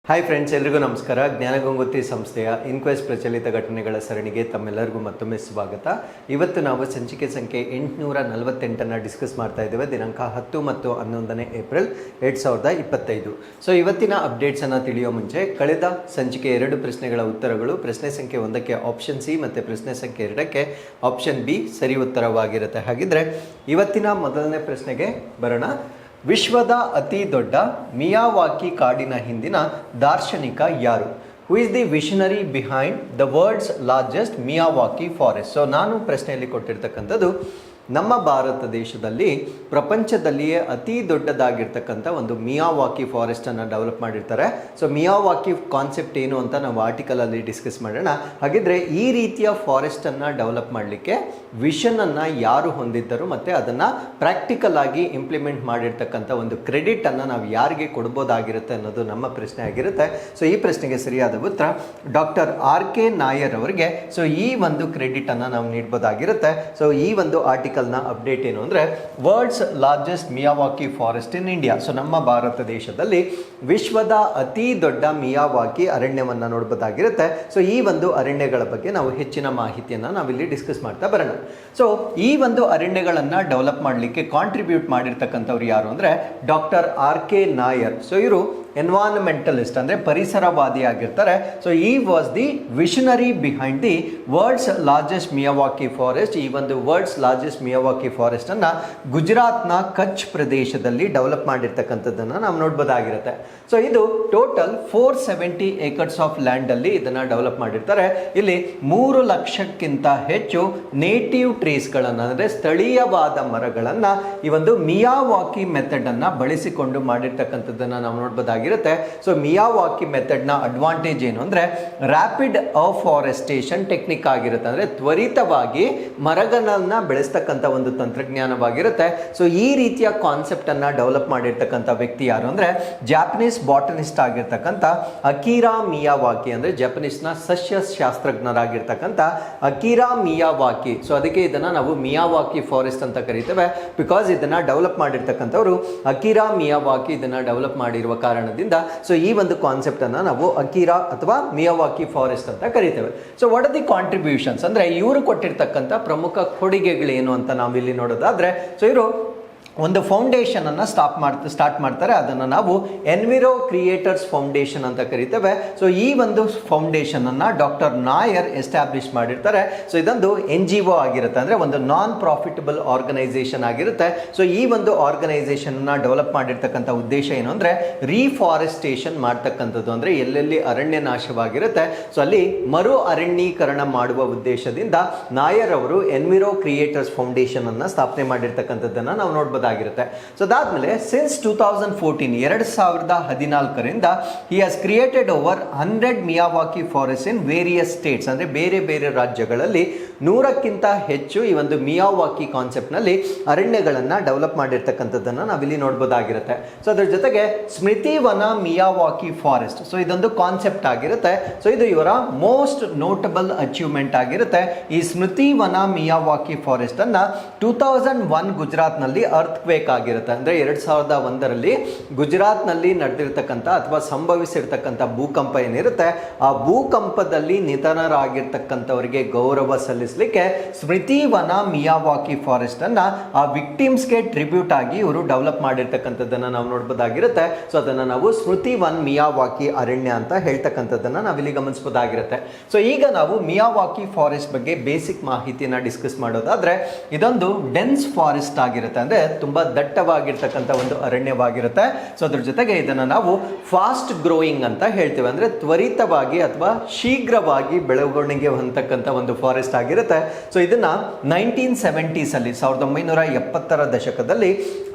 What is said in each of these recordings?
Hi friends, ಎಲ್ರಿಗೂ ನಮಸ್ಕಾರ. ಜ್ಞಾನಗಂಗೋತ್ರಿ ಸಂಸ್ಥೆಯ ಇನ್ಕ್ವೆಸ್ಟ್ ಪ್ರಚಲಿತ ಘಟನೆಗಳ ಸರಣಿಗೆ ತಮ್ಮೆಲ್ಲರಿಗೂ ಮತ್ತೊಮ್ಮೆ ಸ್ವಾಗತ. ಇವತ್ತು ನಾವು ಸಂಚಿಕೆ ಸಂಖ್ಯೆ 848 ಡಿಸ್ಕಸ್ ಮಾಡ್ತಾ ಇದ್ದೇವೆ. ದಿನಾಂಕ 10 ಮತ್ತು 11 ಏಪ್ರಿಲ್ 2025. ಸೊ ಇವತ್ತಿನ ಅಪ್ಡೇಟ್ಸನ್ನು ತಿಳಿಯೋ ಮುಂಚೆ ಕಳೆದ ಸಂಚಿಕೆ 2 ಪ್ರಶ್ನೆಗಳ ಉತ್ತರಗಳು, ಪ್ರಶ್ನೆ ಸಂಖ್ಯೆ 1ಕ್ಕೆ ಆಪ್ಷನ್ ಸಿ ಮತ್ತು ಪ್ರಶ್ನೆ ಸಂಖ್ಯೆ 2ಕ್ಕೆ ಆಪ್ಷನ್ ಬಿ ಸರಿ ಉತ್ತರವಾಗಿರುತ್ತೆ. ಹಾಗಿದ್ರೆ ಇವತ್ತಿನ ಮೊದಲನೇ ಪ್ರಶ್ನೆಗೆ ಬರೋಣ. ವಿಶ್ವದ ಅತಿ ದೊಡ್ಡ ಮಿಯಾವಾಕಿ ಕಾಡಿನ ಹಿಂದಿನ ದಾರ್ಶನಿಕ ಯಾರು? Who is the visionary behind the world's largest Miyawaki forest? So ನಾನು ಪ್ರಶ್ನೆಯಲ್ಲಿ ಕೊಟ್ಟಿರ್ತಕ್ಕಂಥದ್ದು, ನಮ್ಮ ಭಾರತ ದೇಶದಲ್ಲಿ ಪ್ರಪಂಚದಲ್ಲಿಯೇ ಅತಿ ದೊಡ್ಡದಾಗಿರ್ತಕ್ಕಂಥ ಒಂದು ಮಿಯಾವಾಕಿ ಫಾರೆಸ್ಟನ್ನು ಡೆವಲಪ್ ಮಾಡಿರ್ತಾರೆ. ಸೊ ಮಿಯಾವಾಕಿ ಕಾನ್ಸೆಪ್ಟ್ ಏನು ಅಂತ ನಾವು ಆರ್ಟಿಕಲಲ್ಲಿ ಡಿಸ್ಕಸ್ ಮಾಡೋಣ. ಹಾಗಿದ್ರೆ ಈ ರೀತಿಯ ಫಾರೆಸ್ಟನ್ನು ಡೆವಲಪ್ ಮಾಡಲಿಕ್ಕೆ ವಿಷನನ್ನು ಯಾರು ಹೊಂದಿದ್ದರು ಮತ್ತು ಅದನ್ನು ಪ್ರಾಕ್ಟಿಕಲ್ ಆಗಿ ಇಂಪ್ಲಿಮೆಂಟ್ ಮಾಡಿರ್ತಕ್ಕಂಥ ಒಂದು ಕ್ರೆಡಿಟನ್ನು ನಾವು ಯಾರಿಗೆ ಕೊಡ್ಬೋದಾಗಿರುತ್ತೆ ಅನ್ನೋದು ನಮ್ಮ ಪ್ರಶ್ನೆ ಆಗಿರುತ್ತೆ. ಸೊ ಈ ಪ್ರಶ್ನೆಗೆ ಸರಿಯಾದ ಉತ್ತರ ಡಾಕ್ಟರ್ R.K. ನಾಯರ್ ಅವರಿಗೆ ಸೊ ಈ ಒಂದು ಕ್ರೆಡಿಟನ್ನು ನಾವು ನೀಡ್ಬೋದಾಗಿರುತ್ತೆ. ಸೊ ಈ ಒಂದು ಆರ್ಟಿಕಲ್ ಅಪ್ಡೇಟ್ ಏನು ಅಂದರೆ, world's largest Miyawaki forest in India. So ನಮ್ಮ ಭಾರತ ದೇಶದಲ್ಲಿ ವಿಶ್ವದ ಅತಿ ದೊಡ್ಡ ಮಿಯಾವಾಕಿ ಅರಣ್ಯವನ್ನು ನೋಡ್ಬೋದಾಗಿರುತ್ತೆ. ಸೊ ಈ ಒಂದು ಅರಣ್ಯಗಳ ಬಗ್ಗೆ ನಾವು ಹೆಚ್ಚಿನ ಮಾಹಿತಿಯನ್ನು ನಾವಿಲ್ಲಿ ಡಿಸ್ಕಸ್ ಮಾಡ್ತಾ ಬರೋಣ. ಸೊ ಈ ಒಂದು ಅರಣ್ಯಗಳನ್ನು ಡೆವಲಪ್ ಮಾಡಲಿಕ್ಕೆ ಕಾಂಟ್ರಿಬ್ಯೂಟ್ ಮಾಡಿರ್ತಕ್ಕಂಥವ್ರು ಯಾರು ಅಂದರೆ ಡಾಕ್ಟರ್ R.K. ನಾಯರ್. ಸೊ ಇವರು ಎನ್ವೈರನ್ಮೆಂಟಲಿಸ್ಟ್ ಅಂದರೆ ಪರಿಸರವಾದಿ ಆಗಿರ್ತಾರೆ. ಸೊ ಈ was the visionary behind the world's largest Miyawaki forest. ಈ ಒಂದು ವರ್ಲ್ಡ್ಸ್ ಲಾರ್ಜೆಸ್ಟ್ ಮಿಯಾವಾಕಿ ಫಾರೆಸ್ಟ್ ಅನ್ನ ಗುಜರಾತ್ನ ಕಚ್ ಪ್ರದೇಶದಲ್ಲಿ ಡೆವಲಪ್ ಮಾಡಿರ್ತಕ್ಕಂಥದ್ದನ್ನು ನಾವು ನೋಡ್ಬೋದಾಗಿರುತ್ತೆ. ಸೊ ಇದು ಟೋಟಲ್ 470 ಏಕರ್ಸ್ ಆಫ್ ಲ್ಯಾಂಡ್ ಅಲ್ಲಿ ಇದನ್ನ ಡೆವಲಪ್ ಮಾಡಿರ್ತಾರೆ. ಇಲ್ಲಿ 3 ಲಕ್ಷಕ್ಕಿಂತ ಹೆಚ್ಚು ನೇಟಿವ್ ಟ್ರೀಸ್ಗಳನ್ನು ಅಂದರೆ ಸ್ಥಳೀಯವಾದ ಮರಗಳನ್ನು ಈ ಒಂದು ಮಿಯಾವಾಕಿ ಮೆಥಡ್ ಅನ್ನ ಬಳಸಿಕೊಂಡು ಮಾಡಿರ್ತಕ್ಕಂಥದ್ದನ್ನು ನಾವು ನೋಡ್ಬೋದಾಗಿರುತ್ತೆ. ಸೊ ಮಿಯಾವಾಕಿ ಮೆಥಡ್ ನ ಅಡ್ವಾಂಟೇಜ್ ಏನು ಅಂದ್ರೆ ರ್ಯಾಪಿಡ್ ಅಫಾರೆಸ್ಟೇಷನ್ ಟೆಕ್ನಿಕ್ ಆಗಿರುತ್ತೆ. ಅಂದ್ರೆ ತ್ವರಿತವಾಗಿ ಮರಗಳನ್ನ ಬೆಳೆಸ್ತಕ್ಕಂಥ ಒಂದು ತಂತ್ರಜ್ಞಾನವಾಗಿರುತ್ತೆ. ಸೊ ಈ ರೀತಿಯ ಕಾನ್ಸೆಪ್ಟ್ ಅನ್ನ ಡೆವಲಪ್ ಮಾಡಿರ್ತಕ್ಕಂಥ ವ್ಯಕ್ತಿ ಯಾರು ಅಂದ್ರೆ ಜಾಪನೀಸ್ ಬಾಟನಿಸ್ಟ್ ಆಗಿರ್ತಕ್ಕಂಥ ಅಕಿರಾ ಮಿಯಾವಾಕಿ. ಅಂದ್ರೆ ಜಪನೀಸ್ ನ ಸಸ್ಯಶಾಸ್ತ್ರಜ್ಞರಾಗಿರ್ತಕ್ಕಂಥ ಅಕಿರಾ ಮಿಯಾವಾಕಿ. ಸೊ ಅದಕ್ಕೆ ಇದನ್ನ ನಾವು ಮಿಯಾವಾಕಿ ಫಾರೆಸ್ಟ್ ಅಂತ ಕರೀತೇವೆ. ಬಿಕಾಸ್ ಇದನ್ನ ಡೆವಲಪ್ ಮಾಡಿರ್ತಕ್ಕಂಥವ್ರು ಅಕಿರಾ ಮಿಯಾವಾಕಿ ಇದನ್ನ ಡೆವಲಪ್ ಮಾಡಿರುವ ಕಾರಣದಿಂದ ಸೊ ಈ ಒಂದು ಕಾನ್ಸೆಪ್ಟ್ ಅನ್ನ ನಾವು ಅಕಿರಾ ಅಥವಾ ಮಿಯಾವಾಕಿ ಫಾರೆಸ್ಟ್ ಅಂತ ಕರಿತೇವೆ. So what are the contributions ಅಂದ್ರೆ ಇವರು ಕೊಟ್ಟಿರ್ತಕ್ಕಂಥ ಪ್ರಮುಖ ಕೊಡುಗೆಗಳೇನು ಅಂತ ನಾವು ಇಲ್ಲಿ ನೋಡೋದಾದ್ರೆ, ಸೊ ಇವರು ಒಂದು ಫೌಂಡೇಶನ್ ಅನ್ನು ಸ್ಟಾರ್ಟ್ ಮಾಡ್ತಾರೆ. ಅದನ್ನು ನಾವು ಎನ್ವಿರೋ ಕ್ರಿಯೇಟರ್ಸ್ ಫೌಂಡೇಶನ್ ಅಂತ ಕರಿತೇವೆ. ಸೊ ಈ ಒಂದು ಫೌಂಡೇಶನ್ ಅನ್ನ ಡಾಕ್ಟರ್ ನಾಯರ್ ಎಸ್ಟಾಬ್ಲಿಷ್ ಮಾಡಿರ್ತಾರೆ. ಸೊ ಇದೊಂದು NGO ಆಗಿರುತ್ತೆ, ಅಂದ್ರೆ ಒಂದು ನಾನ್ ಪ್ರಾಫಿಟಬಲ್ ಆರ್ಗನೈಸೇಷನ್ ಆಗಿರುತ್ತೆ. ಸೊ ಈ ಒಂದು ಆರ್ಗನೈಸೇಷನ್ ಅನ್ನ ಡೆವಲಪ್ ಮಾಡಿರ್ತಕ್ಕಂಥ ಉದ್ದೇಶ ಏನು ಅಂದ್ರೆ ರೀಫಾರೆಸ್ಟೇಷನ್ ಮಾಡ್ತಕ್ಕಂಥದ್ದು. ಅಂದ್ರೆ ಎಲ್ಲೆಲ್ಲಿ ಅರಣ್ಯ ನಾಶವಾಗಿರುತ್ತೆ ಸೊ ಅಲ್ಲಿ ಮರು ಅರಣ್ಯೀಕರಣ ಮಾಡುವ ಉದ್ದೇಶದಿಂದ ನಾಯರ್ ಅವರು ಎನ್ವಿರೋ ಕ್ರಿಯೇಟರ್ಸ್ ಫೌಂಡೇಶನ್ ಅನ್ನ ಸ್ಥಾಪನೆ ಮಾಡಿರ್ತಕ್ಕಂಥದ್ದನ್ನ ನಾವು ನೋಡ್ಬೋದು ಆಗಿರುತ್ತೆ. ಸೊ ಅದಾದ್ಮೇಲೆ ಸಿನ್ಸ್ 2014ರಿಂದ he has created over 100 Miyawaki forest in various states. ಅಂದ್ರೆ ಬೇರೆ ಬೇರೆ ರಾಜ್ಯಗಳಲ್ಲಿ 100ಕ್ಕಿಂತ ಹೆಚ್ಚು ಈ ಒಂದು ಮಿಯಾವಾಕಿ ಕಾನ್ಸೆಪ್ಟ್ ನಲ್ಲಿ ಅರಣ್ಯಗಳನ್ನ ಡೆವಲಪ್ ಮಾಡಿರ್ತಕ್ಕಂಥದ್ದನ್ನ ನಾವಿಲ್ಲಿ ನೋಡ್ಬೋದಾಗಿರುತ್ತೆ. ಸೊ ಅದ್ರ ಜೊತೆಗೆ ಸ್ಮೃತಿ ವನ ಮಿಯಾವಾಕಿ ಫಾರೆಸ್ಟ್. ಸೊ ಇದೊಂದು ಕಾನ್ಸೆಪ್ಟ್ ಆಗಿರುತ್ತೆ. ಸೊ ಇದು ಇವರ ಮೋಸ್ಟ್ ನೋಟಬಲ್ ಅಚೀವ್ಮೆಂಟ್ ಆಗಿರುತ್ತೆ. ಈ ಸ್ಮೃತಿ ವನ ಮಿಯಾವಾಕಿ ಫಾರೆಸ್ಟ್ ಅನ್ನ 2001 ಗುಜರಾತ್ ನಲ್ಲಿ ಅರ್ಥಕ್ವೇಕ್ ಆಗಿರುತ್ತೆ. ಅಂದ್ರೆ 2001ರಲ್ಲಿ ಗುಜರಾತ್ ನಲ್ಲಿ ನಡೆದಿರ್ತಕ್ಕಂಥ ಅಥವಾ ಸಂಭವಿಸಿರ್ತಕ್ಕಂಥ ಭೂಕಂಪ ಏನಿರುತ್ತೆ, ಆ ಭೂಕಂಪದಲ್ಲಿ ನಿಧನರಾಗಿರ್ತಕ್ಕಂಥವರಿಗೆ ಗೌರವ ಸಲ್ಲಿಸಲಿಕ್ಕೆ ಸ್ಮೃತಿ ವನ ಮಿಯಾವಾಕಿ ಫಾರೆಸ್ಟ್ ಅನ್ನ ಆ ವಿಕ್ಟಿಮ್ಸ್ಗೆ ಟ್ರಿಬ್ಯೂಟ್ ಆಗಿ ಇವರು ಡೆವಲಪ್ ಮಾಡಿರ್ತಕ್ಕಂಥದ್ದನ್ನ ನಾವು ನೋಡ್ಬೋದಾಗಿರುತ್ತೆ. ಸೊ ಅದನ್ನ ನಾವು ಸ್ಮೃತಿ ವನ್ ಮಿಯಾವಾಕಿ ಅರಣ್ಯ ಅಂತ ಹೇಳ್ತಕ್ಕಂಥದ್ದನ್ನ ನಾವಿಲ್ಲಿ ಗಮನಿಸಬಹುದಾಗಿರುತ್ತೆ. ಸೊ ಈಗ ನಾವು ಮಿಯಾವಾಕಿ ಫಾರೆಸ್ಟ್ ಬಗ್ಗೆ ಬೇಸಿಕ್ ಮಾಹಿತಿಯನ್ನ ಡಿಸ್ಕಸ್ ಮಾಡೋದಾದ್ರೆ, ಇದೊಂದು ಡೆನ್ಸ್ ಫಾರೆಸ್ಟ್ ಆಗಿರುತ್ತೆ. ಅಂದ್ರೆ ತುಂಬಾ ದಟ್ಟವಾಗಿರ್ತಕ್ಕಂಥ ಒಂದು ಅರಣ್ಯವಾಗಿರುತ್ತೆ. ಸೊ ಅದ್ರ ಜೊತೆಗೆ ಇದನ್ನ ನಾವು ಫಾಸ್ಟ್ ಗ್ರೋಯಿಂಗ್ ಅಂತ ಹೇಳ್ತೇವೆ. ಅಂದ್ರೆ ತ್ವರಿತವಾಗಿ ಅಥವಾ ಶೀಘ್ರವಾಗಿ ಬೆಳವಣಿಗೆ ಹೊಂದತಕ್ಕಂಥ ಒಂದು ಫಾರೆಸ್ಟ್ ಆಗಿರುತ್ತೆ. ಸೊ ಇದನ್ನ 1970s ಅಲ್ಲಿ 1970ರ ದಶಕದಲ್ಲಿ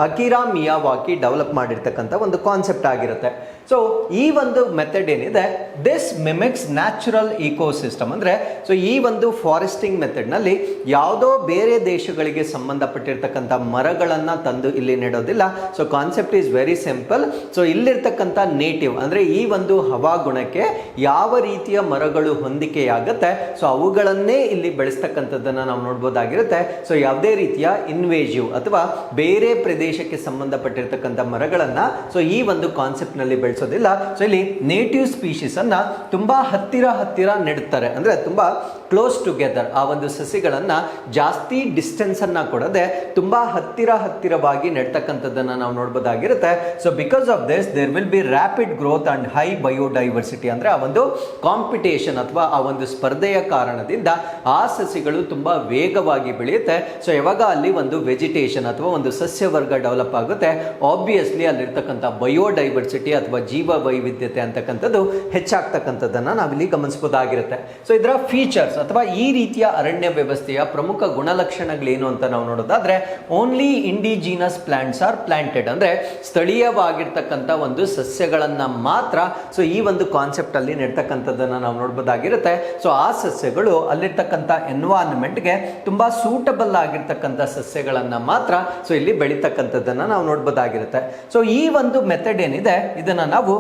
ಅಕಿರಾ ಮಿಯಾವಾಕಿ ಡೆವಲಪ್ ಮಾಡಿರ್ತಕ್ಕಂಥ ಒಂದು ಕಾನ್ಸೆಪ್ಟ್ ಆಗಿರುತ್ತೆ. ಸೊ ಈ ಒಂದು ಮೆಥಡ್ ಏನಿದೆ, ದಿಸ್ ಮಿಮಿಕ್ಸ್ ನ್ಯಾಚುರಲ್ ಇಕೋಸಿಸ್ಟಮ್. ಅಂದ್ರೆ ಸೊ ಈ ಒಂದು ಫಾರೆಸ್ಟಿಂಗ್ ಮೆಥಡ್ ನಲ್ಲಿ ಯಾವುದೋ ಬೇರೆ ದೇಶಗಳಿಗೆ ಸಂಬಂಧಪಟ್ಟಿರ್ತಕ್ಕಂಥ ಮರಗಳನ್ನ ತಂದು ಇಲ್ಲಿ ನೆಡೋದಿಲ್ಲ. So concept is very simple. So ಇಲ್ಲಿರ್ತಕ್ಕಂಥ ನೇಟಿವ್ ಅಂದ್ರೆ ಈ ಒಂದು ಹವಾಗುಣಕ್ಕೆ ಯಾವ ರೀತಿಯ ಮರಗಳು ಹೊಂದಿಕೆಯಾಗುತ್ತೆ ಸೊ ಅವುಗಳನ್ನೇ ಇಲ್ಲಿ ಬೆಳೆಸ್ತಕ್ಕಂಥದ್ದನ್ನ ನಾವು ನೋಡ್ಬೋದಾಗಿರುತ್ತೆ. ಸೊ ಯಾವುದೇ ರೀತಿಯ ಇನ್ವೇಜಿವ್ ಅಥವಾ ಬೇರೆ ಪ್ರದೇಶಕ್ಕೆ ಸಂಬಂಧಪಟ್ಟಿರ್ತಕ್ಕಂಥ ಮರಗಳನ್ನ ಸೊ ಈ ಒಂದು ಕಾನ್ಸೆಪ್ಟ್ ನಲ್ಲಿ ಬೆಳೆಸೋದಿಲ್ಲ. ಸೊ ಇಲ್ಲಿ ನೇಟಿವ್ ಸ್ಪೀಶೀಸ್ ಅನ್ನ ತುಂಬಾ ಹತ್ತಿರ ನೆಡ್ತಾರೆ, ಅಂದ್ರೆ ತುಂಬಾ ಕ್ಲೋಸ್ ಟುಗೆದರ್. ಆ ಒಂದು ಸಸಿಗಳನ್ನ ಜಾಸ್ತಿ ಡಿಸ್ಟೆನ್ಸ್ ಅನ್ನ ಕೊಡದೆ ತುಂಬಾ ಹತ್ತಿರವಾಗಿ ನೆಡ್ತಕ್ಕಂಥದ್ದನ್ನ ನಾವು ನೋಡ್ಬೋದಾಗಿರುತ್ತೆ. So because of this there will be rapid growth and high biodiversity, ಅಂದ್ರೆ ಆ ಒಂದು ಕಾಂಪಿಟೇಷನ್ ಅಥವಾ ಆ ಒಂದು ಸ್ಪರ್ಧೆಯ ಕಾರಣದಿಂದ ಆ ಸಸಿಗಳು ತುಂಬಾ ವೇಗವಾಗಿ ಬೆಳೆಯುತ್ತೆ. ಸೊ ಯಾವಾಗ ಅಲ್ಲಿ ಒಂದು ವೆಜಿಟೇಷನ್ ಅಥವಾ ಒಂದು ಸಸ್ಯ ವರ್ಗ ಡೆವಲಪ್ ಆಗುತ್ತೆ, ಆಬ್ವಿಯಸ್ಲಿ ಅಲ್ಲಿರ್ತಕ್ಕಂಥ ಬಯೋಡೈವರ್ಸಿಟಿ ಅಥವಾ ಜೀವ ವೈವಿಧ್ಯತೆ ಅಂತಕ್ಕಂಥದ್ದು ಹೆಚ್ಚಾಗ್ತಕ್ಕಂಥದ್ದನ್ನ ನಾವಿಲ್ಲಿ ಗಮನಿಸಬಹುದಾಗಿರುತ್ತೆ. ಸೊ ಇದರ ಫೀಚರ್ಸ್ ಅಥವಾ ಈ ರೀತಿಯ ಅರಣ್ಯ ವ್ಯವಸ್ಥೆಯ ಪ್ರಮುಖ ಗುಣಲಕ್ಷಣಗಳೇನು ಅಂತ ನಾವು ನೋಡೋದಾದ್ರೆ, only indigenous plants are planted, ಅಂದ್ರೆ ಸ್ಥಳೀಯವಾಗಿರ್ತಕ್ಕಂಥ ಒಂದು ಸಸ್ಯಗಳನ್ನ ಮಾತ್ರ ಸೊ ಈ ಒಂದು ಕಾನ್ಸೆಪ್ಟ್ ಅಲ್ಲಿ ನೆಡ್ತಕ್ಕಂಥದ್ದನ್ನ ನಾವು ನೋಡಬಹುದಾಗಿರುತ್ತೆ. ಸೊ ಆ ಸಸ್ಯಗಳು ಅಲ್ಲಿರ್ತಕ್ಕಂಥ ಎನ್ವೈರನ್ಮೆಂಟ್ಗೆ ತುಂಬಾ ಸೂಟಬಲ್ ಆಗಿರ್ತಕ್ಕಂಥ ಸಸ್ಯಗಳನ್ನ ಮಾತ್ರ ಸೊ ಇಲ್ಲಿ ಬೆಳೀತಕ್ಕಂಥದ್ದನ್ನ ನಾವು ನೋಡಬಹುದಾಗಿರುತ್ತೆ. ಸೊ ಈ ಒಂದು ಮೆಥಡ್ ಏನಿದೆ ಇದನ್ನ ನಾವು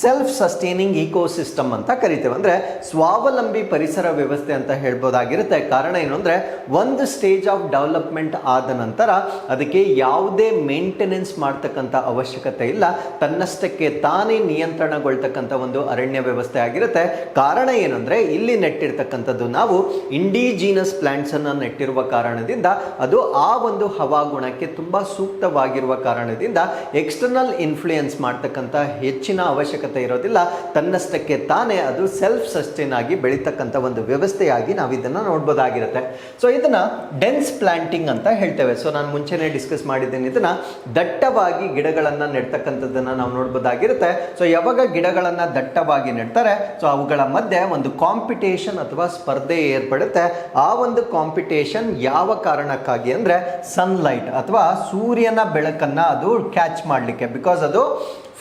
ಸೆಲ್ಫ್ ಸಸ್ಟೈನಿಂಗ್ ಇಕೋಸಿಸ್ಟಮ್ ಅಂತ ಕರಿತೇವೆ, ಅಂದ್ರೆ ಸ್ವಾವಲಂಬಿ ಪರಿಸರ ವ್ಯವಸ್ಥೆ ಅಂತ ಹೇಳ್ಬೋದಾಗಿರುತ್ತೆ. ಕಾರಣ ಏನು ಅಂದ್ರೆ ಒಂದು ಸ್ಟೇಜ್ ಆಫ್ ಡೆವಲಪ್ಮೆಂಟ್ ಆದ ನಂತರ ಅದಕ್ಕೆ ಯಾವುದೇ ಮೇಂಟೆನೆನ್ಸ್ ಮಾಡ್ತಕ್ಕಂಥ ಅವಶ್ಯಕತೆ ಇಲ್ಲ, ತನ್ನಷ್ಟಕ್ಕೆ ತಾನೇ ನಿಯಂತ್ರಣಗೊಳ್ತಕ್ಕಂಥ ಒಂದು ಅರಣ್ಯ ವ್ಯವಸ್ಥೆ ಆಗಿರುತ್ತೆ. ಕಾರಣ ಏನಂದ್ರೆ ಇಲ್ಲಿ ನೆಟ್ಟಿರ್ತಕ್ಕಂಥದ್ದು ನಾವು ಇಂಡಿಜಿನಸ್ ಪ್ಲಾಂಟ್ಸ್ ಅನ್ನ ನೆಟ್ಟಿರುವ ಕಾರಣದಿಂದ ಅದು ಆ ಒಂದು ಹವಾಗುಣಕ್ಕೆ ತುಂಬಾ ಸೂಕ್ತವಾಗಿರುವ ಕಾರಣದಿಂದ ಎಕ್ಸ್ಟರ್ನಲ್ ಇನ್ಫ್ಲೂಯೆನ್ಸ್ ಮಾಡ್ತಕ್ಕಂಥ ಹೆಚ್ಚಿನ ಅವಶ್ಯಕತೆ ಇರೋದಿಲ್ಲ, ತನ್ನಷ್ಟಕ್ಕೆ ತಾನೇ ಅದು ಸೆಲ್ಫ್ ಸಸ್ಟೈನ್ ಆಗಿ ಬೆಳೀತಕ್ಕಂಥ ಒಂದು ವ್ಯವಸ್ಥೆಯಾಗಿ ನಾವು ಇದನ್ನ ನೋಡ್ಬೋದಾಗಿರುತ್ತೆ. ಸೊ ಇದನ್ನ ಡೆನ್ಸ್ ಪ್ಲಾಂಟಿಂಗ್ ಅಂತ ಹೇಳ್ತೇವೆ. ಸೊ ನಾನು ಮುಂಚೆನೆ ಡಿಸ್ಕಸ್ ಮಾಡಿದ್ದೇನೆ, ಇದನ್ನ ದಟ್ಟವಾಗಿ ಗಿಡಗಳನ್ನ ನೆಡ್ತಕ್ಕಂಥದ್ದನ್ನ ನಾವು ನೋಡ್ಬೋದಾಗಿರುತ್ತೆ. ಸೊ ಯಾವಾಗ ಗಿಡಗಳನ್ನ ದಟ್ಟವಾಗಿ ನೆಡ್ತಾರೆ, ಸೊ ಅವುಗಳ ಮಧ್ಯೆ ಒಂದು ಕಾಂಪಿಟೇಷನ್ ಅಥವಾ ಸ್ಪರ್ಧೆ ಏರ್ಪಡುತ್ತೆ. ಆ ಒಂದು ಕಾಂಪಿಟೇಷನ್ ಯಾವ ಕಾರಣಕ್ಕಾಗಿ ಅಂದ್ರೆ ಸನ್ಲೈಟ್ ಅಥವಾ ಸೂರ್ಯನ ಬೆಳಕನ್ನ ಅದು ಕ್ಯಾಚ್ ಮಾಡಲಿಕ್ಕೆ, ಬಿಕಾಸ್ ಅದು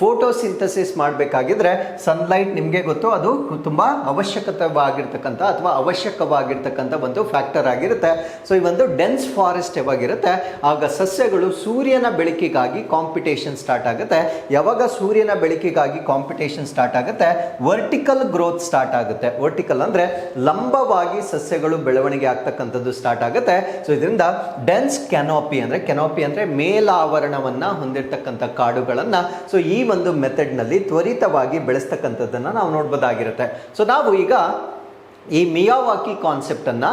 ಫೋಟೋಸಿಂಥಸಿಸ್ ಮಾಡಬೇಕಾಗಿದ್ರೆ ಸನ್ಲೈಟ್ ನಿಮಗೆ ಗೊತ್ತು ಅದು ತುಂಬಾ ಅವಶ್ಯಕವಾಗಿರ್ತಕ್ಕಂಥ ಅಥವಾ ಅವಶ್ಯಕವಾಗಿರ್ತಕ್ಕಂಥ ಒಂದು ಫ್ಯಾಕ್ಟರ್ ಆಗಿರುತ್ತೆ. ಸೊ ಈ ಒಂದು ಡೆನ್ಸ್ ಫಾರೆಸ್ಟ್ ಯಾವಾಗಿರುತ್ತೆ ಆಗ ಸಸ್ಯಗಳು ಸೂರ್ಯನ ಬೆಳಕಿಗಾಗಿ ಕಾಂಪಿಟೇಷನ್ ಸ್ಟಾರ್ಟ್ ಆಗುತ್ತೆ. ಯಾವಾಗ ಸೂರ್ಯನ ಬೆಳಕಿಗಾಗಿ ಕಾಂಪಿಟೇಷನ್ ಸ್ಟಾರ್ಟ್ ಆಗುತ್ತೆ, ವರ್ಟಿಕಲ್ ಗ್ರೋತ್ ಸ್ಟಾರ್ಟ್ ಆಗುತ್ತೆ. ವರ್ಟಿಕಲ್ ಅಂದ್ರೆ ಲಂಬವಾಗಿ ಸಸ್ಯಗಳು ಬೆಳವಣಿಗೆ ಆಗ್ತಕ್ಕಂಥದ್ದು ಸ್ಟಾರ್ಟ್ ಆಗುತ್ತೆ. ಸೊ ಇದರಿಂದ ಡೆನ್ಸ್ ಕೆನೋಪಿ ಅಂದ್ರೆ ಮೇಲಾವರಣವನ್ನ ಹೊಂದಿರತಕ್ಕಂಥ ಕಾಡುಗಳನ್ನ ಸೊ ಈ ಒಂದು ಮೆಥಡ್ ನಲ್ಲಿ ತ್ವರಿತವಾಗಿ ಬೆಳೆಸ್ತಕ್ಕಂಥದ್ದನ್ನ ನಾವು ನೋಡಬಹುದಾಗಿರುತ್ತೆ. ಸೊ ನಾವು ಈಗ ಈ ಮಿಯಾವಾಕಿ ಕಾನ್ಸೆಪ್ಟ್ ಅನ್ನ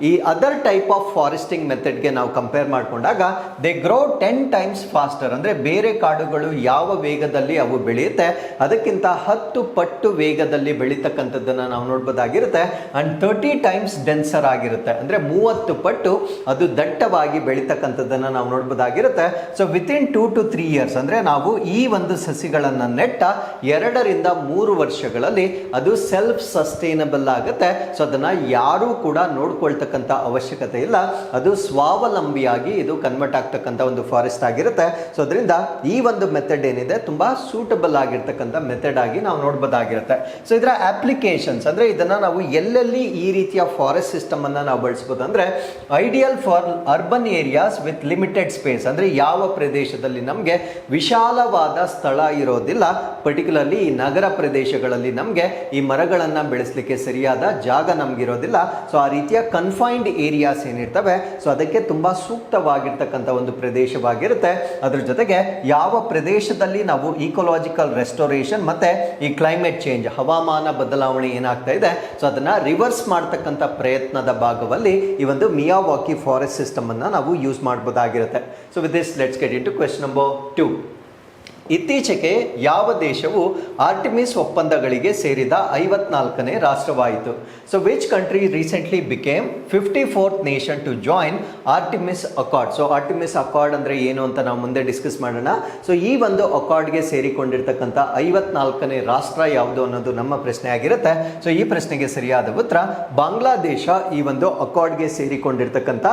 ಈ ಅದರ್ ಟೈಪ್ ಆಫ್ ಫಾರೆಸ್ಟಿಂಗ್ ಮೆಥಡ್ಗೆ ನಾವು ಕಂಪೇರ್ ಮಾಡಿಕೊಂಡಾಗ ದೇ ಗ್ರೋ 10 times ಫಾಸ್ಟರ್, ಅಂದ್ರೆ ಬೇರೆ ಕಾಡುಗಳು ಯಾವ ವೇಗದಲ್ಲಿ ಅವು ಬೆಳೆಯುತ್ತೆ ಅದಕ್ಕಿಂತ 10 ಪಟ್ಟು ವೇಗದಲ್ಲಿ ಬೆಳೀತಕ್ಕಂಥದ್ದನ್ನ ನಾವು ನೋಡ್ಬೋದಾಗಿರುತ್ತೆ. ಅಂಡ್ 30 times ಡೆನ್ಸರ್ ಆಗಿರುತ್ತೆ, ಅಂದ್ರೆ 30 ಪಟ್ಟು ಅದು ದಟ್ಟವಾಗಿ ಬೆಳೀತಕ್ಕಂಥದ್ದನ್ನ ನಾವು ನೋಡ್ಬೋದಾಗಿರುತ್ತೆ. ಸೊ ವಿತಿನ್ 2 to 3 years, ಅಂದ್ರೆ ನಾವು ಈ ಒಂದು ಸಸಿಗಳನ್ನ ನೆಟ್ಟ 2 ರಿಂದ 3 ವರ್ಷಗಳಲ್ಲಿ ಅದು ಸೆಲ್ಫ್ ಸಸ್ಟೈನಬಲ್ ಆಗುತ್ತೆ. ಸೊ ಅದನ್ನ ಯಾರೂ ಕೂಡ ನೋಡ್ಕೊಳ್ತಕ್ಕಂಥ ಅವಶ್ಯಕತೆ ಇಲ್ಲ, ಅದು ಸ್ವಾವಲಂಬಿಯಾಗಿ ಇದು ಕನ್ವರ್ಟ್ ಆಗ್ತಕ್ಕಂಥ ಒಂದು ಫಾರೆಸ್ಟ್ ಆಗಿರುತ್ತೆ. ಸೊ ಅದರಿಂದ ಈ ಒಂದು ಮೆಥಡ್ ಏನಿದೆ ತುಂಬಾ ಸೂಟಬಲ್ ಆಗಿರ್ತಕ್ಕಂಥ ಮೆಥಡ್ ಆಗಿ ನಾವು ನೋಡ್ಬೋದಾಗಿರುತ್ತೆ. ಸೊ ಇದರ ಅಪ್ಲಿಕೇಶನ್ಸ್ ಅಂದ್ರೆ ಇದನ್ನ ನಾವು ಎಲ್ಲೆಲ್ಲಿ ಈ ರೀತಿಯ ಫಾರೆಸ್ಟ್ ಸಿಸ್ಟಮ್ ಅನ್ನ ನಾವು ಬಳಸಬಹುದು ಅಂದ್ರೆ, ideal for urban areas with limited space, ಅಂದ್ರೆ ಯಾವ ಪ್ರದೇಶದಲ್ಲಿ ನಮಗೆ ವಿಶಾಲವಾದ ಸ್ಥಳ ಇರೋದಿಲ್ಲ, ಪರ್ಟಿಕ್ಯುಲರ್ಲಿ ಈ ನಗರ ಪ್ರದೇಶಗಳಲ್ಲಿ ನಮಗೆ ಈ ಮರಗಳನ್ನ ಬೆಳೆಸಲಿಕ್ಕೆ ಸರಿಯಾದ ಜಾಗ ನಮ್ಗಿರೋದಿಲ್ಲ. ಸೊ ಆ ರೀತಿಯ ಕನ್ಫೈನ್ಡ್ ಏರಿಯಾಸ್ ಏನಿರ್ತವೆ ಸೊ ಅದಕ್ಕೆ ತುಂಬಾ ಸೂಕ್ತವಾಗಿರ್ತಕ್ಕಂಥ ಒಂದು ಪ್ರದೇಶವಾಗಿರುತ್ತೆ. ಅದ್ರ ಜೊತೆಗೆ ಯಾವ ಪ್ರದೇಶದಲ್ಲಿ ನಾವು ಈಕೋಲಾಜಿಕಲ್ ರೆಸ್ಟೋರೇಷನ್ ಮತ್ತೆ ಈ ಕ್ಲೈಮೇಟ್ ಚೇಂಜ್ ಹವಾಮಾನ ಬದಲಾವಣೆ ಏನಾಗ್ತಾ ಇದೆ ಸೊ ಅದನ್ನ ರಿವರ್ಸ್ ಮಾಡ್ತಕ್ಕಂಥ ಪ್ರಯತ್ನದ ಭಾಗದಲ್ಲಿ ಈ ಒಂದು ಮಿಯಾವಾಕಿ ಫಾರೆಸ್ಟ್ ಸಿಸ್ಟಮ್ ಅನ್ನ ನಾವು ಯೂಸ್ ಮಾಡಬಹುದಾಗಿರುತ್ತೆ. So with this let's get into question number 2. ಇತ್ತೀಚೆಗೆ ಯಾವ ದೇಶವು ಆರ್ಟಿಮಿಸ್ ಒಪ್ಪಂದಗಳಿಗೆ ಸೇರಿದ 54ನೇ ರಾಷ್ಟ್ರವಾಯಿತು? So which country recently became 54th nation to join Artemis accord? So Artemis accord ಅಂದ್ರೆ ಏನು ಅಂತ ನಾವು ಮುಂದೆ ಡಿಸ್ಕಸ್ ಮಾಡೋಣ. ಸೊ ಈ ಒಂದು ಅಕಾರ್ಡ್ಗೆ ಸೇರಿಕೊಂಡಿರ್ತಕ್ಕಂಥ 54ನೇ ರಾಷ್ಟ್ರ ಯಾವುದು ಅನ್ನೋದು ನಮ್ಮ ಪ್ರಶ್ನೆ ಆಗಿರುತ್ತೆ. ಸೊ ಈ ಪ್ರಶ್ನೆಗೆ ಸರಿಯಾದ ಉತ್ತರ ಬಾಂಗ್ಲಾದೇಶ ಈ ಒಂದು ಅಕಾರ್ಡ್ಗೆ ಸೇರಿಕೊಂಡಿರ್ತಕ್ಕಂಥ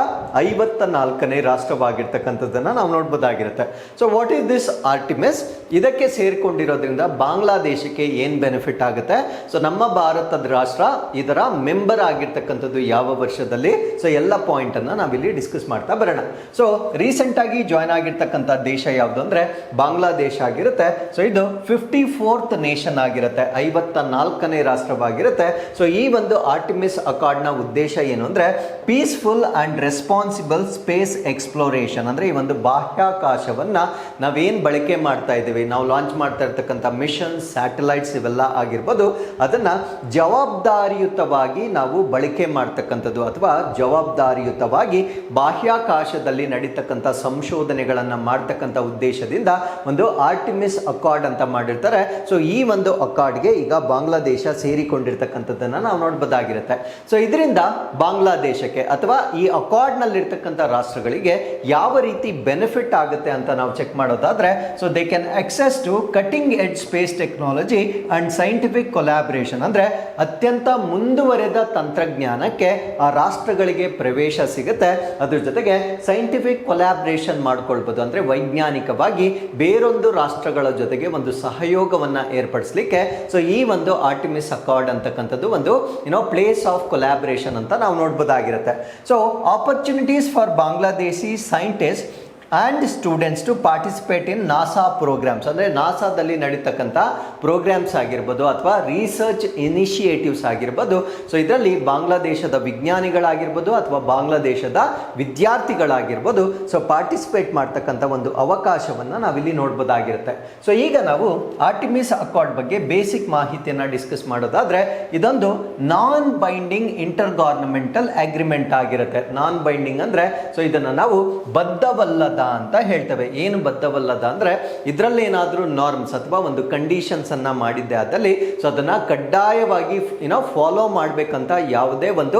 54ನೇ ರಾಷ್ಟ್ರವಾಗಿರ್ತಕ್ಕಂಥದ್ದನ್ನ ನಾವು ನೋಡ್ಬೋದಾಗಿರುತ್ತೆ. So what is this Artemis? ಇದಕ್ಕೆ ಸೇರಿಕೊಂಡಿರೋದ್ರಿಂದ ಬಾಂಗ್ಲಾದೇಶಕ್ಕೆ ಏನ್ ಬೆನಿಫಿಟ್ ಆಗುತ್ತೆ? ಸೊ ನಮ್ಮ ಭಾರತದ ರಾಷ್ಟ್ರ ಇದರ ಮೆಂಬರ್ ಆಗಿರ್ತಕ್ಕಂಥದ್ದು ಯಾವ ವರ್ಷದಲ್ಲಿ? ಸೊ ಎಲ್ಲ ಪಾಯಿಂಟ್ ಅನ್ನ ನಾವಿಲ್ಲಿ ಡಿಸ್ಕಸ್ ಮಾಡ್ತಾ ಬರೋಣ. ಸೊ ರೀಸೆಂಟ್ ಆಗಿ ಜಾಯ್ನ್ ಆಗಿರ್ತಕ್ಕಂಥ ದೇಶ ಯಾವುದು ಅಂದ್ರೆ ಬಾಂಗ್ಲಾದೇಶ ಆಗಿರುತ್ತೆ. ಸೊ ಇದು 54th ನೇಷನ್ ಆಗಿರುತ್ತೆ, 54ನೇ ರಾಷ್ಟ್ರವಾಗಿರುತ್ತೆ. ಸೊ ಈ ಒಂದು ಆರ್ಟಿಮಿಸ್ ಅಕಾರ್ಡ್ ನ ಉದ್ದೇಶ ಏನು ಅಂದ್ರೆ peaceful and responsible space exploration, ಅಂದ್ರೆ ಈ ಒಂದು ಬಾಹ್ಯಾಕಾಶವನ್ನ ನಾವೇನ್ ಬಳಕೆ ಮಾಡ್ತಾ ಮಾಡ್ತಾ ಇದ್ದೀವಿ, ನಾವು ಲಾಂಚ್ ಮಾಡ್ತಾ ಇರ್ತಕ್ಕಂಥ ಮಿಷನ್, ಸ್ಯಾಟಲೈಟ್ಸ್ ಇವೆಲ್ಲ ಆಗಿರ್ಬೋದು, ಅದನ್ನು ಜವಾಬ್ದಾರಿಯುತವಾಗಿ ನಾವು ಬಳಕೆ ಮಾಡ್ತಕ್ಕಂಥದ್ದು ಅಥವಾ ಜವಾಬ್ದಾರಿಯುತವಾಗಿ ಬಾಹ್ಯಾಕಾಶದಲ್ಲಿ ನಡೀತಕ್ಕಂಥ ಸಂಶೋಧನೆಗಳನ್ನು ಮಾಡ್ತಕ್ಕಂಥ ಉದ್ದೇಶದಿಂದ ಒಂದು ಆರ್ಟಿಮಿಸ್ ಅಕಾರ್ಡ್ ಅಂತ ಮಾಡಿರ್ತಾರೆ. ಸೊ ಈ ಒಂದು ಅಕಾರ್ಡ್ಗೆ ಈಗ ಬಾಂಗ್ಲಾದೇಶ ಸೇರಿಕೊಂಡಿರ್ತಕ್ಕಂಥದ್ದನ್ನು ನಾವು ನೋಡ್ಬೋದಾಗಿರುತ್ತೆ. ಸೊ ಇದರಿಂದ ಬಾಂಗ್ಲಾದೇಶಕ್ಕೆ ಅಥವಾ ಈ ಅಕಾರ್ಡ್ನಲ್ಲಿರ್ತಕ್ಕಂಥ ರಾಷ್ಟ್ರಗಳಿಗೆ ಯಾವ ರೀತಿ ಬೆನಿಫಿಟ್ ಆಗುತ್ತೆ ಅಂತ ನಾವು ಚೆಕ್ ಮಾಡೋದಾದ್ರೆ, so they can access to cutting edge space technology and scientific collaboration, ಅಂದ್ರೆ ಅತ್ಯಂತ ಮುಂದುವರೆದ ತಂತ್ರಜ್ಞಾನಕ್ಕೆ ಆ ರಾಷ್ಟ್ರಗಳಿಗೆ ಪ್ರವೇಶ ಸಿಗುತ್ತೆ. ಅದ್ರ ಜೊತೆಗೆ ಸೈಂಟಿಫಿಕ್ ಕೊಲಾಬ್ರೇಷನ್ ಮಾಡ್ಕೊಳ್ಬೋದು, ಅಂದ್ರೆ ವೈಜ್ಞಾನಿಕವಾಗಿ ಬೇರೊಂದು ರಾಷ್ಟ್ರಗಳ ಜೊತೆಗೆ ಒಂದು ಸಹಯೋಗವನ್ನ ಏರ್ಪಡಿಸಲಿಕ್ಕೆ ಸೊ ಈ ಒಂದು ಆರ್ಟಿಮಿಸ್ ಅಕಾರ್ಡ್ ಅಂತಕ್ಕಂಥದ್ದು ಒಂದು ಪ್ಲೇಸ್ ಆಫ್ ಕೊಲಾಬ್ರೇಷನ್ ಅಂತ ನಾವು ನೋಡ್ಬೋದಾಗಿರುತ್ತೆ. So opportunities for Bangladeshi scientist and students to participate in NASA programmes, ಅಂದರೆ ನಾಸಾದಲ್ಲಿ ನಡೀತಕ್ಕಂಥ ಪ್ರೋಗ್ರಾಮ್ಸ್ ಆಗಿರ್ಬೋದು ಅಥವಾ ರಿಸರ್ಚ್ ಇನಿಷಿಯೇಟಿವ್ಸ್ ಆಗಿರ್ಬೋದು. ಸೊ ಇದರಲ್ಲಿ ಬಾಂಗ್ಲಾದೇಶದ ವಿಜ್ಞಾನಿಗಳಾಗಿರ್ಬೋದು ಅಥವಾ ಬಾಂಗ್ಲಾದೇಶದ ವಿದ್ಯಾರ್ಥಿಗಳಾಗಿರ್ಬೋದು ಸೊ ಪಾರ್ಟಿಸಿಪೇಟ್ ಮಾಡ್ತಕ್ಕಂಥ ಒಂದು ಅವಕಾಶವನ್ನು ನಾವಿಲ್ಲಿ ನೋಡ್ಬೋದಾಗಿರುತ್ತೆ. ಸೊ ಈಗ ನಾವು ಆರ್ಟಿಮಿಸ್ ಅಕಾರ್ಡ್ ಬಗ್ಗೆ ಬೇಸಿಕ್ ಮಾಹಿತಿಯನ್ನು ಡಿಸ್ಕಸ್ ಮಾಡೋದಾದರೆ, ಇದೊಂದು non binding intergovernmental agreement ಆಗಿರುತ್ತೆ. ನಾನ್ ಬೈಂಡಿಂಗ್ ಅಂದರೆ ಸೊ ಇದನ್ನು ನಾವು ಬದ್ಧವಲ್ಲದ ಅಂತ ಹೇಳ್ತೇವೆ. ಏನು ಬದ್ಧವಲ್ಲದ ಅಂದ್ರೆ ಇದರಲ್ಲಿ ಏನಾದರೂ ನಾರ್ಮ್ಸ್ ಅಥವಾ ಒಂದು ಕಂಡೀಷನ್ಸ್ ಅನ್ನ ಮಾಡಿದ್ದೆ ಆದಲ್ಲಿ ಸೊ ಅದನ್ನ ಕಡ್ಡಾಯವಾಗಿ ಫಾಲೋ ಮಾಡ್ಬೇಕಂತ ಯಾವುದೇ ಒಂದು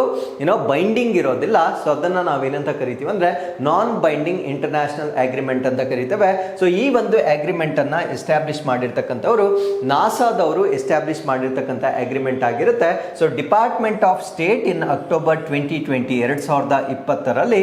ಬೈಂಡಿಂಗ್ ಇರೋದಿಲ್ಲ. ಸೊ ಅದನ್ನ ನಾವೇನಂತ ಕರಿತೀವಿ ಅಂದ್ರೆ ನಾನ್ ಬೈಂಡಿಂಗ್ ಇಂಟರ್ನ್ಯಾಷನಲ್ ಅಗ್ರಿಮೆಂಟ್ ಅಂತ ಕರಿತೇವೆ. ಸೊ ಈ ಒಂದು ಅಗ್ರಿಮೆಂಟ್ ಅನ್ನ ಎಸ್ಟಾಬ್ಲಿಷ್ ಮಾಡಿರ್ತಕ್ಕಂಥವ್ರು ನಾಸಾದವರು ಎಸ್ಟಾಬ್ಲಿಷ್ ಮಾಡಿರ್ತಕ್ಕಂಥ ಅಗ್ರಿಮೆಂಟ್ ಆಗಿರುತ್ತೆ. So department of state in October 2020 2020ರಲ್ಲಿ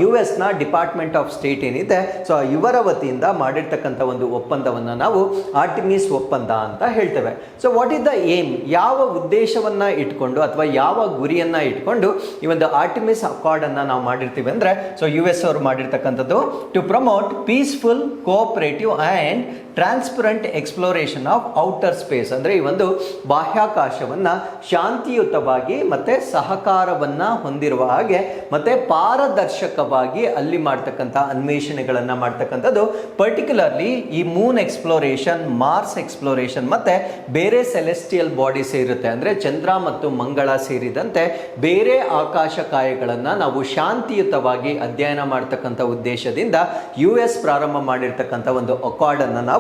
US ನ ಡಿಪಾರ್ಟ್ಮೆಂಟ್ ಆಫ್ ಸ್ಟೇಟ್ ಏನಿದೆ ಸೊ ಇವರ ವತಿಯಿಂದ ಮಾಡಿರ್ತಕ್ಕಂಥ ಒಂದು ಒಪ್ಪಂದವನ್ನು ನಾವು ಆರ್ಟಿಮಿಸ್ ಒಪ್ಪಂದ ಅಂತ ಹೇಳ್ತೇವೆ. So what is the aim, ಯಾವ ಉದ್ದೇಶವನ್ನ ಇಟ್ಕೊಂಡು ಅಥವಾ ಯಾವ ಗುರಿಯನ್ನ ಇಟ್ಕೊಂಡು ಈ ಒಂದು ಆರ್ಟಿಮಿಸ್ ಅಕಾರ್ಡ್ ಅನ್ನ ನಾವು ಮಾಡಿರ್ತೀವಿ ಅಂದ್ರೆ, ಸೊ US ಅವರು ಮಾಡಿರ್ತಕ್ಕಂಥದ್ದು to promote peaceful, cooperative and transparent exploration of outer space, ಅಂದ್ರೆ ಈ ಒಂದು ಬಾಹ್ಯಾಕಾಶವನ್ನ ಶಾಂತಿಯುತವಾಗಿ ಮತ್ತೆ ಸಹಕಾರವನ್ನ ಹೊಂದಿರುವ ಹಾಗೆ ಮತ್ತೆ ಪಾರದರ್ಶಕವಾಗಿ ಅಲ್ಲಿ ಮಾಡ್ತಕ್ಕಂಥ ಅನ್ವೇಷಣೆಗಳನ್ನ ಮಾಡ್ತಕ್ಕಂಥದ್ದು. ಪರ್ಟಿಕ್ಯುಲರ್ಲಿ ಈ ಮೂನ್ ಎಕ್ಸ್ಪ್ಲೋರೇಷನ್, ಮಾರ್ಸ್ ಎಕ್ಸ್ಪ್ಲೋರೇಷನ್ ಮತ್ತೆ ಬೇರೆ ಸೆಲೆಸ್ಟಿಯಲ್ ಬಾಡೀಸ್ ಇರುತ್ತೆ, ಅಂದ್ರೆ ಚಂದ್ರ ಮತ್ತು ಮಂಗಳ ಸೇರಿದಂತೆ ಬೇರೆ ಆಕಾಶಕಾಯಗಳನ್ನ ನಾವು ಶಾಂತಿಯುತವಾಗಿ ಅಧ್ಯಯನ ಮಾಡ್ತಕ್ಕಂಥ ಉದ್ದೇಶದಿಂದ US ಪ್ರಾರಂಭ ಮಾಡಿರ್ತಕ್ಕಂಥ ಒಂದು ಅಕಾರ್ಡ್ ಅನ್ನ ನಾವು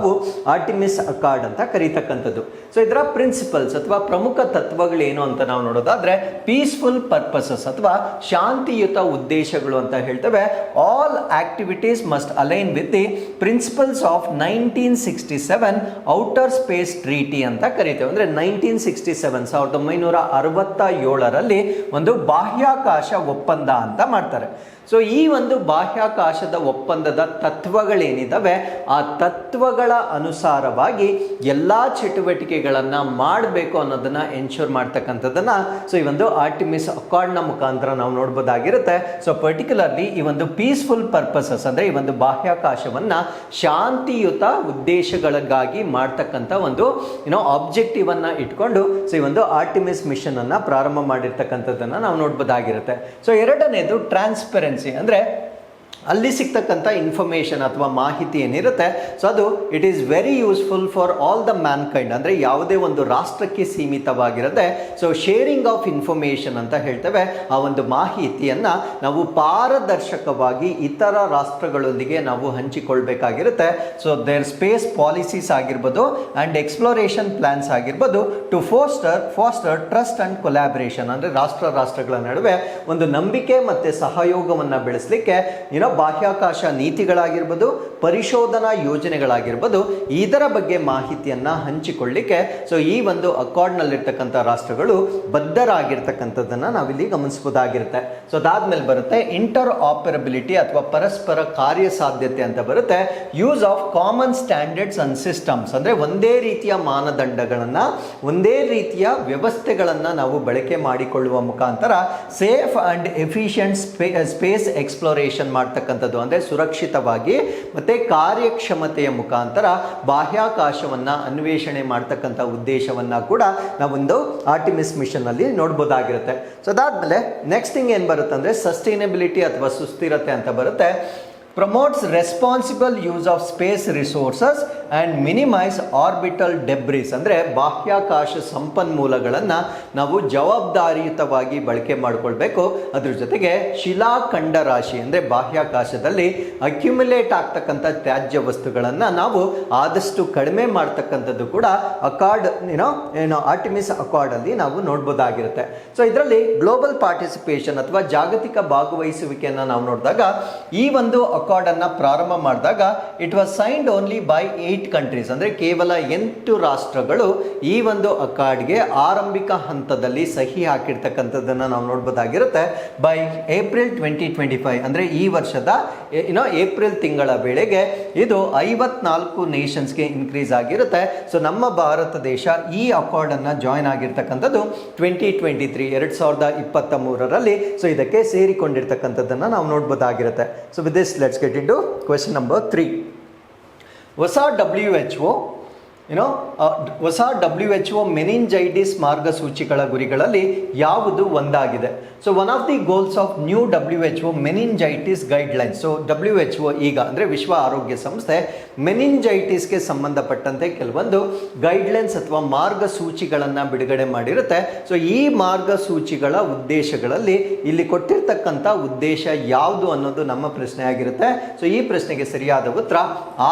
ಆರ್ಟಿಮಿಸ್ ಅಕಾರ್ಡ್ ಅಂತ ಕರೀತಕ್ಕಂಥದ್ದು. ಸೊ ಇದರ ಪ್ರಿನ್ಸಿಪಲ್ಸ್ ಅಥವಾ ಪ್ರಮುಖ ತತ್ವಗಳೇನು ಅಂತ ನಾವು ನೋಡೋದಾದ್ರೆ, ಪೀಸ್ಫುಲ್ ಪರ್ಪಸಸ್ ಅಥವಾ ಶಾಂತಿಯುತ ಉದ್ದೇಶಗಳು ಅಂತ ಹೇಳ್ತೇವೆ. All activities must align with the principles of 1967 outer space treaty ಅಂತ ಕರೀತೇವೆ. ಅಂದ್ರೆ 1967 1967ರಲ್ಲಿ ಒಂದು ಬಾಹ್ಯಾಕಾಶ ಒಪ್ಪಂದ ಅಂತ ಮಾಡ್ತಾರೆ. ಸೊ ಈ ಒಂದು ಬಾಹ್ಯಾಕಾಶದ ಒಪ್ಪಂದದ ತತ್ವಗಳೇನಿದ್ದಾವೆ ಆ ತತ್ವಗಳ ಅನುಸಾರವಾಗಿ ಎಲ್ಲಾ ಚಟುವಟಿಕೆಗಳನ್ನ ಮಾಡಬೇಕು ಅನ್ನೋದನ್ನ ಎನ್ಶೂರ್ ಮಾಡ್ತಕ್ಕಂಥದ್ದನ್ನ ಸೊ ಈ ಒಂದು ಆರ್ಟಿಮಿಸ್ ಅಕಾರ್ಡ್ ನ ಮುಖಾಂತರ ನಾವು ನೋಡ್ಬೋದಾಗಿರುತ್ತೆ. ಸೊ ಪರ್ಟಿಕ್ಯುಲರ್ಲಿ ಈ ಒಂದು ಪೀಸ್ಫುಲ್ ಪರ್ಪಸಸ್ ಅಂದ್ರೆ ಈ ಒಂದು ಬಾಹ್ಯಾಕಾಶವನ್ನ ಶಾಂತಿಯುತ ಉದ್ದೇಶಗಳಿಗಾಗಿ ಮಾಡ್ತಕ್ಕಂಥ ಒಂದು ಆಬ್ಜೆಕ್ಟಿವ್ ಅನ್ನ ಇಟ್ಕೊಂಡು ಸೊ ಈ ಒಂದು ಆರ್ಟಿಮಿಸ್ ಮಿಷನ್ ಅನ್ನ ಪ್ರಾರಂಭ ಮಾಡಿರ್ತಕ್ಕಂಥದ್ದನ್ನ ನಾವು ನೋಡ್ಬೋದಾಗಿರುತ್ತೆ. ಸೊ ಎರಡನೇದು ಟ್ರಾನ್ಸ್ಪರೆನ್ಸಿ, ಅಂದ್ರೆ ಅಲ್ಲಿ ಸಿಗ್ತಕ್ಕಂಥ ಇನ್ಫಾರ್ಮೇಷನ್ ಅಥವಾ ಮಾಹಿತಿ ಏನಿರುತ್ತೆ ಸೊ ಅದು it is very useful for all the man kind, ಅಂದರೆ ಯಾವುದೇ ಒಂದು ರಾಷ್ಟ್ರಕ್ಕೆ ಸೀಮಿತವಾಗಿರುತ್ತೆ. ಸೊ ಶೇರಿಂಗ್ ಆಫ್ ಇನ್ಫಾರ್ಮೇಷನ್ ಅಂತ ಹೇಳ್ತೇವೆ. ಆ ಒಂದು ಮಾಹಿತಿಯನ್ನು ನಾವು ಪಾರದರ್ಶಕವಾಗಿ ಇತರ ರಾಷ್ಟ್ರಗಳೊಂದಿಗೆ ನಾವು ಹಂಚಿಕೊಳ್ಬೇಕಾಗಿರುತ್ತೆ. ಸೊ ದೇರ್ ಸ್ಪೇಸ್ ಪಾಲಿಸೀಸ್ ಆಗಿರ್ಬೋದು ಆ್ಯಂಡ್ ಎಕ್ಸ್ಪ್ಲೋರೇಷನ್ ಪ್ಲಾನ್ಸ್ ಆಗಿರ್ಬೋದು to foster trust and collaboration, ಅಂದರೆ ರಾಷ್ಟ್ರಗಳ ನಡುವೆ ಒಂದು ನಂಬಿಕೆ ಮತ್ತು ಸಹಯೋಗವನ್ನು ಬೆಳೆಸಲಿಕ್ಕೆ ಬಾಹ್ಯಾಕಾಶ ನೀತಿಗಳಾಗಿರ್ಬೋದು, ಪರಿಶೋಧನಾ ಯೋಜನೆಗಳಾಗಿರ್ಬೋದು, ಇದರ ಬಗ್ಗೆ ಮಾಹಿತಿಯನ್ನ ಹಂಚಿಕೊಳ್ಳಿಕ್ಕೆ ಸೊ ಈ ಒಂದು ಅಕಾರ್ಡ್ನಲ್ಲಿರ್ತಕ್ಕಂಥ ರಾಷ್ಟ್ರಗಳು ಬದ್ಧರಾಗಿರ್ತಕ್ಕಂಥದ್ದನ್ನ ನಾವಿಲ್ಲಿ ಗಮನಿಸಬಹುದಾಗಿರುತ್ತೆ. ಸೊ ಅದಾದ್ಮೇಲೆ ಬರುತ್ತೆ ಇಂಟರ್ ಆಪರಬಿಲಿಟಿ ಅಥವಾ ಪರಸ್ಪರ ಕಾರ್ಯಸಾಧ್ಯತೆ ಅಂತ ಬರುತ್ತೆ. Use of common standards and systems, ಅಂದ್ರೆ ಒಂದೇ ರೀತಿಯ ಮಾನದಂಡಗಳನ್ನ, ಒಂದೇ ರೀತಿಯ ವ್ಯವಸ್ಥೆಗಳನ್ನ ನಾವು ಬಳಕೆ ಮಾಡಿಕೊಳ್ಳುವ ಮುಖಾಂತರ safe and efficient space exploration ಮಾಡ್ತಕ್ಕಂಥದ್ದು, ಅಂದರೆ ಸುರಕ್ಷಿತವಾಗಿ ಮತ್ತೆ ಕಾರ್ಯಕ್ಷಮತೆಯ ಮುಖಾಂತರ ಬಾಹ್ಯಾಕಾಶವನ್ನ ಅನ್ವೇಷಣೆ ಮಾಡ್ತಕ್ಕಂಥ ಉದ್ದೇಶವನ್ನ ಕೂಡ ನಾವೊಂದು ಆರ್ಟಿಮಿಸ್ ಮಿಷನ್ ಅಲ್ಲಿ ನೋಡ್ಬೋದಾಗಿರುತ್ತೆ. ಸೊ ಅದಾದ್ಮೇಲೆ ನೆಕ್ಸ್ಟ್ ಥಿಂಗ್ ಏನ್ ಬರುತ್ತೆ ಅಂದ್ರೆ ಸಸ್ಟೈನಬಿಲಿಟಿ ಅಥವಾ ಸುಸ್ಥಿರತೆ ಅಂತ ಬರುತ್ತೆ. Promotes responsible use of space resources and minimise orbital debris, ಅಂದರೆ ಬಾಹ್ಯಾಕಾಶ ಸಂಪನ್ಮೂಲಗಳನ್ನು ನಾವು ಜವಾಬ್ದಾರಿಯುತವಾಗಿ ಬಳಕೆ ಮಾಡಿಕೊಳ್ಬೇಕು. ಅದ್ರ ಜೊತೆಗೆ ಶಿಲಾಖಂಡ ರಾಶಿ ಅಂದರೆ ಬಾಹ್ಯಾಕಾಶದಲ್ಲಿ ಅಕ್ಯುಮುಲೇಟ್ ಆಗ್ತಕ್ಕಂಥ ತ್ಯಾಜ್ಯ ವಸ್ತುಗಳನ್ನು ನಾವು ಆದಷ್ಟು ಕಡಿಮೆ ಮಾಡ್ತಕ್ಕಂಥದ್ದು ಕೂಡ ಅಕಾರ್ಡ್ ಆರ್ಟಿಮಿಸ್ ಅಕಾರ್ಡಲ್ಲಿ ನಾವು ನೋಡ್ಬೋದಾಗಿರುತ್ತೆ. ಸೊ ಇದರಲ್ಲಿ ಗ್ಲೋಬಲ್ ಪಾರ್ಟಿಸಿಪೇಷನ್ ಅಥವಾ ಜಾಗತಿಕ ಭಾಗವಹಿಸುವಿಕೆಯನ್ನು ನಾವು ನೋಡಿದಾಗ ಈ ಒಂದು ಅಕಾರ್ಡನ್ನು ಪ್ರಾರಂಭ ಮಾಡಿದಾಗ it was signed only by 8 countries, ಅಂದರೆ ಕೇವಲ 8 ರಾಷ್ಟ್ರಗಳು ಈ ಒಂದು ಅಕಾರ್ಡ್ಗೆ ಆರಂಭಿಕ ಹಂತದಲ್ಲಿ ಸಹಿ ಹಾಕಿರ್ತಕ್ಕಂಥದ್ದನ್ನು ನಾವು ನೋಡ್ಬೋದಾಗಿರುತ್ತೆ. ಬೈ ಏಪ್ರಿಲ್ 2025 ಅಂದರೆ ಈ ವರ್ಷದ ಏಪ್ರಿಲ್ ತಿಂಗಳ ವೇಳೆಗೆ ಇದು 54 ನೇಷನ್ಸ್ಗೆ ಇನ್ಕ್ರೀಸ್ ಆಗಿರುತ್ತೆ. ಸೊ ನಮ್ಮ ಭಾರತ ದೇಶ ಈ ಅಕಾರ್ಡನ್ನು ಜಾಯ್ನ್ ಆಗಿರ್ತಕ್ಕಂಥದ್ದು 2023 ಸೊ ಇದಕ್ಕೆ ಸೇರಿಕೊಂಡಿರ್ತಕ್ಕಂಥದ್ದನ್ನು ನಾವು ನೋಡ್ಬೋದಾಗಿರುತ್ತೆ. So with this let's get into question number 3. ಹೊಸ WHO ಮೆನಿಂಜೈಟಿಸ್ ಮಾರ್ಗಸೂಚಿಗಳ ಗುರಿಗಳಲ್ಲಿ ಯಾವುದು ಒಂದಾಗಿದೆ? So one of the goals of new WHO meningitis guidelines. So WHO ಈಗ ಅಂದರೆ ವಿಶ್ವ ಆರೋಗ್ಯ ಸಂಸ್ಥೆ ಮೆನಿಂಜೈಟಿಸ್ಗೆ ಸಂಬಂಧಪಟ್ಟಂತೆ ಕೆಲವೊಂದು ಗೈಡ್ಲೈನ್ಸ್ ಅಥವಾ ಮಾರ್ಗಸೂಚಿಗಳನ್ನು ಬಿಡುಗಡೆ ಮಾಡಿರುತ್ತೆ. ಸೊ ಈ ಮಾರ್ಗಸೂಚಿಗಳ ಉದ್ದೇಶಗಳಲ್ಲಿ ಇಲ್ಲಿ ಕೊಟ್ಟಿರ್ತಕ್ಕಂಥ ಉದ್ದೇಶ ಯಾವುದು ಅನ್ನೋದು ನಮ್ಮ ಪ್ರಶ್ನೆ ಆಗಿರುತ್ತೆ. ಸೊ ಈ ಪ್ರಶ್ನೆಗೆ ಸರಿಯಾದ ಉತ್ತರ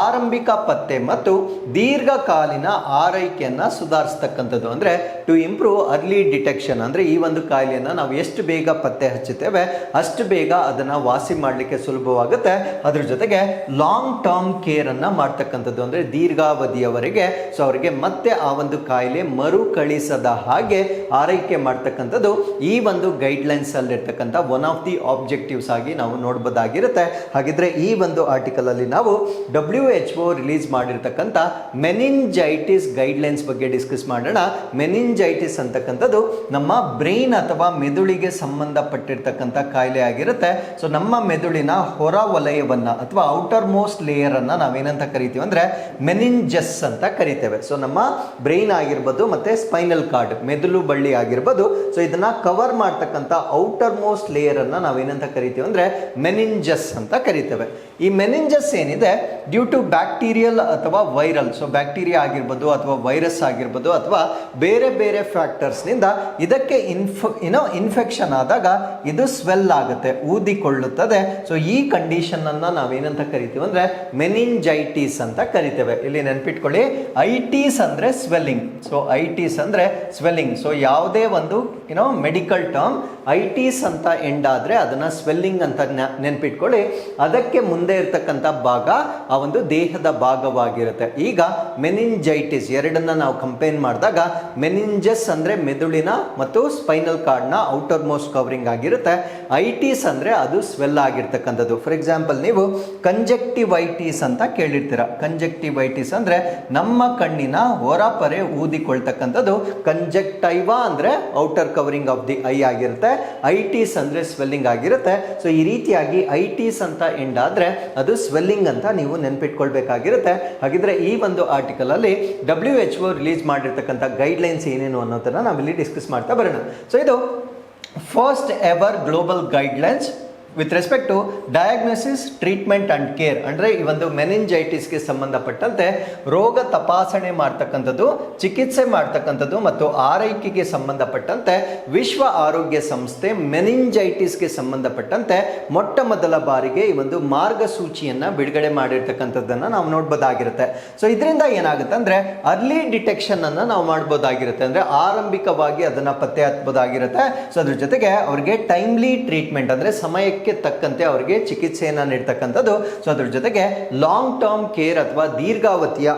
ಆರಂಭಿಕ ಪತ್ತೆ ಮತ್ತು ದೀರ್ಘಕಾಲಿನ ಆರೈಕೆಯನ್ನು ಸುಧಾರಿಸ್ತಕ್ಕಂಥದ್ದು, ಅಂದರೆ ಟು ಇಂಪ್ರೂವ್ ಅರ್ಲಿ ಡಿಟೆಕ್ಷನ್. ಅಂದರೆ ಈ ಒಂದು ಕಾಯಿಲೆಯನ್ನು ನಾವು ಎಷ್ಟು ಬೇಗ ಪತ್ತೆ ಹಚ್ಚುತ್ತೇವೆ ಅಷ್ಟು ಬೇಗ ಅದನ್ನು ವಾಸಿ ಮಾಡಲಿಕ್ಕೆ ಸುಲಭವಾಗುತ್ತೆ. ಅದ್ರ ಜೊತೆಗೆ ಲಾಂಗ್ ಟರ್ಮ್ ಕೇರನ್ನು ಮಾಡ್ತಕ್ಕಂಥದ್ದು, ಅಂದರೆ ದೀರ್ಘಾವಧಿಯವರೆಗೆ ಸೊ ಅವರಿಗೆ ಮತ್ತೆ ಆ ಒಂದು ಕಾಯಿಲೆ ಮರುಕಳಿಸದ ಹಾಗೆ ಆರೈಕೆ ಮಾಡ್ತಕ್ಕಂಥದ್ದು ಈ ಒಂದು ಗೈಡ್ಲೈನ್ಸ್ ಅಲ್ಲಿರ್ತಕ್ಕಂಥ ಒನ್ ಆಫ್ ದಿ ಆಬ್ಜೆಕ್ಟಿವ್ಸ್ ಆಗಿ ನಾವು ನೋಡ್ಬೋದಾಗಿರುತ್ತೆ. ಹಾಗಿದ್ರೆ ಈ ಒಂದು ಆರ್ಟಿಕಲ್ ಅಲ್ಲಿ ನಾವು WHO ರಿಲೀಸ್ ಮಾಡಿರ್ತಕ್ಕಂಥ ಮೆನಿಂಜೈಟಿಸ್ ಗೈಡ್ಲೈನ್ಸ್ ಬಗ್ಗೆ ಡಿಸ್ಕಸ್ ಮಾಡೋಣ. ಮೆನಿಂಜೈಟಿಸ್ ಅಂತಕ್ಕಂಥದ್ದು ನಮ್ಮ ಬ್ರೈನ್ ಅಥವಾ ಮೆದುಳಿಗೆ ಸಂಬಂಧಪಟ್ಟಿರ್ತಕ್ಕಂಥ ಕಾಯಿಲೆ ಆಗಿರುತ್ತೆ. ಸೊ ನಮ್ಮ ಮೆದುಳಿನ ಹೊರ ವಲಯವನ್ನು ಅಥವಾ ಔಟರ್ ಮೋಸ್ಟ್ ಲೇಯರ್ ಅನ್ನು ನಾವೇನಂತ ಕರಿತೀವಿ ಅಂದರೆ ಮೆನಿಂಜಸ್ ಅಂತ ಕರಿತೇವೆ. ಸೊ ನಮ್ಮ ಬ್ರೈನ್ ಆಗಿರ್ಬೋದು ಮತ್ತೆ ಸ್ಪೈನಲ್ ಕಾರ್ಡ್ ಮೆದುಳು ಬಳ್ಳಿ ಆಗಿರ್ಬೋದು, ಸೊ ಇದನ್ನ ಕವರ್ ಮಾಡ್ತಕ್ಕಂಥ ಔಟರ್ ಮೋಸ್ಟ್ ಲೇಯರ್ ಅನ್ನ ನಾವೇನಂತ ಕರಿತೀವಿ ಅಂದರೆ ಮೆನಿಂಜಸ್ ಅಂತ ಕರಿತೇವೆ. ಈ ಮೆನಿಂಜಸ್ ಏನಿದೆ ಡ್ಯೂ ಟು ಬ್ಯಾಕ್ಟೀರಿಯಲ್ ಅಥವಾ ವೈರಲ್, ಸೊ ಬ್ಯಾಕ್ಟೀರಿಯಾ ಆಗಿರ್ಬೋದು ಅಥವಾ ವೈರಸ್ ಆಗಿರ್ಬೋದು ಅಥವಾ ಬೇರೆ ಬೇರೆ ಫ್ಯಾಕ್ಟರ್ಸ್ನಿಂದ ಇದಕ್ಕೆ ಇನ್ಫೆಕ್ಷನ್ ಆದಾಗ ಇದು ಸ್ವೆಲ್ ಆಗುತ್ತೆ, ಊದಿಕೊಳ್ಳುತ್ತದೆ. ಸೊ ಈ ಕಂಡೀಷನ್ ಅನ್ನ ನಾವೇನಂತ ಕರಿತೀವಿ ಅಂದ್ರೆ ಮೆನಿಂಜೈಟಿಸ್ ಅಂತ ಕರಿತೇವೆ. ಇಲ್ಲಿ ನೆನ್ಪಿಟ್ಕೊಳ್ಳಿ, ಐಟಿಸ್ ಅಂದ್ರೆ ಸ್ವೆಲ್ಲಿಂಗ್. ಸೊ ಐಟಿಸ್ ಅಂದ್ರೆ ಸ್ವೆಲ್ಲಿಂಗ್. ಸೊ ಯಾವುದೇ ಒಂದು ಮೆಡಿಕಲ್ ಟರ್ಮ್ ಐಟಿಸ್ ಅಂತ ಎಂಡ್ ಆದ್ರೆ ಅದನ್ನ ಸ್ವೆಲ್ಲಿಂಗ್ ಅಂತ ನೆನ್ಪಿಟ್ಕೊಳ್ಳಿ. ಅದಕ್ಕೆ ಮುಂದೆ ಇರ್ತಕ್ಕಂಥ ಭಾಗ ಆ ಒಂದು ದೇಹದ ಭಾಗವಾಗಿರುತ್ತೆ. ಈಗ ಮೆನಿಂಜೈಟಿಸ್ ಎರಡನ್ನ ನಾವು ಕಂಪೇರ್ ಮಾಡಿದಾಗ ಮೆನಿಂಜಸ್ ಅಂದ್ರೆ ಮೆದುಳಿನ ಮತ್ತು ಸ್ಪೈನಲ್ ಕಾರ್ಡ್ನ ಔಟರ್ ಮೋಸ್ಟ್ ಕವರಿಂಗ್ ಆಗಿರುತ್ತೆ. ಐಟಿಸ್ ಅಂದ್ರೆ ಅದು ಸ್ವೆಲ್ ಆಗಿರ್ತಕ್ಕಂಥದ್ದು. ಫಾರ್ ಎಕ್ಸಾಂಪಲ್ ನೀವು ಕಂಜಕ್ಟಿವೈಟಿಸ್ ಅಂತ ಕೇಳಿರ್ತೀರ. ಕಂಜಕ್ಟಿವೈಟಿಸ್ ಅಂದ್ರೆ ನಮ್ಮ ಕಣ್ಣಿನ ಹೊರಪರೆ ಊದಿಕೊಳ್ತಕ್ಕಂಥದ್ದು. ಕಂಜಕ್ಟೈವಾ ಅಂದ್ರೆ outer covering of the I ಆಗಿರುತ್ತೆ. ಐಟಿಸ್ ಅಂದ್ರೆ ಸ್ವೆಲ್ಲಿಂಗ್ ಆಗಿರುತ್ತೆ. ಸೊ ಈ ರೀತಿಯಾಗಿ ಐಟಿಸ್ ಅಂತ ಎಂಡ್ ಆದ್ರೆ ಅದು ಸ್ವೆಲ್ಲಿಂಗ್ ಅಂತ ನೀವು ನೆನ್ಪಿಟ್ಕೊಳ್ಬೇಕಾಗಿರುತ್ತೆ. ಹಾಗಿದ್ರೆ ಈ ಒಂದು ಆರ್ಟಿಕಲ್ ಅಲ್ಲಿ WHO ರಿಲೀಸ್ ಮಾಡಿರ್ತಕ್ಕಂಥ ಗೈಡ್ಲೈನ್ಸ್ ಏನೇನು ಅನ್ನೋದನ್ನ ನಾವಿಲ್ಲಿ ಡಿಸ್ಕಸ್ ಮಾಡ್ತಾ ಬರೋಣ. ಸೊ ಇದು first ever global guidelines with respect to diagnosis, treatment and care. ಅಂದರೆ ಈ ಒಂದು ಮೆನಿಂಜೈಟಿಸ್ಗೆ ಸಂಬಂಧಪಟ್ಟಂತೆ ರೋಗ ತಪಾಸಣೆ ಮಾಡ್ತಕ್ಕಂಥದ್ದು, ಚಿಕಿತ್ಸೆ ಮಾಡ್ತಕ್ಕಂಥದ್ದು ಮತ್ತು ಆರೈಕೆಗೆ ಸಂಬಂಧಪಟ್ಟಂತೆ ವಿಶ್ವ ಆರೋಗ್ಯ ಸಂಸ್ಥೆ ಮೆನಿಂಜೈಟಿಸ್ಗೆ ಸಂಬಂಧಪಟ್ಟಂತೆ ಮೊಟ್ಟ ಮೊದಲ ಬಾರಿಗೆ ಈ ಒಂದು ಮಾರ್ಗಸೂಚಿಯನ್ನು ಬಿಡುಗಡೆ ಮಾಡಿರ್ತಕ್ಕಂಥದ್ದನ್ನು ನಾವು ನೋಡ್ಬೋದಾಗಿರುತ್ತೆ. ಸೊ ಇದರಿಂದ ಏನಾಗುತ್ತೆ ಅಂದರೆ ಅರ್ಲಿ ಡಿಟೆಕ್ಷನ್ ಅನ್ನು ನಾವು ಮಾಡ್ಬೋದಾಗಿರುತ್ತೆ. ಅಂದರೆ ಆರಂಭಿಕವಾಗಿ ಅದನ್ನು ಪತ್ತೆ ಹಚ್ಚಬಹುದಾಗಿರುತ್ತೆ. ಸೊ ಅದ್ರ ಜೊತೆಗೆ ಅವರಿಗೆ ಟೈಮ್ಲಿ ಟ್ರೀಟ್ಮೆಂಟ್ ಅಂದರೆ ಸಮಯಕ್ಕೆ ತಕ್ಕಂತೆ ಅವರಿಗೆ ಚಿಕಿತ್ಸೆಯನ್ನು ನೀಡ್ತಕ್ಕಂಥದ್ದು. ಸೊ ಅದ್ರ ಜೊತೆಗೆ ಲಾಂಗ್ ಟರ್ಮ್ ಕೇರ್ ಅಥವಾ ದೀರ್ಘಾವಧಿಯ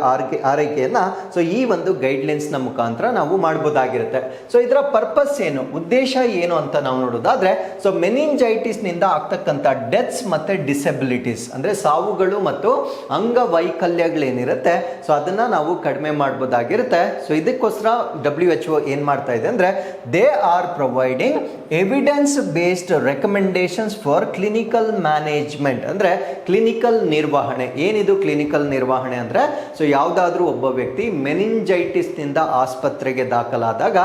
ಆರೈಕೆಯನ್ನ ಸೊ ಈ ಒಂದು ಗೈಡ್ಲೈನ್ಸ್ ನ ಮುಖಾಂತರ ನಾವು ಮಾಡಬಹುದಾಗಿರುತ್ತೆ. ಸೊ ಇದರ ಪರ್ಪಸ್ ಏನು, ಉದ್ದೇಶ ಏನು ಅಂತ ನಾವು ನೋಡೋದಾದ್ರೆ, ಸೊ ಮೆನಿಂಜೈಟಿಸ್ ನಿಂದ ಆಗ್ತಕ್ಕಂಥ ಡೆತ್ಸ್ ಮತ್ತೆ ಡಿಸೆಬಿಲಿಟೀಸ್ ಅಂದ್ರೆ ಸಾವುಗಳು ಮತ್ತು ಅಂಗವೈಕಲ್ಯಗಳೇನಿರುತ್ತೆ ಸೊ ಅದನ್ನ ನಾವು ಕಡಿಮೆ ಮಾಡಬಹುದಾಗಿರುತ್ತೆ. ಸೊ ಇದಕ್ಕೋಸ್ಕರ WHO ಏನ್ ಮಾಡ್ತಾ ಇದೆ ಅಂದ್ರೆ they are providing evidence based recommendations for for clinical management, ಅಂದರೆ ಕ್ಲಿನಿಕಲ್ ನಿರ್ವಹಣೆ. ಏನಿದು ಕ್ಲಿನಿಕಲ್ ನಿರ್ವಹಣೆ ಅಂದರೆ, ಸೊ ಯಾವುದಾದ್ರೂ ಒಬ್ಬ ವ್ಯಕ್ತಿ ಮೆನಿಂಜೈಟಿಸ್ನಿಂದ ಆಸ್ಪತ್ರೆಗೆ ದಾಖಲಾದಾಗ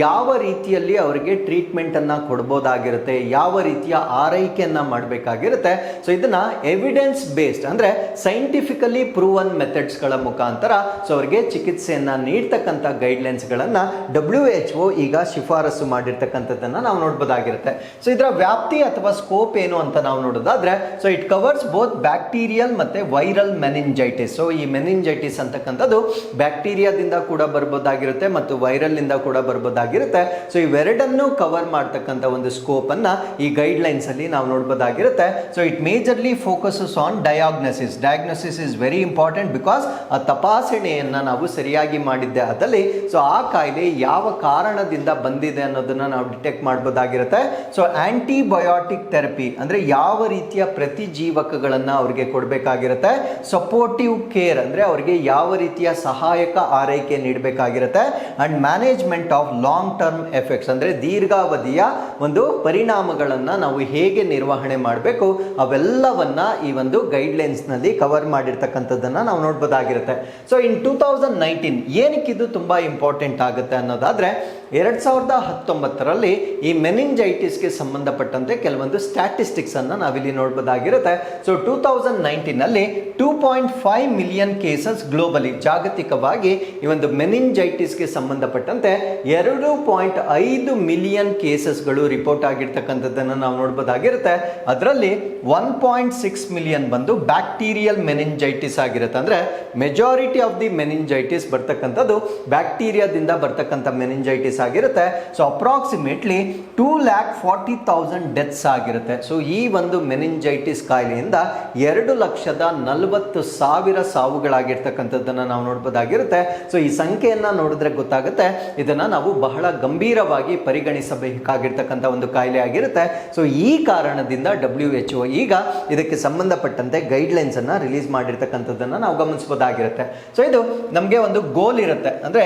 ಯಾವ ರೀತಿಯಲ್ಲಿ ಅವರಿಗೆ ಟ್ರೀಟ್ಮೆಂಟನ್ನು ಕೊಡ್ಬೋದಾಗಿರುತ್ತೆ, ಯಾವ ರೀತಿಯ ಆರೈಕೆಯನ್ನು ಮಾಡಬೇಕಾಗಿರುತ್ತೆ. ಸೊ ಇದನ್ನು ಎವಿಡೆನ್ಸ್ ಬೇಸ್ಡ್ ಅಂದರೆ ಸೈಂಟಿಫಿಕಲಿ ಪ್ರೂವನ್ ಮೆಥಡ್ಸ್ಗಳ ಮುಖಾಂತರ ಸೊ ಅವರಿಗೆ ಚಿಕಿತ್ಸೆಯನ್ನು ನೀಡ್ತಕ್ಕಂಥ ಗೈಡ್ಲೈನ್ಸ್ಗಳನ್ನು WHO ಈಗ ಶಿಫಾರಸು ಮಾಡಿರ್ತಕ್ಕಂಥದ್ದನ್ನು ನಾವು ನೋಡ್ಬೋದಾಗಿರುತ್ತೆ. ಸೊ ಇದರ ವ್ಯಾಪ್ತಿ ಅಥವಾ ಸ್ಕೋಪ್ ಏನು ಅಂತ ನಾವು ನೋಡೋದಾದ್ರೆ, so it covers both bacterial ಮತ್ತೆ ವೈರಲ್ ಮೆನಿಂಜೈಟಿಸ್. ಸೊ ಈ ಮೆನಿಂಜೈಟಿಸ್ ಅಂತಕ್ಕಂಥದ್ದು ಬ್ಯಾಕ್ಟೀರಿಯಾದಿಂದ ಕೂಡ ಬರ್ಬೋದಾಗಿರುತ್ತೆ ಮತ್ತು ವೈರಲ್ ಇಂದ ಕೂಡ ಬರ್ಬೋದಾಗಿರುತ್ತೆ. ಸೊ ಇವೆರಡನ್ನು ಕವರ್ ಮಾಡ್ತಕ್ಕಂಥ ಒಂದು ಸ್ಕೋಪ್ ಅನ್ನ ಈ ಗೈಡ್ಲೈನ್ಸ್ ಅಲ್ಲಿ ನಾವು ನೋಡ್ಬೋದಾಗಿರುತ್ತೆ. So it majorly focuses on diagnosis. Diagnosis is very important because ಆ ತಪಾಸಣೆಯನ್ನ ನಾವು ಸರಿಯಾಗಿ ಮಾಡಿದ್ದೆ ಆದಲ್ಲಿ ಸೊ ಆ ಕಾಯಿಲೆ ಯಾವ ಕಾರಣದಿಂದ ಬಂದಿದೆ ಅನ್ನೋದನ್ನ ನಾವು ಡಿಟೆಕ್ಟ್ ಮಾಡಬಹುದಾಗಿರುತ್ತೆ. ಸೊ ಆಂಟಿಬಯೋಟಿಕ್ ಥೆರಪಿ ಅಂದ್ರೆ ಯಾವ ರೀತಿಯ ಪ್ರತಿಜೀವಕಗಳನ್ನ ಅವ್ರಿಗೆ ಕೊಡಬೇಕಾಗಿರುತ್ತೆ. ಸಪೋರ್ಟಿವ್ ಕೇರ್ ಅಂದ್ರೆ ಅವರಿಗೆ ಯಾವ ರೀತಿಯ ಸಹಾಯಕ ಆರೈಕೆ ನೀಡಬೇಕಾಗಿರುತ್ತೆ. And management of long term effects ಅಂದ್ರೆ ದೀರ್ಘಾವಧಿಯ ಒಂದು ಪರಿಣಾಮಗಳನ್ನ ನಾವು ಹೇಗೆ ನಿರ್ವಹಣೆ ಮಾಡಬೇಕು ಅವೆಲ್ಲವನ್ನ ಈ ಒಂದು ಗೈಡ್ಲೈನ್ಸ್ ನಲ್ಲಿ ಕವರ್ ಮಾಡಿರ್ತಕ್ಕಂಥದ್ದನ್ನ ನಾವು ನೋಡ್ಬೋದಾಗಿರುತ್ತೆ. ಸೊ ಇನ್ 2019 ಏನಕ್ಕೆ ಇದು ತುಂಬಾ ಇಂಪಾರ್ಟೆಂಟ್ ಆಗುತ್ತೆ ಅನ್ನೋದಾದ್ರೆ, 2019ರಲ್ಲಿ ಈ ಮೆನಿಂಜೈಟಿಸ್ಗೆ ಸಂಬಂಧಪಟ್ಟಂತೆ ಕೆಲವೊಂದು ಸ್ಟ್ಯಾಟಿಸ್ಟಿಕ್ಸ್ ಅನ್ನ ನಾವಿಲ್ಲಿ ನೋಡಬಹುದಾಗಿರುತ್ತೆ. ಸೊ 2019ನಲ್ಲಿ 2.5 ಮಿಲಿಯನ್ ಕೇಸಸ್ ಗ್ಲೋಬಲಿ, ಜಾಗತಿಕವಾಗಿ ಈ ಒಂದು ಮೆನಿಂಜೈಟಿಸ್ಗೆ ಸಂಬಂಧಪಟ್ಟಂತೆ 2.5 ಮಿಲಿಯನ್ ಕೇಸಸ್ಗಳು ರಿಪೋರ್ಟ್ ಆಗಿರ್ತಕ್ಕಂಥದ್ದನ್ನು ನಾವು ನೋಡಬಹುದಾಗಿರುತ್ತೆ. ಅದರಲ್ಲಿ 1.6 ಮಿಲಿಯನ್ ಬಂದು ಬ್ಯಾಕ್ಟೀರಿಯಲ್ ಮೆನಿಂಜೈಟಿಸ್ ಆಗಿರುತ್ತೆ. ಅಂದ್ರೆ ಮೆಜಾರಿಟಿ ಆಫ್ ದಿ ಮೆನಿಂಜೈಟಿಸ್ ಬರ್ತಕ್ಕಂಥದ್ದು ಬ್ಯಾಕ್ಟೀರಿಯಾದಿಂದ ಬರ್ತಕ್ಕಂಥ ಮೆನಿಂಜೈಟಿಸ್ ಆಗಿರುತ್ತೆ. ಸೊ ಅಪ್ರಾಕ್ಸಿಮೇಟ್ಲಿ 2,40,000 ಡೆತ್ಸ್ ಆಗಿರುತ್ತೆ. ಸೊ ಈ ಒಂದು ಮೆನಿಂಜೈಟಿಸ್ ಕಾಯಿಲೆಯಿಂದ 2,40,000 ಸಾವುಗಳಾಗಿರ್ತಕ್ಕಂಥದ್ದನ್ನು ನಾವು ನೋಡಬಹುದಾಗಿರುತ್ತೆ. ಸೊ ಈ ಸಂಖ್ಯೆಯನ್ನ ನೋಡಿದ್ರೆ ಗೊತ್ತಾಗುತ್ತೆ ಇದನ್ನ ನಾವು ಬಹಳ ಗಂಭೀರವಾಗಿ ಪರಿಗಣಿಸಬೇಕಾಗಿರ್ತಕ್ಕಂಥ ಒಂದು ಕಾಯಿಲೆ ಆಗಿರುತ್ತೆ. ಸೊ ಈ ಕಾರಣದಿಂದ WHO ಈಗ ಇದಕ್ಕೆ ಸಂಬಂಧಪಟ್ಟಂತೆ ಗೈಡ್ಲೈನ್ಸ್ ಅನ್ನ ರಿಲೀಸ್ ಮಾಡಿರ್ತಕ್ಕಂಥದ್ದನ್ನ ನಾವು ಗಮನಿಸಬಹುದಾಗಿರುತ್ತೆ. ಸೊ ಇದು ನಮಗೆ ಒಂದು ಗೋಲ್ ಇರುತ್ತೆ, ಅಂದ್ರೆ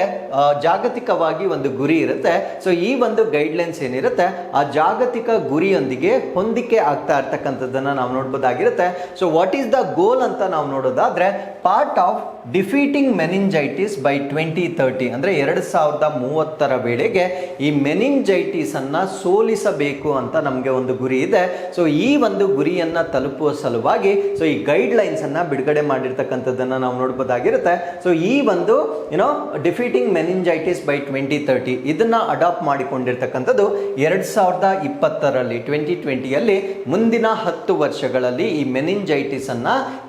ಜಾಗತಿಕವಾಗಿ ಒಂದು ಗುರಿ ಇರುತ್ತೆ. ಸೊ ಈ ಒಂದು ಗೈಡ್ಲೈನ್ಸ್ ಏನಿರುತ್ತೆ ಆ ಜಾಗತಿಕ ಗುರಿಯೊಂದಿಗೆ ಹೊಂದಿಕೆ ಆಗ್ತಾ ಇರ್ತಕ್ಕಂಥದ್ದನ್ನ ನಾವು ನೋಡಬಹುದಾಗಿರುತ್ತೆ. So what is the goal ಅಂತ ನಾವು ನೋಡೋದಾದ್ರೆ, part of defeating meningitis by 2030 ಅಂದ್ರೆ 2030ರ ವೇಳೆಗೆ ಈ ಮೆನಿಂಜೈಟಿಸ್ ಅನ್ನ ಸೋಲಿಸಬೇಕು ಅಂತ ನಮಗೆ ಒಂದು ಗುರಿ ಇದೆ. ಸೊ ಈ ಒಂದು ಗುರಿಯನ್ನ ತಲುಪುವ ಸಲುವಾಗಿ ಸೊ ಈ ಗೈಡ್ ಲೈನ್ಸ್ ಅನ್ನ ಬಿಡುಗಡೆ ಮಾಡಿರ್ತಕ್ಕಂಥದ್ದನ್ನ ನಾವು ನೋಡಬಹುದಾಗಿರುತ್ತೆ. ಸೊ ಈ ಒಂದು ಡಿಫೀಟಿಂಗ್ ಮೆನಿಂಜೈಟಿಸ್ ಬೈ 2030 ಇದನ್ನ ಅಡಾಪ್ಟ್ ಮಾಡಿಕೊಂಡಿರ್ತಕ್ಕಂಥದ್ದು 2020ರಲ್ಲಿ 2020ಯಲ್ಲಿ ಮುಂದಿನ 10 ವರ್ಷಗಳಲ್ಲಿ ಈ ಮೆನಿಂಜೈಟಿಸ್ ಅನ್ನ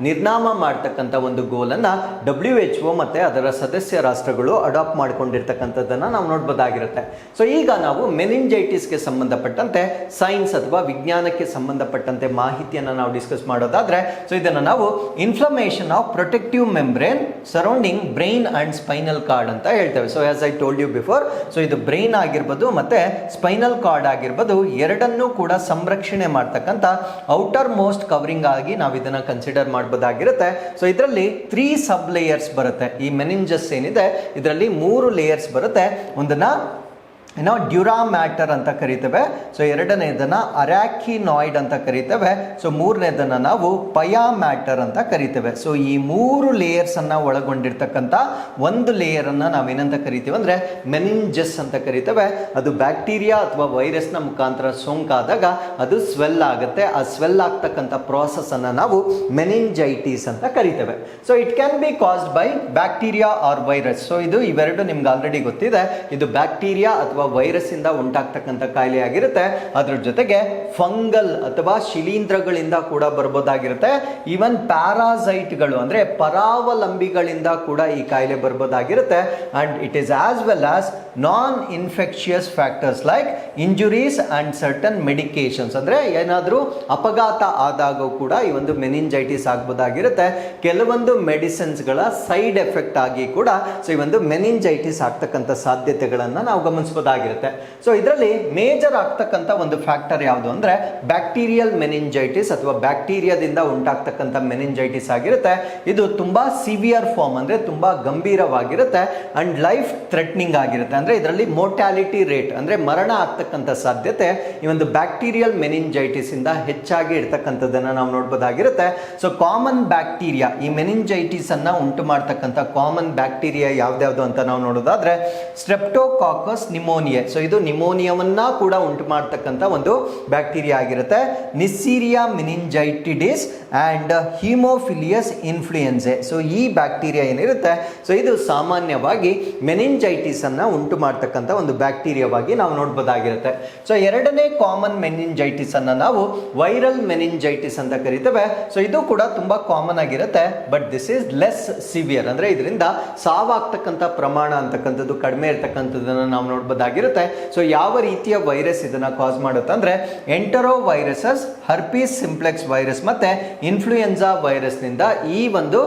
ನಿರ್ನಾಮ ಮಾಡ್ತಕ್ಕಂಥ ಒಂದು ಗೋಲ್ ಅನ್ನ WHO ಮತ್ತೆ ಅದರ ಸದಸ್ಯ ರಾಷ್ಟ್ರಗಳು ಅಡಾಪ್ಟ್ ಮಾಡಿಕೊಂಡಿರ್ತಕ್ಕಂಥದ್ದನ್ನ ನಾವು ನೋಡಬಹುದಾಗಿರುತ್ತೆ. ಸೊ ಈಗ ನಾವು ಮೆನಿಂಜೈಟಿಸ್ಗೆ ಸಂಬಂಧಪಟ್ಟಂತೆ ಸೈನ್ಸ್ ಅಥವಾ ವಿಜ್ಞಾನಕ್ಕೆ ಸಂಬಂಧಪಟ್ಟಂತೆ ಮಾಹಿತಿಯನ್ನು ನಾವು ಡಿಸ್ಕಸ್ ಮಾಡೋದಾದ್ರೆ, ಸೊ ಇದನ್ನು ನಾವು inflammation of protective membrane surrounding brain and spinal cord ಅಂತ ಹೇಳ್ತೇವೆ. So as I told you before, so ಇದು ಬ್ರೈನ್ ಆಗಿರ್ಬೋದು ಮತ್ತೆ ಸ್ಪೈನಲ್ ಕಾರ್ಡ್ ಆಗಿರ್ಬೋದು ಎರಡನ್ನೂ ಕೂಡ ಸಂರಕ್ಷಣೆ ಮಾಡ್ತಕ್ಕಂಥ ಔಟರ್ ಮೋಸ್ಟ್ ಕವರಿಂಗ್ ಆಗಿ ನಾವು ಇದನ್ನ ಕನ್ಸಿಡರ್ ಮಾಡಬಹುದಾಗಿರುತ್ತೆ. ಸೊ ಇದರಲ್ಲಿ 3 ಸಬ್ ಲೇಯರ್ಸ್ ಬರುತ್ತೆ. ಈ ಮೆನಿಂಜಸ್ ಏನಿದೆ ಇದರಲ್ಲಿ 3 ಲೇಯರ್ಸ್ ಬರುತ್ತೆ. ಒಂದನ್ನ ಡ್ಯೂರಾ ಮ್ಯಾಟರ್ ಅಂತ ಕರಿತೇವೆ. ಸೊ ಎರಡನೇದನ್ನ ಅರಾಕಿನಾಯ್ಡ್ ಅಂತ ಕರಿತೇವೆ. ಸೊ ಮೂರನೇದನ್ನ ನಾವು ಪಯಾ ಮ್ಯಾಟರ್ ಅಂತ ಕರಿತೇವೆ. ಸೊ ಈ 3 ಲೇಯರ್ಸ್ ಅನ್ನ ಒಳಗೊಂಡಿರ್ತಕ್ಕಂಥ ಒಂದು ಲೇಯರ್ ಅನ್ನ ನಾವೇನಂತ ಕರಿತೀವಿ ಅಂದ್ರೆ ಮೆನಿಂಜಸ್ ಅಂತ ಕರಿತೇವೆ. ಅದು ಬ್ಯಾಕ್ಟೀರಿಯಾ ಅಥವಾ ವೈರಸ್ನ ಮುಖಾಂತರ ಸೋಂಕಾದಾಗ ಅದು ಸ್ವೆಲ್ ಆಗುತ್ತೆ. ಆ ಸ್ವೆಲ್ ಆಗ್ತಕ್ಕಂಥ ಪ್ರಾಸೆಸ್ ಅನ್ನ ನಾವು ಮೆನಿಂಜೈಟಿಸ್ ಅಂತ ಕರಿತೇವೆ. So it can be caused by bacteria or virus. So ಇದು ಇವೆರಡು ನಿಮ್ಗೆ ಆಲ್ರೆಡಿ ಗೊತ್ತಿದೆ. ಇದು ಬ್ಯಾಕ್ಟೀರಿಯಾ ಅಥವಾ ವೈರಸ್ ಇಂದ ಉಂಟಾಗ್ತಕ್ಕಂಥ ಕಾಯಿಲೆ ಆಗಿರುತ್ತೆ. ಅದ್ರ ಜೊತೆಗೆ ಫಂಗಲ್ ಅಥವಾ ಶಿಲೀಂಧ್ರಗಳಿಂದ ಕೂಡ ಬರ್ಬೋದಾಗಿರುತ್ತೆ. ಈವನ್ ಪ್ಯಾರಾಸೈಟ್ಗಳು ಅಂದ್ರೆ ಪರಾವಲಂಬಿಗಳಿಂದ ಕೂಡ ಈ ಕಾಯಿಲೆ ಬರ್ಬೋದಾಗಿರುತ್ತೆ. And it is as well as non infectious factors like injuries and certain medications. ಅಂದ್ರೆ ಏನಾದರೂ ಅಪಘಾತ ಆದಾಗ ಕೂಡ ಈ ಒಂದು ಮೆನಿಂಜೈಟಿಸ್ ಆಗ್ಬೋದಾಗಿರುತ್ತೆ. ಕೆಲವೊಂದು ಮೆಡಿಸಿನ್ಸ್ಗಳ ಸೈಡ್ ಎಫೆಕ್ಟ್ ಆಗಿ ಕೂಡ ಸೊ ಈ ಒಂದು ಮೆನಿಂಜೈಟಿಸ್ ಆಗ್ತಕ್ಕಂಥ ಸಾಧ್ಯತೆಗಳನ್ನ ನಾವು ಗಮನಿಸಬಹುದು. ನೋಡ್ಬೋದಾಗಿರುತ್ತೆ. ಸೊ ಇದರಲ್ಲಿ ಮೇಜರ್ ಆಗ್ತಕ್ಕಂಥ ಒಂದು ಫ್ಯಾಕ್ಟರ್ ಯಾವುದು ಅಂದ್ರೆ ಬ್ಯಾಕ್ಟೀರಿಯಲ್ ಮೆನಿಂಜೈಟಿಸ್ ಅಥವಾ ಬ್ಯಾಕ್ಟೀರಿಯಾದಿಂದ ಉಂಟಾಗ್ತಕ್ಕಂಥ ಮೆನಿಂಜೈಟಿಸ್ ಆಗಿರುತ್ತೆ. ಇದು ತುಂಬಾ ಸಿವಿಯರ್ ಫಾರ್ಮ್ ಅಂದ್ರೆ ತುಂಬಾ ಗಂಭೀರವಾಗಿರುತ್ತೆ ಅಂಡ್ ಲೈಫ್ ಥ್ರೆಟ್ನಿಂಗ್ ಆಗಿರುತ್ತೆ. ಅಂದ್ರೆ ಇದರಲ್ಲಿ ಮೋರ್ಟಾಲಿಟಿ ರೇಟ್ ಅಂದ್ರೆ ಮರಣ ಆಗ್ತಕ್ಕಂಥ ಸಾಧ್ಯತೆ ಈ ಒಂದು ಬ್ಯಾಕ್ಟೀರಿಯಲ್ ಮೆನಿಂಜೈಟಿಸ್ ಇಂದ ಹೆಚ್ಚಾಗಿ ಇರ್ತಕ್ಕಂಥದ್ದನ್ನ ನಾವು ನೋಡ್ಬೋದಾಗಿರುತ್ತೆ. ಸೊ ಕಾಮನ್ ಬ್ಯಾಕ್ಟೀರಿಯಾ ಈ ಮೆನಿಂಜೈಟಿಸ್ ಅನ್ನ ಉಂಟು ಮಾಡ್ತಕ್ಕಂಥ ಕಾಮನ್ ಬ್ಯಾಕ್ಟೀರಿಯಾ ಯಾವ್ದ್ಯಾವ್ದು ಅಂತ ನಾವು ನೋಡೋದಾದ್ರೆ ಸ್ಟ್ರೆಪ್ಟೋಕಾಕಸ್ ನಿಮೋನಿಯೆ. ಸೊ ಇದು ನಿಮೋನಿಯವನ್ನ ಕೂಡ ಉಂಟು ಮಾಡ್ತಕ್ಕಂಥ ಒಂದು ಬ್ಯಾಕ್ಟೀರಿಯಾ ಆಗಿರುತ್ತೆ. ನಿಸ್ಸೀರಿಯಾ ಮೆನಿಂಜೈಟಿಡಿಸ್ ಅಂಡ್ ಹಿಮೋಫಿಲಿಯಸ್ ಇನ್ಫ್ಲೂಯೆನ್ಸೆ. ಸೊ ಈ ಬ್ಯಾಕ್ಟೀರಿಯಾ ಏನಿರುತ್ತೆ ಸೊ ಇದು ಸಾಮಾನ್ಯವಾಗಿ ಮೆನಿಂಜೈಟಿಸ್ ಅನ್ನ ಉಂಟು ಮಾಡ್ತಕ್ಕಂಥ ಒಂದು ಬ್ಯಾಕ್ಟೀರಿಯಾವಾಗಿ ನಾವು ನೋಡ್ಬೋದಾಗಿರುತ್ತೆ. ಸೊ ಎರಡನೇ ಕಾಮನ್ ಮೆನಿಂಜೈಟಿಸ್ ಅನ್ನ ನಾವು ವೈರಲ್ ಮೆನಿಂಜೈಟಿಸ್ ಅಂತ ಕರಿತೇವೆ. ಸೊ ಇದು ಕೂಡ ತುಂಬಾ ಕಾಮನ್ ಆಗಿರುತ್ತೆ, but this is less severe ಅಂದ್ರೆ ಇದರಿಂದ ಸಾವಾಗ್ತಕ್ಕಂಥ ಪ್ರಮಾಣ ಅಂತಕ್ಕಂಥದ್ದು ಕಡಿಮೆ ಇರ್ತಕ್ಕಂಥದ್ದನ್ನ ನಾವು ನೋಡ್ಬೋದಾಗಿರುತ್ತೆ. ಸೊ ಯಾವ ರೀತಿಯ ವೈರಸ್ ಇದನ್ನ ಕಾಸ್ ಮಾಡುತ್ತೆ ಅಂದ್ರೆ ಎಂಟರೋ ವೈರಸಸ್, ಹರ್ಪೀಸ್ ಸಿಂಪ್ಲೆಕ್ಸ್ ವೈರಸ್ ಮತ್ತೆ ಇನ್ಫ್ಲೂಯೆನ್ಸಾ ವೈರಸ್ ನಿಂದ ಈ ಒಂದು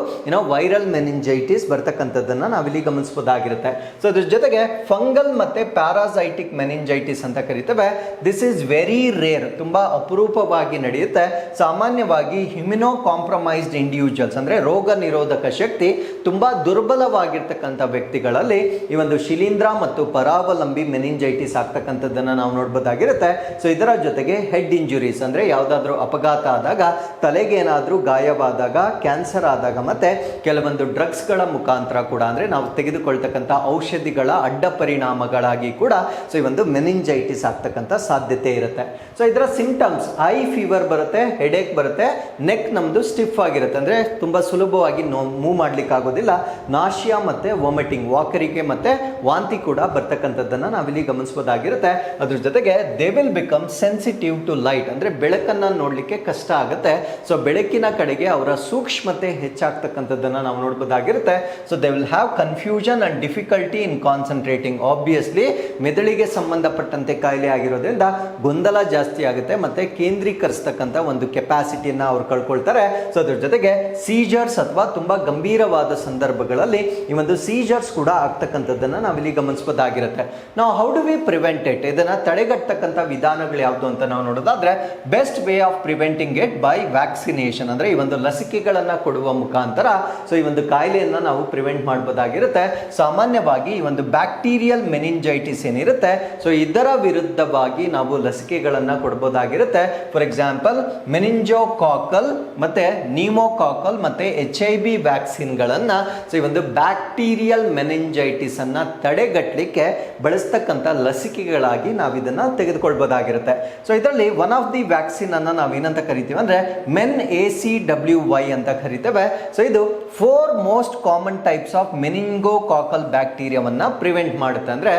ವೈರಲ್ ಮೆನಿಂಜೈಟಿಸ್ ಬರ್ತಕ್ಕಂಥದ್ದನ್ನ ನಾವಿಲ್ಲಿ ಗಮನಿಸಬಹುದಾಗಿರುತ್ತೆ. ಸೊ ಅದ್ರ ಜೊತೆಗೆ ಫಂಗಲ್ ಮತ್ತೆ ಪ್ಯಾರಾಸೈಟಿಕ್ ಮೆನಿಂಜೈಟಿಸ್ ಅಂತ ಕರಿತೇವೆ. ದಿಸ್ ಇಸ್ ವೆರಿ ರೇರ್, ತುಂಬಾ ಅಪರೂಪವಾಗಿ ನಡೆಯುತ್ತೆ. ಸಾಮಾನ್ಯವಾಗಿ ಇಮ್ಯುನೋ ಕಾಂಪ್ರಮೈಸ್ಡ್ ಇಂಡಿವಿಜುವಲ್ಸ್ ಅಂದ್ರೆ ರೋಗ ನಿರೋಧಕ ಶಕ್ತಿ ತುಂಬಾ ದುರ್ಬಲವಾಗಿರ್ತಕ್ಕಂಥ ವ್ಯಕ್ತಿಗಳಲ್ಲಿ ಈ ಒಂದು ಶಿಲೀಂಧ್ರ ಮತ್ತು ಪರಾವಲಂಬಿ ಮೆನಿಂಜೈಟಿಸ್ ಆಗ್ತಕ್ಕಂಥದ್ದನ್ನ ನಾವು ನೋಡ್ಬೋದಾಗಿರುತ್ತೆ. ಸೊ ಇದರ ಜೊತೆಗೆ ಹೆಡ್ ಇಂಜುರೀಸ್ ಅಂದ್ರೆ ಯಾವುದಾದ್ರೂ ಅಪಘಾತ ಆದಾಗ, ತಲೆಗೆ ಏನಾದ್ರೂ ಗಾಯವಾದಾಗ, ಕ್ಯಾನ್ಸರ್ ಆದಾಗ ಮತ್ತೆ ಕೆಲವೊಂದು ಡ್ರಗ್ಸ್ ಗಳ ಮುಖಾಂತರ ಕೂಡ ಅಂದ್ರೆ ನಾವು ತೆಗೆದುಕೊಳ್ತಕ್ಕಂಥ ಔಷಧಿಗಳ ಅಡ್ಡ ಪರಿಣಾಮಗಳಾಗಿ ಕೂಡ ಸೊ ಈ ಒಂದು ಮೆನಿಂಜೈಟಿಸ್ ಆಗ್ತಕ್ಕಂಥ ಸಾಧ್ಯತೆ ಇರುತ್ತೆ. ಸೊ ಇದರ ಸಿಂಪ್ಟಮ್ಸ್ ಐ ಫೀವರ್ ಬರುತ್ತೆ, ಹೆಡೇಕ್ ಬರುತ್ತೆ, ನೆಕ್ ನಮ್ದು ಸ್ಟಿಫ್ ಆಗಿರುತ್ತೆ ಅಂದ್ರೆ ತುಂಬಾ ಸುಲಭವಾಗಿ ಮೂವ್ ಮಾಡ್ಲಿಕ್ಕೆ ಆಗೋದಿಲ್ಲ, ನಾಶಿಯಾ ಮತ್ತೆ ವಾಮಿಟಿಂಗ್ ವಾಕರಿಕೆ ಮತ್ತೆ ವಾಂತಿ ಕೂಡ ಬರ್ತಕ್ಕಂಥದ್ದನ್ನ ನಾವಿಲ್ಲಿ ಗಮನಿಸಬಹುದಾಗಿರುತ್ತೆ. ಅದ್ರ ಜೊತೆಗೆ they will become sensitive to light ಅಂದ್ರೆ ಬೆಳಕನ್ನ ನೋಡ್ಲಿಕ್ಕೆ ಕಷ್ಟ ಆಗುತ್ತೆ. ಸೊ ಬೆಳಕಿನ ಕಡೆಗೆ ಅವರ ಸೂಕ್ಷ್ಮತೆ ಹೆಚ್ಚಾಗ್ತಕ್ಕಂಥದ್ದನ್ನ ನಾವು ನೋಡ್ಬೋದಾಗಿರುತ್ತೆ. So they will have confusion and difficulty in concentrating. Obviously ಮೆದುಳಿಗೆ ಸಂಬಂಧಪಟ್ಟಂತೆ ಕಾಯಿಲೆ ಆಗಿರೋದ್ರಿಂದ ಗೊಂದಲ ಜಾಸ್ತಿ ಆಗುತ್ತೆ ಮತ್ತೆ ಕೇಂದ್ರೀಕರಿಸ್ತಕ್ಕಂಥ ಒಂದು ಕೆಪಾಸಿಟಿಯನ್ನ ಅವ್ರು ಕಳ್ಕೊಳ್ತಾರೆ. ಸೊ ಅದ್ರ ಜೊತೆಗೆ ಸೀಜರ್ಸ್ ಅಥವಾ ತುಂಬಾ ಗಂಭೀರವಾದ ಸಂದರ್ಭಗಳಲ್ಲಿ ಈ ಒಂದು ಸೀಜರ್ಸ್ ಕೂಡ ಆಗ್ತಕ್ಕಂಥದ್ದನ್ನ ನಾವಿಲ್ಲಿ ಗಮನಿಸಬಹುದಾಗಿರುತ್ತೆ. ನಾವು how do we prevent it, ಇದನ್ನ ತಡೆಗಟ್ಟತಕ್ಕಂಥ ವಿಧಾನಗಳು ಯಾವುದು ಅಂತ ನಾವು ನೋಡೋದಾದ್ರೆ best way of preventing it by vaccination ಅಂದ್ರೆ ಈ ಒಂದು ಲಸಿಕೆಗಳನ್ನ ಕೊಡುವ ಮುಖಾಂತರ ಸೊ ಈ ಒಂದು ಕಾಯಿಲೆಯನ್ನ ನಾವು ಪ್ರಿವೆಂಟ್ ಮಾಡಬಹುದಾಗಿರುತ್ತೆ. ಸಾಮಾನ್ಯವಾಗಿ ಈ ಒಂದು ಬ್ಯಾಕ್ಟೀರಿಯಲ್ ಮೆನಿಂಜೈಟಿಸ್ ಏನಿರುತ್ತೆ ಸೊ ಇದರ ವಿರುದ್ಧವಾಗಿ ನಾವು ಲಸಿಕೆಗಳನ್ನ ಕೊಡಬಹುದಾಗಿರುತ್ತೆ. ಫಾರ್ ಎಕ್ಸಾಂಪಲ್ ಮೆನಿಂಜೋಕಾಕಲ್ ಮತ್ತೆ ನ್ಯೂಮೋಕಾಕಲ್ ಮತ್ತೆ HIV ವ್ಯಾಕ್ಸಿನ್ ಗಳನ್ನ ಸೊ ಈ ಒಂದು ಬ್ಯಾಕ್ಟೀರಿಯಲ್ ಮೆನಿಂಜೈಟಿಸ್ ಅನ್ನ ತಡೆಗಟ್ಟಲಿಕ್ಕೆ ಬಳಸ್ತಕ್ಕಂಥ ಲಸಿಕೆಗಳಾಗಿ ನಾವು ಇದನ್ನ ತೆಗೆದುಕೊಳ್ಬಹುದಾಗಿರುತ್ತೆ. ಸೊ ಇದರಲ್ಲಿ ಒನ್ ಆಫ್ ದಿ ವ್ಯಾಕ್ಸಿನ್ ಅನ್ನ ನಾವು ಏನಂತ ಕರಿತೀವಿ ಅಂದ್ರೆ MEN-ACWY ಅಂತ ಕರಿತೇವೆ. ಸೊ ಇದು 4 most common types of meningococcal ಬ್ಯಾಕ್ಟೀರಿಯಾವನ್ನ ಪ್ರಿವೆಂಟ್ ಮಾಡುತ್ತೆ. ಅಂದ್ರೆ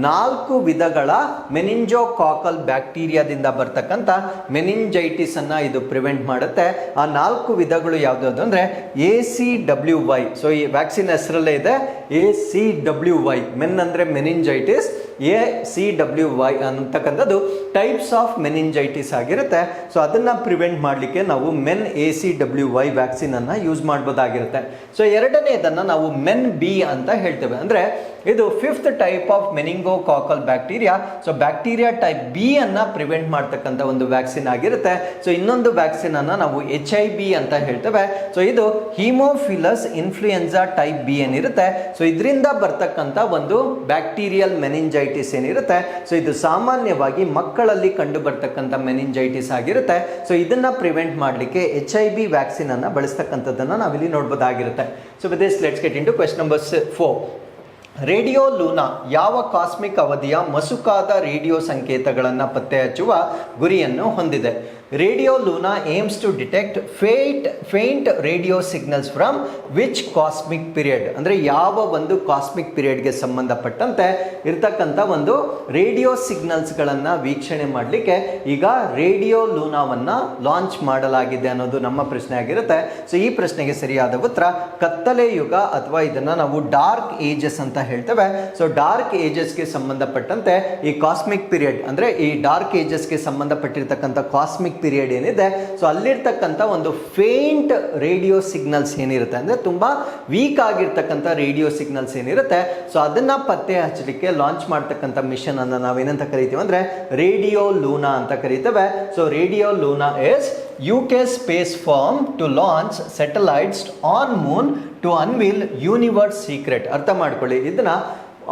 4 ವಿಧಗಳ ಮೆನಿಂಜೋಕಾಕಲ್ ಬ್ಯಾಕ್ಟೀರಿಯಾದಿಂದ ಬರ್ತಕ್ಕಂಥ ಮೆನಿಂಜೈಟಿಸ್ ಅನ್ನ ಇದು ಪ್ರಿವೆಂಟ್ ಮಾಡುತ್ತೆ. ಆ 4 ವಿಧಗಳು ಯಾವ್ದು ಅಂದ್ರೆ ACWY. ಸೊ ಈ ವ್ಯಾಕ್ಸಿನ್ ಹೆಸರಲ್ಲೇ ಇದೆ ACWY. ಮೆನ್ ಅಂದ್ರೆ ಮೆನಿಂಜೈಟಿಸ್, ACWY ಅಂತಕ್ಕಂಥದ್ದು ಟೈಪ್ಸ್ ಆಫ್ ಮೆನಿಂಜೈಟಿಸ್ ಆಗಿರುತ್ತೆ. ಸೊ ಅದನ್ನ ಪ್ರಿವೆಂಟ್ ಮಾಡಲಿಕ್ಕೆ ನಾವು MEN-ACWY ವ್ಯಾಕ್ಸಿನ್ ಅನ್ನ ಯೂಸ್ ಮಾಡಬಹುದಾಗಿರುತ್ತೆ. ಸೊ ಎರಡನೇದನ್ನ ನಾವು MEN-B ಅಂತ ಹೇಳ್ತೇವೆ. ಅಂದ್ರೆ ಇದು 5th type of meningococcal bacteria. So bacteria type B ಅನ್ನ ಪ್ರಿವೆಂಟ್ ಮಾಡ್ತಕ್ಕಂಥ ಒಂದು ವ್ಯಾಕ್ಸಿನ್ ಆಗಿರುತ್ತೆ. ಸೊ ಇನ್ನೊಂದು ವ್ಯಾಕ್ಸಿನ್ ಅನ್ನ ನಾವು HIB ಅಂತ ಹೇಳ್ತೇವೆ. ಸೊ ಇದು ಹಿಮೋಫಿಲಸ್ ಇನ್ಫ್ಲೂಯೆನ್ಸಾ ಟೈಪ್ B ಏನಿರುತ್ತೆ ಸೊ ಇದರಿಂದ ಬರ್ತಕ್ಕಂಥ ಒಂದು ಬ್ಯಾಕ್ಟೀರಿಯಲ್ ಮೆನಿಂಜೈಟಿಸ್ ಏನಿರುತ್ತೆ ಸೊ ಇದು ಸಾಮಾನ್ಯವಾಗಿ ಮಕ್ಕಳಲ್ಲಿ ಕಂಡು ಬರ್ತಕ್ಕಂಥ ಮೆನಿಂಜೈಟಿಸ್ ಆಗಿರುತ್ತೆ. ಸೊ ಇದನ್ನ ಪ್ರಿವೆಂಟ್ ಮಾಡಲಿಕ್ಕೆ HIB ವ್ಯಾಕ್ಸಿನ್ ಅನ್ನ ಬಳಸ್ತಕ್ಕಂಥದ್ದನ್ನ ನಾವಿಲ್ಲಿ ನೋಡಬಹುದಾಗಿರುತ್ತೆ. So with this let's get into question number 4. Radio Luna ಯಾವ ಕಾಸ್ಮಿಕ್ ಅವಧಿಯ ಮಸುಕಾದ ರೇಡಿಯೋ ಸಂಕೇತಗಳನ್ನು ಪತ್ತೆ ಹಚ್ಚುವ ಗುರಿಯನ್ನು ಹೊಂದಿದೆ? Radio Luna aims to detect faint radio signals from which cosmic period ಅಂದರೆ ಯಾವ ಒಂದು ಕಾಸ್ಮಿಕ್ ಪೀರಿಯಡ್ಗೆ ಸಂಬಂಧಪಟ್ಟಂತೆ ಇರ್ತಕ್ಕಂಥ ಒಂದು ರೇಡಿಯೋ ಸಿಗ್ನಲ್ಸ್ಗಳನ್ನು ವೀಕ್ಷಣೆ ಮಾಡಲಿಕ್ಕೆ ಈಗ ರೇಡಿಯೋ ಲೂನಾವನ್ನು ಲಾಂಚ್ ಮಾಡಲಾಗಿದೆ ಅನ್ನೋದು ನಮ್ಮ ಪ್ರಶ್ನೆ ಆಗಿರುತ್ತೆ. ಸೊ ಈ ಪ್ರಶ್ನೆಗೆ ಸರಿಯಾದ ಉತ್ತರ ಕತ್ತಲೆ ಯುಗ ಅಥವಾ ಇದನ್ನು ನಾವು ಡಾರ್ಕ್ ಏಜಸ್ ಅಂತ ಹೇಳ್ತೇವೆ. ಸೊ ಡಾರ್ಕ್ ಏಜಸ್ಗೆ ಸಂಬಂಧಪಟ್ಟಂತೆ ಈ ಕಾಸ್ಮಿಕ್ ಪೀರಿಯಡ್ ಅಂದ್ರೆ ಈ ಡಾರ್ಕ್ ಏಜಸ್ಗೆ ಸಂಬಂಧಪಟ್ಟಿರ್ತಕ್ಕಂಥ ಕಾಸ್ಮಿಕ್ ಪೀರಿಯಡ್ ಏನಿದೆ, ಸೊ ಅಲ್ಲಿರ್ತಕ್ಕಂಥ ಒಂದು ಫೇಂಟ್ ರೇಡಿಯೋ ಸಿಗ್ನಲ್ಸ್ ಏನಿರುತ್ತೆ ಅಂದ್ರೆ ತುಂಬಾ ವೀಕ್ ಆಗಿರ್ತಕ್ಕಂಥ ರೇಡಿಯೋ ಸಿಗ್ನಲ್ಸ್ ಏನಿರುತ್ತೆ, ಸೊ ಅದನ್ನ ಪತ್ತೆ ಹಚ್ಚಲಿಕ್ಕೆ ಲಾಂಚ್ ಮಾಡ್ತಕ್ಕಂಥ ಮಿಷನ್ ಅನ್ನ ನಾವೇನಂತ ಕರಿತೀವಿ ಅಂದ್ರೆ ರೇಡಿಯೋ ಲೂನಾ ಅಂತ ಕರಿತೇವೆ. So radio Luna is UK space firm to launch satellites on moon to unveil universe secret. ಅರ್ಥ ಮಾಡ್ಕೊಳ್ಳಿ, ಇದನ್ನ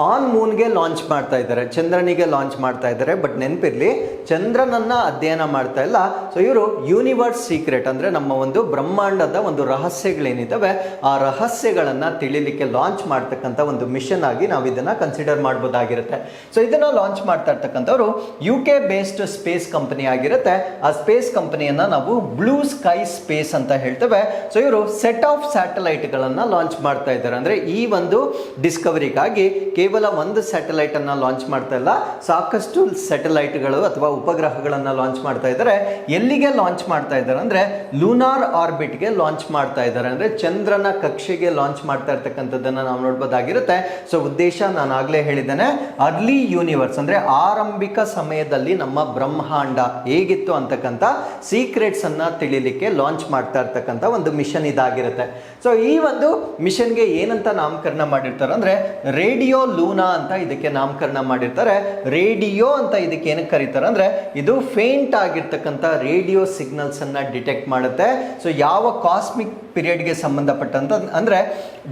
ಆನ್ ಮೂನ್ಗೆ ಲಾಂಚ್ ಮಾಡ್ತಾ ಇದ್ದಾರೆ, ಚಂದ್ರನಿಗೆ ಲಾಂಚ್ ಮಾಡ್ತಾ ಇದ್ದಾರೆ. ಬಟ್ ನೆನಪಿರ್ಲಿ, ಚಂದ್ರನನ್ನ ಅಧ್ಯಯನ ಮಾಡ್ತಾ ಇಲ್ಲ. ಸೊ ಇವರು ಯೂನಿವರ್ಸ್ ಸೀಕ್ರೆಟ್ ಅಂದ್ರೆ ನಮ್ಮ ಒಂದು ಬ್ರಹ್ಮಾಂಡದ ಒಂದು ರಹಸ್ಯಗಳೇನಿದ್ದಾವೆ ಆ ರಹಸ್ಯಗಳನ್ನ ತಿಳಿಲಿಕ್ಕೆ ಲಾಂಚ್ ಮಾಡ್ತಕ್ಕಂಥ ಒಂದು ಮಿಷನ್ ಆಗಿ ನಾವು ಇದನ್ನ ಕನ್ಸಿಡರ್ ಮಾಡ್ಬೋದಾಗಿರುತ್ತೆ. ಸೊ ಇದನ್ನ ಲಾಂಚ್ ಮಾಡ್ತಾ ಇರ್ತಕ್ಕಂಥವ್ರು UK ಬೇಸ್ಡ್ ಸ್ಪೇಸ್ ಕಂಪನಿ ಆಗಿರುತ್ತೆ. ಆ ಸ್ಪೇಸ್ ಕಂಪನಿಯನ್ನ ನಾವು ಬ್ಲೂ ಸ್ಕೈ ಸ್ಪೇಸ್ ಅಂತ ಹೇಳ್ತೇವೆ. ಸೊ ಇವರು ಸೆಟ್ ಆಫ್ ಸ್ಯಾಟಲೈಟ್ ಗಳನ್ನ ಲಾಂಚ್ ಮಾಡ್ತಾ ಇದ್ದಾರೆ. ಅಂದ್ರೆ ಈ ಒಂದು ಡಿಸ್ಕವರಿಗಾಗಿ ಕೇವಲ ಒಂದು ಸ್ಯಾಟಲೈಟ್ ಅನ್ನ ಲಾಂಚ್ ಮಾಡ್ತಾ ಇಲ್ಲ, ಸಾಕಷ್ಟು ಸ್ಯಾಟಲೈಟ್ಗಳು ಅಥವಾ ಉಪಗ್ರಹಗಳನ್ನ ಲಾಂಚ್ ಮಾಡ್ತಾ ಇದ್ದಾರೆ. ಎಲ್ಲಿಗೆ ಲಾಂಚ್ ಮಾಡ್ತಾ ಇದ್ದಾರೆ ಅಂದ್ರೆ ಲೂನಾರ್ ಆರ್ಬಿಟ್ಗೆ ಲಾಂಚ್ ಮಾಡ್ತಾ ಇದ್ದಾರೆ. ಅಂದ್ರೆ ಚಂದ್ರನ ಕಕ್ಷೆಗೆ ಲಾಂಚ್ ಮಾಡ್ತಾ ಇರ್ತಕ್ಕಂಥದ್ದನ್ನ ನಾವು ನೋಡ್ಬೋದಾಗಿರುತ್ತೆ. ಸೊ ಉದ್ದೇಶ ನಾನು ಆಗ್ಲೇ ಹೇಳಿದ್ದೇನೆ, ಅರ್ಲಿ ಯೂನಿವರ್ಸ್ ಅಂದ್ರೆ ಆರಂಭಿಕ ಸಮಯದಲ್ಲಿ ನಮ್ಮ ಬ್ರಹ್ಮಾಂಡ ಹೇಗಿತ್ತು ಅಂತಕ್ಕಂಥ ಸೀಕ್ರೆಟ್ಸ್ ಅನ್ನ ತಿಳಿಲಿಕ್ಕೆ ಲಾಂಚ್ ಮಾಡ್ತಾ ಇರ್ತಕ್ಕಂಥ ಒಂದು ಮಿಷನ್ ಇದಾಗಿರುತ್ತೆ. ಸೊ ಈ ಒಂದು ಮಿಷನ್ಗೆ ಏನಂತ ನಾಮಕರಣ ಮಾಡಿರ್ತಾರೆ ಅಂದ್ರೆ ರೇಡಿಯೋ ಲೂನಾ ಅಂತ ಇದಕ್ಕೆ ನಾಮಕರಣ ಮಾಡಿರ್ತಾರೆ. ರೇಡಿಯೋ ಅಂತ ಇದಕ್ಕೆ ಏನಕ್ಕೆ ಕರೀತಾರೆ ಅಂದ್ರೆ ಇದು ಫೇಂಟ್ ಆಗಿರ್ತಕ್ಕಂಥ ರೇಡಿಯೋ ಸಿಗ್ನಲ್ಸ್ ಅನ್ನ ಡಿಟೆಕ್ಟ್ ಮಾಡುತ್ತೆ. ಸೊ ಯಾವ ಕಾಸ್ಮಿಕ್ ಪೀರಿಯಡ್ಗೆ ಸಂಬಂಧಪಟ್ಟಂತ ಅಂದ್ರೆ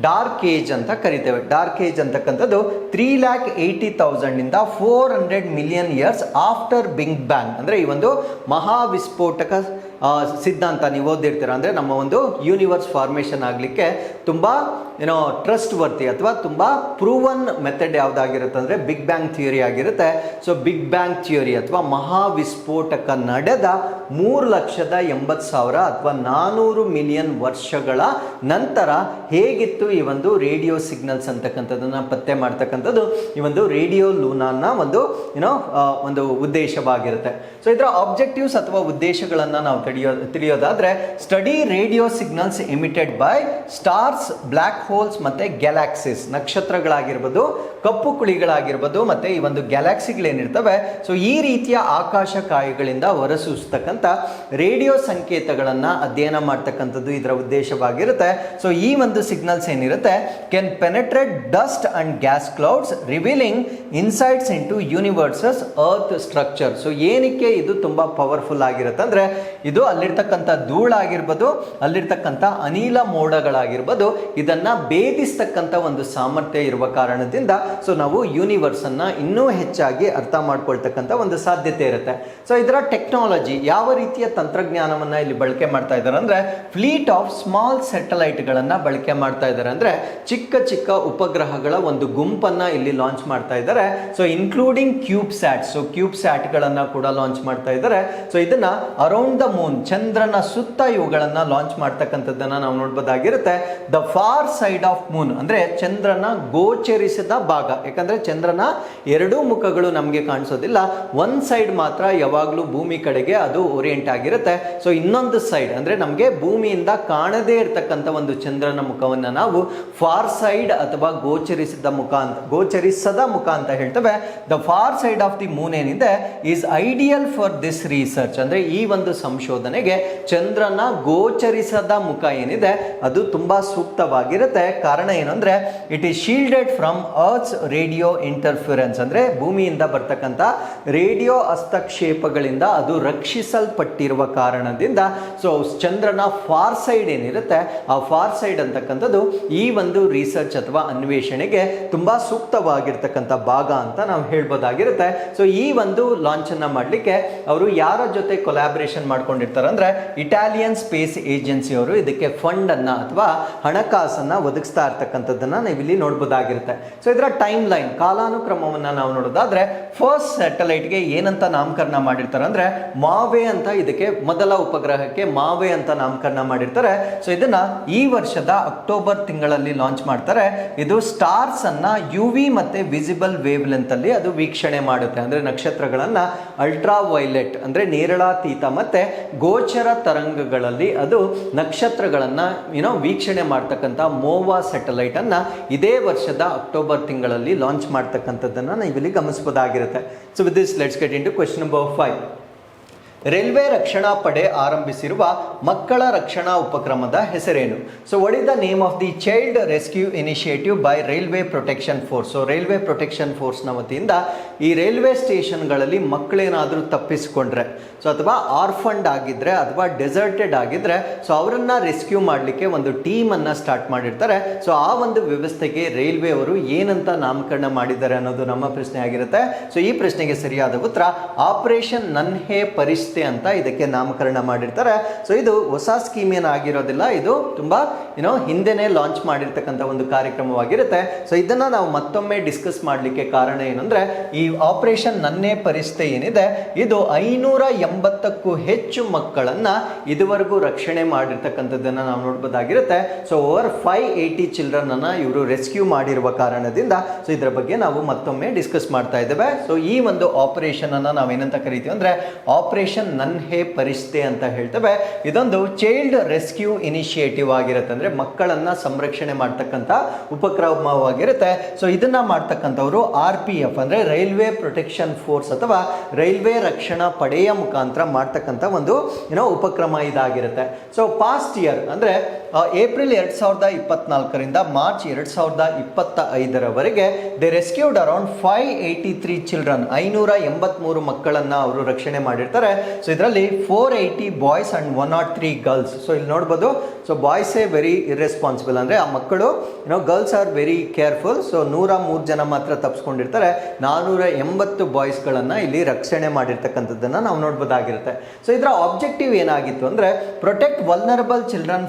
ಡಾರ್ಕ್ ಏಜ್ ಅಂತ ಕರಿತೇವೆ. ಡಾರ್ಕ್ ಏಜ್ ಅಂತಕ್ಕಂಥದ್ದು 3,80,000 ಇಂದ 400 million years after big bang. ಅಂದ್ರೆ ಈ ಒಂದು ಮಹಾವಿಸ್ಫೋಟಕ ಸಿದ್ಧಾಂತ ನೀವು ಓದಿರ್ತೀರ. ಅಂದ್ರೆ ನಮ್ಮ ಒಂದು ಯೂನಿವರ್ಸ್ ಫಾರ್ಮೇಷನ್ ಆಗಲಿಕ್ಕೆ ತುಂಬಾ ಟ್ರಸ್ಟ್ ವರ್ತಿ ಅಥವಾ ತುಂಬಾ ಪ್ರೂವನ್ ಮೆಥಡ್ ಯಾವ್ದಾಗಿರುತ್ತೆ ಅಂದ್ರೆ ಬಿಗ್ ಬ್ಯಾಂಗ್ ಥಿಯರಿ ಆಗಿರುತ್ತೆ. ಸೊ ಬಿಗ್ ಬ್ಯಾಂಗ್ ಥಿಯರಿ ಅಥವಾ ಮಹಾವಿಸ್ಫೋಟಕ ನಡೆದ 3,80,000 ಅಥವಾ 400 ಮಿಲಿಯನ್ ವರ್ಷಗಳ ನಂತರ ಹೇಗಿತ್ತು ಈ ಒಂದು ರೇಡಿಯೋ ಸಿಗ್ನಲ್ಸ್ ಅಂತಕ್ಕಂಥದ್ದನ್ನ ಪತ್ತೆ ಮಾಡ್ತಕ್ಕಂಥದ್ದು ಈ ಒಂದು ರೇಡಿಯೋ ಲೂನಾನ ಒಂದು ಉದ್ದೇಶವಾಗಿರುತ್ತೆ. ಸೊ ಇದರ ಆಬ್ಜೆಕ್ಟಿವ್ಸ್ ಅಥವಾ ಉದ್ದೇಶಗಳನ್ನ ನಾವು ತಿಳಿಯೋದಾದ್ರೆ study radio signals emitted by stars, black holes ಮತ್ತೆ ಗ್ಯಾಲಾಕ್ಸಿಸ್, ನಕ್ಷತ್ರಗಳಾಗಿರ್ಬೋದು, ಕಪ್ಪು ಕುಳಿಗಳಾಗಿರ್ಬೋದು ಮತ್ತೆ ಈ ಒಂದು ಗ್ಯಾಲಾಕ್ಸಿಗಳೇನಿರ್ತವೆ. ಸೊ ಈ ರೀತಿಯ ಆಕಾಶ ಕಾಯಗಳಿಂದ ಹೊರಸೂಸ್ತಕ್ಕಂಥ ರೇಡಿಯೋ ಸಂಕೇತಗಳನ್ನ ಅಧ್ಯಯನ ಮಾಡ್ತಕ್ಕಂಥದ್ದು ಇದರ ಉದ್ದೇಶವಾಗಿರುತ್ತೆ. ಸೊ ಈ ಒಂದು ಸಿಗ್ನಲ್ಸ್ ಏನಿರುತ್ತೆ can penetrate dust and gas clouds revealing insights into universe's earth structure. So ಏನಕ್ಕೆ ಇದು ತುಂಬಾ ಪವರ್ಫುಲ್ ಆಗಿರುತ್ತೆ ಅಂದ್ರೆ ಇದು ಅಲ್ಲಿರ್ತಕ್ಕಂಥ ಧೂಳಾಗಿರ್ಬೋದು, ಅಲ್ಲಿರ್ತಕ್ಕಂಥ ಅನಿಲ ಮೋಡಗಳಾಗಿರ್ಬೋದು, ಇದನ್ನ ಭೇದಿಸ್ತಕ್ಕಂಥ ಒಂದು ಸಾಮರ್ಥ್ಯ ಇರುವ ಕಾರಣದಿಂದ ಸೊ ನಾವು ಯೂನಿವರ್ಸ್ ಅನ್ನ ಇನ್ನೂ ಹೆಚ್ಚಾಗಿ ಅರ್ಥ ಮಾಡ್ಕೊಳ್ತಕ್ಕಂಥ ಒಂದು ಸಾಧ್ಯತೆ ಇರುತ್ತೆ. ಸೊ ಇದರ ಟೆಕ್ನಾಲಜಿ ಯಾವ ರೀತಿಯ ತಂತ್ರಜ್ಞಾನವನ್ನ ಇಲ್ಲಿ ಬಳಕೆ ಮಾಡ್ತಾ ಇದ್ದಾರೆ ಅಂದ್ರೆ ಫ್ಲೀಟ್ ಆಫ್ ಸ್ಮಾಲ್ ಸ್ಯಾಟಲೈಟ್ ಗಳನ್ನ ಬಳಕೆ ಮಾಡ್ತಾ ಇದ್ದಾರೆ. ಅಂದ್ರೆ ಚಿಕ್ಕ ಚಿಕ್ಕ ಉಪಗ್ರಹಗಳ ಒಂದು ಗುಂಪನ್ನ ಇಲ್ಲಿ ಲಾಂಚ್ ಮಾಡ್ತಾ ಇದ್ದಾರೆ. So including cube sat. So cube sat ಗಳನ್ನ ಕೂಡ ಲಾಂಚ್ ಮಾಡ್ತಾ ಇದ್ದಾರೆ. ಸೊ ಇದನ್ನ ಅರೌಂಡ್ ದ ಮೂನ್, ಚಂದ್ರನ ಸುತ್ತ ಇವುಗಳನ್ನ ಲಾಂಚ್ ಮಾಡ್ತಕ್ಕಂಥದ್ದನ್ನ ನಾವು ನೋಡ್ಬೋದಾಗಿರುತ್ತೆ. The far side of moon ಅಂದ್ರೆ ಚಂದ್ರನ ಗೋಚರಿಸಿದ ಭಾಗ. ಯಾಕಂದ್ರೆ ಚಂದ್ರನ ಎರಡೂ ಮುಖಗಳು ನಮಗೆ ಕಾಣಿಸೋದಿಲ್ಲ, ಒಂದ್ ಸೈಡ್ ಮಾತ್ರ ಯಾವಾಗ್ಲೂ ಭೂಮಿ ಕಡೆಗೆ ಅದು ಓರಿಯೆಂಟ್ ಆಗಿರುತ್ತೆ. ಸೊ ಇನ್ನೊಂದು ಸೈಡ್ ಅಂದ್ರೆ ನಮಗೆ ಭೂಮಿಯಿಂದ ಕಾಣದೇ ಇರತಕ್ಕಂಥ ಒಂದು ಚಂದ್ರನ ಮುಖವನ್ನ ನಾವು ಫಾರ್ ಸೈಡ್ ಅಥವಾ ಗೋಚರಿಸದ ಮುಖ ಅಂತ ಹೇಳ್ತೇವೆ. The far side of the moon ಏನಿದೆ is ideal for this research. ಅಂದ್ರೆ ಈ ಒಂದು ಸಂಶೋಧನೆಗೆ ಚಂದ್ರನ ಗೋಚರಿಸದ ಮುಖ ಏನಿದೆ ಅದು ತುಂಬಾ ಸೂಕ್ತವಾಗಿರುತ್ತೆ. ಕಾರಣ ಏನು ಅಂದ್ರೆ it is shielded from earth's radio interference. ಅಂದ್ರೆ ಭೂಮಿಯಿಂದ ಬರ್ತಕ್ಕಂಥ ರೇಡಿಯೋ ಹಸ್ತಕ್ಷೇಪಗಳಿಂದ ಅದು ರಕ್ಷಿಸಲ್ಪಟ್ಟಿರುವ ಕಾರಣದಿಂದ ಸೊ ಚಂದ್ರನ ಫಾರ್ ಸೈಡ್ ಏನಿರುತ್ತೆ ಆ ಫಾರ್ ಸೈಡ್ ಅಂತಕ್ಕಂಥದ್ದು ಈ ಒಂದು ರಿಸರ್ಚ್ ಅಥವಾ ಅನ್ವೇಷಣೆಗೆ ತುಂಬಾ ಸೂಕ್ತವಾಗಿರ್ತಕ್ಕಂಥ ಭಾಗ ಅಂತ ನಾವು ಹೇಳ್ಬೋದಾಗಿರುತ್ತೆ. ಸೊ ಈ ಒಂದು ಲಾಂಚ್ ಅನ್ನ ಮಾಡಲಿಕ್ಕೆ ಅವರು ಯಾರ ಜೊತೆ ಕೊಲಾಬರೇಷನ್ ಮಾಡ್ಕೊಂಡಿರ್ತಾರೆ ಅಂದ್ರೆ ಇಟಾಲಿಯನ್ ಸ್ಪೇಸ್ ಏಜೆನ್ಸಿ ಅವರು ಇದಕ್ಕೆ ಫಂಡ್ ಅನ್ನ ಅಥವಾ ಹಣಕಾಸನ್ನ ಒದಗಿಸ್ತಾ ಇರ್ತಕ್ಕಂಥದ್ದನ್ನ ನೀವು ಇಲ್ಲಿ ನೋಡ್ಬೋದಾಗಿರುತ್ತೆ. ಸೊ ಇದರ ಟೈಮ್ ಲೈನ್ ಕಾಲಾನುಕ್ರಮವನ್ನ ನಾವು ನೋಡೋದಾದ್ರೆ ಫಸ್ಟ್ ಸ್ಯಾಟಲೈಟ್ಗೆ ಏನಂತ ನಾಮಕರಣ ಮಾಡಿರ್ತಾರೆ ಅಂದ್ರೆ ಮಾವೆ ಅಂತ, ಇದಕ್ಕೆ ಮೊದಲ ಉಪಗ್ರಹಕ್ಕೆ ಮಾವೆ ಅಂತ ನಾಮಕರಣ ಮಾಡಿರ್ತಾರೆ. ಸೊ ಇದನ್ನ ಈ ವರ್ಷದ ಅಕ್ಟೋಬರ್ ತಿಂಗಳಲ್ಲಿ ಲಾಂಚ್ ಮಾಡ್ತಾರೆ. ಇದು ಸ್ಟಾರ್ಸ್ ಅನ್ನ UV ಮತ್ತೆ ವಿಸಿಬಲ್ ವೇವ್ ಲೆಂತ್ ಅಲ್ಲಿ ಅದು ವೀಕ್ಷಣೆ ಮಾಡುತ್ತೆ. ಅಂದ್ರೆ ನಕ್ಷತ್ರಗಳನ್ನ ಅಲ್ಟ್ರಾ ವೈಲೆಟ್ ಅಂದ್ರೆ ನೇರಳಾತೀತ ಮತ್ತೆ ಗೋಚರ ತರಂಗಗಳಲ್ಲಿ ಅದು ನಕ್ಷತ್ರಗಳನ್ನ ವೀಕ್ಷಣೆ ಮಾಡ್ತಕ್ಕಂಥ ಮೋವಾ ಸ್ಯಾಟಲೈಟ್ ಅನ್ನ ಇದೇ ವರ್ಷದ ಅಕ್ಟೋಬರ್ ತಿಂಗಳಲ್ಲಿ ಲಾಂಚ್ ಮಾಡ್ತಕ್ಕಂಥದ್ದನ್ನು ನಾವಿಲ್ಲಿ ಗಮನಿಸಬಹುದಾಗಿರುತ್ತೆ. So with this let's get into question number 5. Railway ರಕ್ಷಣಾ ಪಡೆ ಆರಂಭಿಸಿರುವ ಮಕ್ಕಳ ರಕ್ಷಣಾ ಉಪಕ್ರಮದ ಹೆಸರೇನು? So what is the name of the child rescue initiative by railway protection force? So railway protection ಫೋರ್ಸ್ನ ವತಿಯಿಂದ ಈ ರೈಲ್ವೆ ಸ್ಟೇಷನ್ಗಳಲ್ಲಿ ಮಕ್ಕಳೇನಾದರೂ ತಪ್ಪಿಸಿಕೊಂಡ್ರೆ, ಸೊ ಅಥವಾ ಆರ್ಫಂಡ್ ಆಗಿದ್ರೆ ಅಥವಾ ಡೆಸರ್ಟೆಡ್ ಆಗಿದ್ರೆ, ಸೊ ಅವರನ್ನು ರೆಸ್ಕ್ಯೂ ಮಾಡಲಿಕ್ಕೆ ಒಂದು ಟೀಮನ್ನು ಸ್ಟಾರ್ಟ್ ಮಾಡಿರ್ತಾರೆ. ಸೊ ಆ ಒಂದು ವ್ಯವಸ್ಥೆಗೆ ರೈಲ್ವೆ ಅವರು ಏನಂತ ನಾಮಕರಣ ಮಾಡಿದ್ದಾರೆ ಅನ್ನೋದು ನಮ್ಮ ಪ್ರಶ್ನೆ ಆಗಿರುತ್ತೆ. ಸೊ ಈ ಪ್ರಶ್ನೆಗೆ ಸರಿಯಾದ ಉತ್ತರ ಆಪರೇಷನ್ ನನ್ಹೆ ಪರಿಸ್ಥಿತಿ ಅಂತ ಇದಕ್ಕೆ ನಾಮಕರಣ ಮಾಡಿರ್ತಾರೆ. ಸೊ ಇದು ಹೊಸ ಸ್ಕೀಮ್ ಏನಾಗಿರೋದಿಲ್ಲ, ಇದು ತುಂಬಾ ಹಿಂದೆನೆ ಲಾಂಚ್ ಮಾಡಿರ್ತಕ್ಕಂಥ ಒಂದು ಕಾರ್ಯಕ್ರಮವಾಗಿರುತ್ತೆ. ಸೊ ಇದನ್ನ ನಾವು ಮತ್ತೊಮ್ಮೆ ಡಿಸ್ಕಸ್ ಮಾಡಲಿಕ್ಕೆ ಕಾರಣ ಏನಂದ್ರೆ, ಈ ಆಪರೇಷನ್ ನನ್ನೇ ಪರಿಸ್ಥಿತಿ ಏನಿದೆ ಇದು 580ಕ್ಕೂ ಹೆಚ್ಚು ಮಕ್ಕಳನ್ನ ಇದುವರೆಗೂ ರಕ್ಷಣೆ ಮಾಡಿರ್ತಕ್ಕಂಥದ್ದನ್ನ ನಾವು ನೋಡ್ಬೋದಾಗಿರುತ್ತೆ. ಸೊ ಓವರ್ 580 ಚಿಲ್ಡ್ರನ್ ಅನ್ನ ಇವರು ರೆಸ್ಕ್ಯೂ ಮಾಡಿರುವ ಕಾರಣದಿಂದ ಸೊ ಇದರ ಬಗ್ಗೆ ನಾವು ಮತ್ತೊಮ್ಮೆ ಡಿಸ್ಕಸ್ ಮಾಡ್ತಾ ಇದ್ದೇವೆ. ಸೊ ಈ ಒಂದು ಆಪರೇಷನ್ ಅನ್ನ ನಾವೇನಂತ ಕರಿತೀವಿ ಅಂದ್ರೆ ಆಪರೇಷನ್ ನನ್ಹೆ ಪರಿಸ್ಥಿತಿ ಅಂತ ಹೇಳ್ತೇವೆ. ಇದೊಂದು ಚೈಲ್ಡ್ ರೆಸ್ಕ್ಯೂ ಇನಿಷಿಯೇಟಿವ್ ಆಗಿರುತ್ತೆ, ಅಂದ್ರೆ ಮಕ್ಕಳನ್ನ ಸಂರಕ್ಷಣೆ ಮಾಡ್ತಕ್ಕಂಥ ಉಪಕ್ರಮವಾಗಿರುತ್ತೆ. ಸೊ ಇದನ್ನ ಮಾಡ್ತಕ್ಕಂಥವ್ರು RPF ಅಂದ್ರೆ ರೈಲ್ವೆ ಪ್ರೊಟೆಕ್ಷನ್ ಫೋರ್ಸ್ ಅಥವಾ ರೈಲ್ವೆ ರಕ್ಷಣಾ ಪಡೆಯ ಮುಖಾಂತರ ಮಾಡ್ತಕ್ಕಂಥ ಒಂದು ಉಪಕ್ರಮ ಇದಾಗಿರುತ್ತೆ. ಸೊ ಪಾಸ್ಟ್ ಇಯರ್ ಅಂದ್ರೆ ಏಪ್ರಿಲ್ 2024ರಿಂದ ಮಾರ್ಚ್ 2025ರವರೆಗೆ ದೇ ರೆಸ್ಕ್ಯೂಡ್ ಅರೌಂಡ್ 583 ಚಿಲ್ಡ್ರನ್, 583 ಮಕ್ಕಳನ್ನ ಅವರು ರಕ್ಷಣೆ ಮಾಡಿರ್ತಾರೆ. ಸೊ ಇದರಲ್ಲಿ 480 ಬಾಯ್ಸ್ ಅಂಡ್ 103 ಗರ್ಲ್ಸ್. ಸೊ ಇಲ್ಲಿ ನೋಡ್ಬೋದು, ಸೊ ಬಾಯ್ಸ್ ವೆರಿ ಇರ್ರೆಸ್ಪಾನ್ಸಿಬಲ್, ಅಂದ್ರೆ ಆ ಮಕ್ಕಳು girls are very careful. So 103 ಜನ ಮಾತ್ರ ತಪ್ಪಿಸ್ಕೊಂಡಿರ್ತಾರೆ. 480 ಬಾಯ್ಸ್ಗಳನ್ನ ಇಲ್ಲಿ ರಕ್ಷಣೆ ಮಾಡಿರ್ತಕ್ಕಂಥದ್ದನ್ನ ನಾವು ನೋಡ್ಬೋದಾಗಿರುತ್ತೆ. ಸೊ ಇದರ ಆಬ್ಜೆಕ್ಟಿವ್ ಏನಾಗಿತ್ತು ಅಂದ್ರೆ protect vulnerable children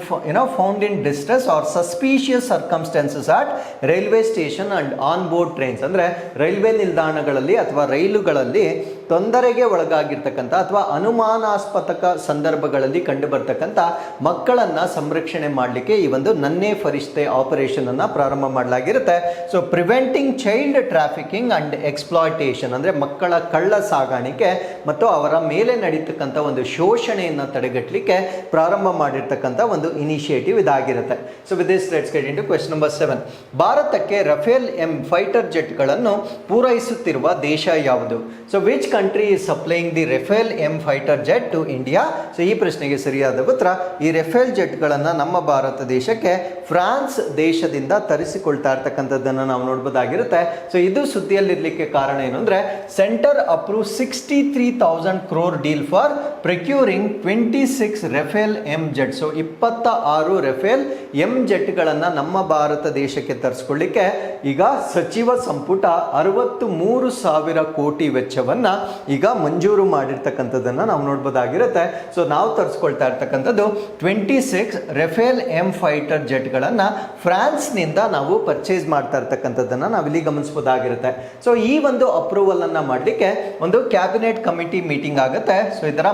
found in distress or suspicious circumstances at railway station and on board trains. ಅಂದ್ರೆ ರೈಲ್ವೆ ನಿಲ್ದಾಣಗಳಲ್ಲಿ ಅಥವಾ ರೈಲುಗಳಲ್ಲಿ ತೊಂದರೆಗೆ ಒಳಗಾಗಿರ್ತಕ್ಕಂಥ ಅಥವಾ ಅನುಮಾನಾಸ್ಪದ ಸಂದರ್ಭಗಳಲ್ಲಿ ಕಂಡು ಬರ್ತಕ್ಕಂಥ ಮಕ್ಕಳನ್ನ ಸಂರಕ್ಷಣೆ ಮಾಡಲಿಕ್ಕೆ ಈ ಒಂದು ನನ್ನೇ ಫರಿಷ್ಠೆ ಆಪರೇಷನ್ ಅನ್ನ ಪ್ರಾರಂಭ ಮಾಡಲಾಗಿರುತ್ತೆ. So preventing child trafficking and exploitation ಅಂದ್ರೆ ಮಕ್ಕಳ ಕಳ್ಳ ಸಾಗಾಣಿಕೆ ಮತ್ತು ಅವರ ಮೇಲೆ ನಡೀತಕ್ಕಂಥ ಒಂದು ಶೋಷಣೆಯನ್ನು ತಡೆಗಟ್ಟಲಿಕ್ಕೆ ಪ್ರಾರಂಭ ಮಾಡಿರ್ತಕ್ಕಂಥ ಒಂದು ಇನಿಷಿಯೇಟಿವ್ ಇದಾಗಿರುತ್ತೆ. So with this let's get into question number 7. ಭಾರತಕ್ಕೆ ರಫೇಲ್ ಎಂ ಫೈಟರ್ ಜೆಟ್ಗಳನ್ನು ಪೂರೈಸುತ್ತಿರುವ ದೇಶ ಯಾವುದು? So which country is supplying the Rafale M fighter jet to India? So ಈ ಪ್ರಶ್ನೆಗೆ ಸರಿಯಾದ ಉತ್ತರ ಈ ರಫೇಲ್ ಜೆಟ್ಗಳನ್ನು ನಮ್ಮ ಭಾರತ ದೇಶಕ್ಕೆ ಫ್ರಾನ್ಸ್ ದೇಶದಿಂದ ತರಿಸಿಕೊಳ್ತಾ ಇರ್ತಕ್ಕಂಥದ್ದನ್ನು ನಾವು ನೋಡ್ಬೋದಾಗಿರುತ್ತೆ. ಸೊ ಇದು ಸುದ್ದಿಯಲ್ಲಿರ್ಲಿಕ್ಕೆ ಕಾರಣ ಏನು ಅಂದ್ರೆ, centre approve 63,000 crore deal for procuring 26 Rafale M jet. So 26 Rafale M ಜೆಟ್ಗಳನ್ನು ನಮ್ಮ ಭಾರತ ದೇಶಕ್ಕೆ ತರಿಸ್ಕೊಳ್ಳಿಕ್ಕೆ ಈಗ ಸಚಿವ ಸಂಪುಟ 63,000 ಕೋಟಿ ವೆಚ್ಚವನ್ನ ಈಗ ಮಂಜೂರು ಮಾಡಿರ್ತಕ್ಕಂಥದ್ದನ್ನು ನಾವು ನೋಡ್ಬೋದಾಗಿರುತ್ತೆ. ಸೊ ನಾವು ತರಿಸ್ಕೊಳ್ತಾ ಇರ್ತಕ್ಕಂಥದ್ದು 26 ರಫೇಲ್ ಎಂ ಫೈಟರ್ ಜೆಟ್ಗಳನ್ನು ಫ್ರಾನ್ಸ್ನಿಂದ ನಾವು ಪರ್ಚೇಸ್ ಮಾಡ್ತಾ ಇರ್ತಕ್ಕಂಥದ್ದನ್ನು ನಾವಿಲ್ಲಿ ಗಮನಿಸಬಹುದಾಗಿರುತ್ತೆ. ಸೊ ಈ ಒಂದು ಅಪ್ರೂವಲ್ ಅನ್ನ ಮಾಡಲಿಕ್ಕೆ ಒಂದು ಕ್ಯಾಬಿನೆಟ್ ಕಮಿಟಿ ಮೀಟಿಂಗ್ ಆಗುತ್ತೆ. ಸೊ ಇದರ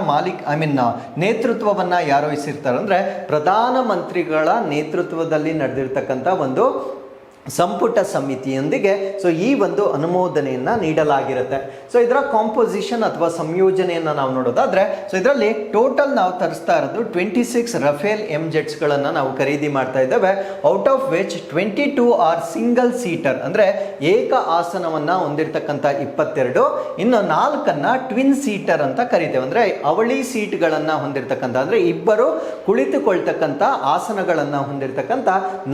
ನೇತೃತ್ವವನ್ನ ಯಾರು ವಹಿಸಿರ್ತಾರೆ ಅಂದ್ರೆ ಪ್ರಧಾನ ಮಂತ್ರಿಗಳ ನೇತೃತ್ವದಲ್ಲಿ ನಡೆದಿರ್ತಕ್ಕಂಥ ಒಂದು ಸಂಪುಟ ಸಮಿತಿಯೊಂದಿಗೆ ಸೊ ಈ ಒಂದು ಅನುಮೋದನೆಯನ್ನ ನೀಡಲಾಗಿರುತ್ತೆ. ಸೊ ಇದರ ಕಾಂಪೋಸಿಷನ್ ಅಥವಾ ಸಂಯೋಜನೆಯನ್ನು ನಾವು ನೋಡೋದಾದ್ರೆ, ಸೊ ಇದರಲ್ಲಿ ಟೋಟಲ್ ನಾವು ತರಿಸ್ತಾ ಇರೋದು 26 ರಫೇಲ್ ಎಂ ಜೆಟ್ಸ್ಗಳನ್ನು ನಾವು ಖರೀದಿ ಮಾಡ್ತಾ ಇದ್ದೇವೆ. Out of which 22 are single seater ಅಂದ್ರೆ ಏಕ ಆಸನವನ್ನ ಹೊಂದಿರತಕ್ಕಂಥ 22, ಇನ್ನು 4 ಟ್ವಿನ್ ಸೀಟರ್ ಅಂತ ಕರಿತೇವೆ. ಅಂದ್ರೆ ಅವಳಿ ಸೀಟ್ಗಳನ್ನ ಹೊಂದಿರತಕ್ಕಂಥ ಅಂದ್ರೆ ಇಬ್ಬರು ಕುಳಿತುಕೊಳ್ತಕ್ಕಂಥ ಆಸನಗಳನ್ನ ಹೊಂದಿರತಕ್ಕಂಥ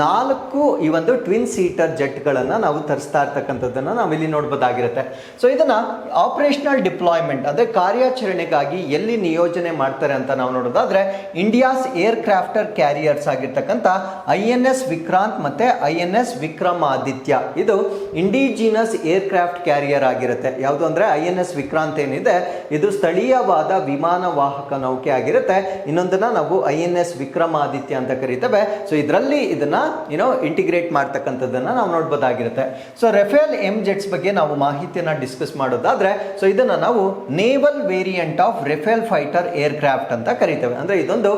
4 ಈ ಒಂದು ಟ್ವಿನ್ ಸೀಟರ್ ಜೆಟ್ಗಳನ್ನು ನಾವು ತರಿಸ್ತಾ ಇರ್ತಕ್ಕಂಥದ್ದನ್ನು ನಾವಿಲ್ಲಿ ನೋಡ್ಬೋದಾಗಿರುತ್ತೆ. ಸೊ ಇದನ್ನ ಆಪರೇಷನಲ್ ಡಿಪ್ಲಾಯ್ಮೆಂಟ್ ಅಂದ್ರೆ ಕಾರ್ಯಾಚರಣೆಗಾಗಿ ಎಲ್ಲಿ ನಿಯೋಜನೆ ಮಾಡ್ತಾರೆ ಅಂತ ನಾವು ನೋಡೋದಾದ್ರೆ, ಇಂಡಿಯಾಸ್ ಏರ್ ಕ್ರಾಫ್ಟರ್ ಕ್ಯಾರಿಯರ್ಸ್ ಆಗಿರ್ತಕ್ಕಂಥ INS ವಿಕ್ರಾಂತ್ ಮತ್ತೆ INS ವಿಕ್ರಮಾದಿತ್ಯ ಇದು ಇಂಡಿಜಿನಸ್ ಏರ್ ಕ್ರಾಫ್ಟ್ ಕ್ಯಾರಿಯರ್ ಆಗಿರುತ್ತೆ. ಯಾವುದು ಅಂದ್ರೆ INS ವಿಕ್ರಾಂತ್ ಏನಿದೆ ಇದು ಸ್ಥಳೀಯವಾದ ವಿಮಾನ ವಾಹಕ ನೌಕೆ ಆಗಿರುತ್ತೆ. ಇನ್ನೊಂದನ್ನ ನಾವು INS ವಿಕ್ರಮಾದಿತ್ಯ ಅಂತ ಕರೀತೇವೆ. ಸೊ ಇದರಲ್ಲಿ ಇದನ್ನ ಇಂಟಿಗ್ರೇಟ್ ಮಾಡ್ತಕ್ಕಂಥದ್ದನ್ನ ನಾವು ನೋಡ್ಬೋದಾಗಿರುತ್ತೆ. ಸೊ ರಫೇಲ್ ಎಂ ಜೆಟ್ಸ್ ಬಗ್ಗೆ ನಾವು ಮಾಹಿತಿಯನ್ನ ಡಿಸ್ಕಸ್ ಮಾಡೋದಾದ್ರೆ, ಸೊ ಇದನ್ನ ನಾವು naval variant of Rafale fighter air craft ಅಂತ ಕರಿತೇವೆ. ಅಂದ್ರೆ ಇದೊಂದು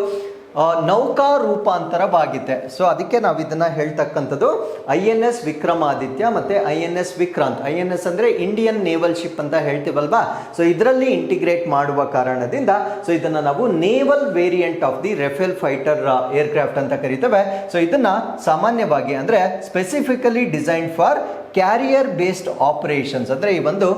ನೌಕಾ ರೂಪಾಂತರವಾಗಿದೆ. ಸೊ ಅದಕ್ಕೆ ನಾವು ಇದನ್ನ ಹೇಳ್ತಕ್ಕಂಥದ್ದು INS ವಿಕ್ರಮಾದಿತ್ಯ ಮತ್ತೆ INS ವಿಕ್ರಾಂತ್. INS ಅಂದ್ರೆ ಇಂಡಿಯನ್ ನೇವಲ್ ಶಿಪ್ ಅಂತ ಹೇಳ್ತೀವಲ್ವಾ. ಸೊ ಇದರಲ್ಲಿ ಇಂಟಿಗ್ರೇಟ್ ಮಾಡುವ ಕಾರಣದಿಂದ ಸೊ ಇದನ್ನ ನಾವು naval variant of the Rafale fighter aircraft ಅಂತ ಕರಿತೇವೆ. ಸೊ ಇದನ್ನ ಸಾಮಾನ್ಯವಾಗಿ ಅಂದ್ರೆ specifically design for carrier based operations, ಅಂದರೆ ಈ ಒಂದು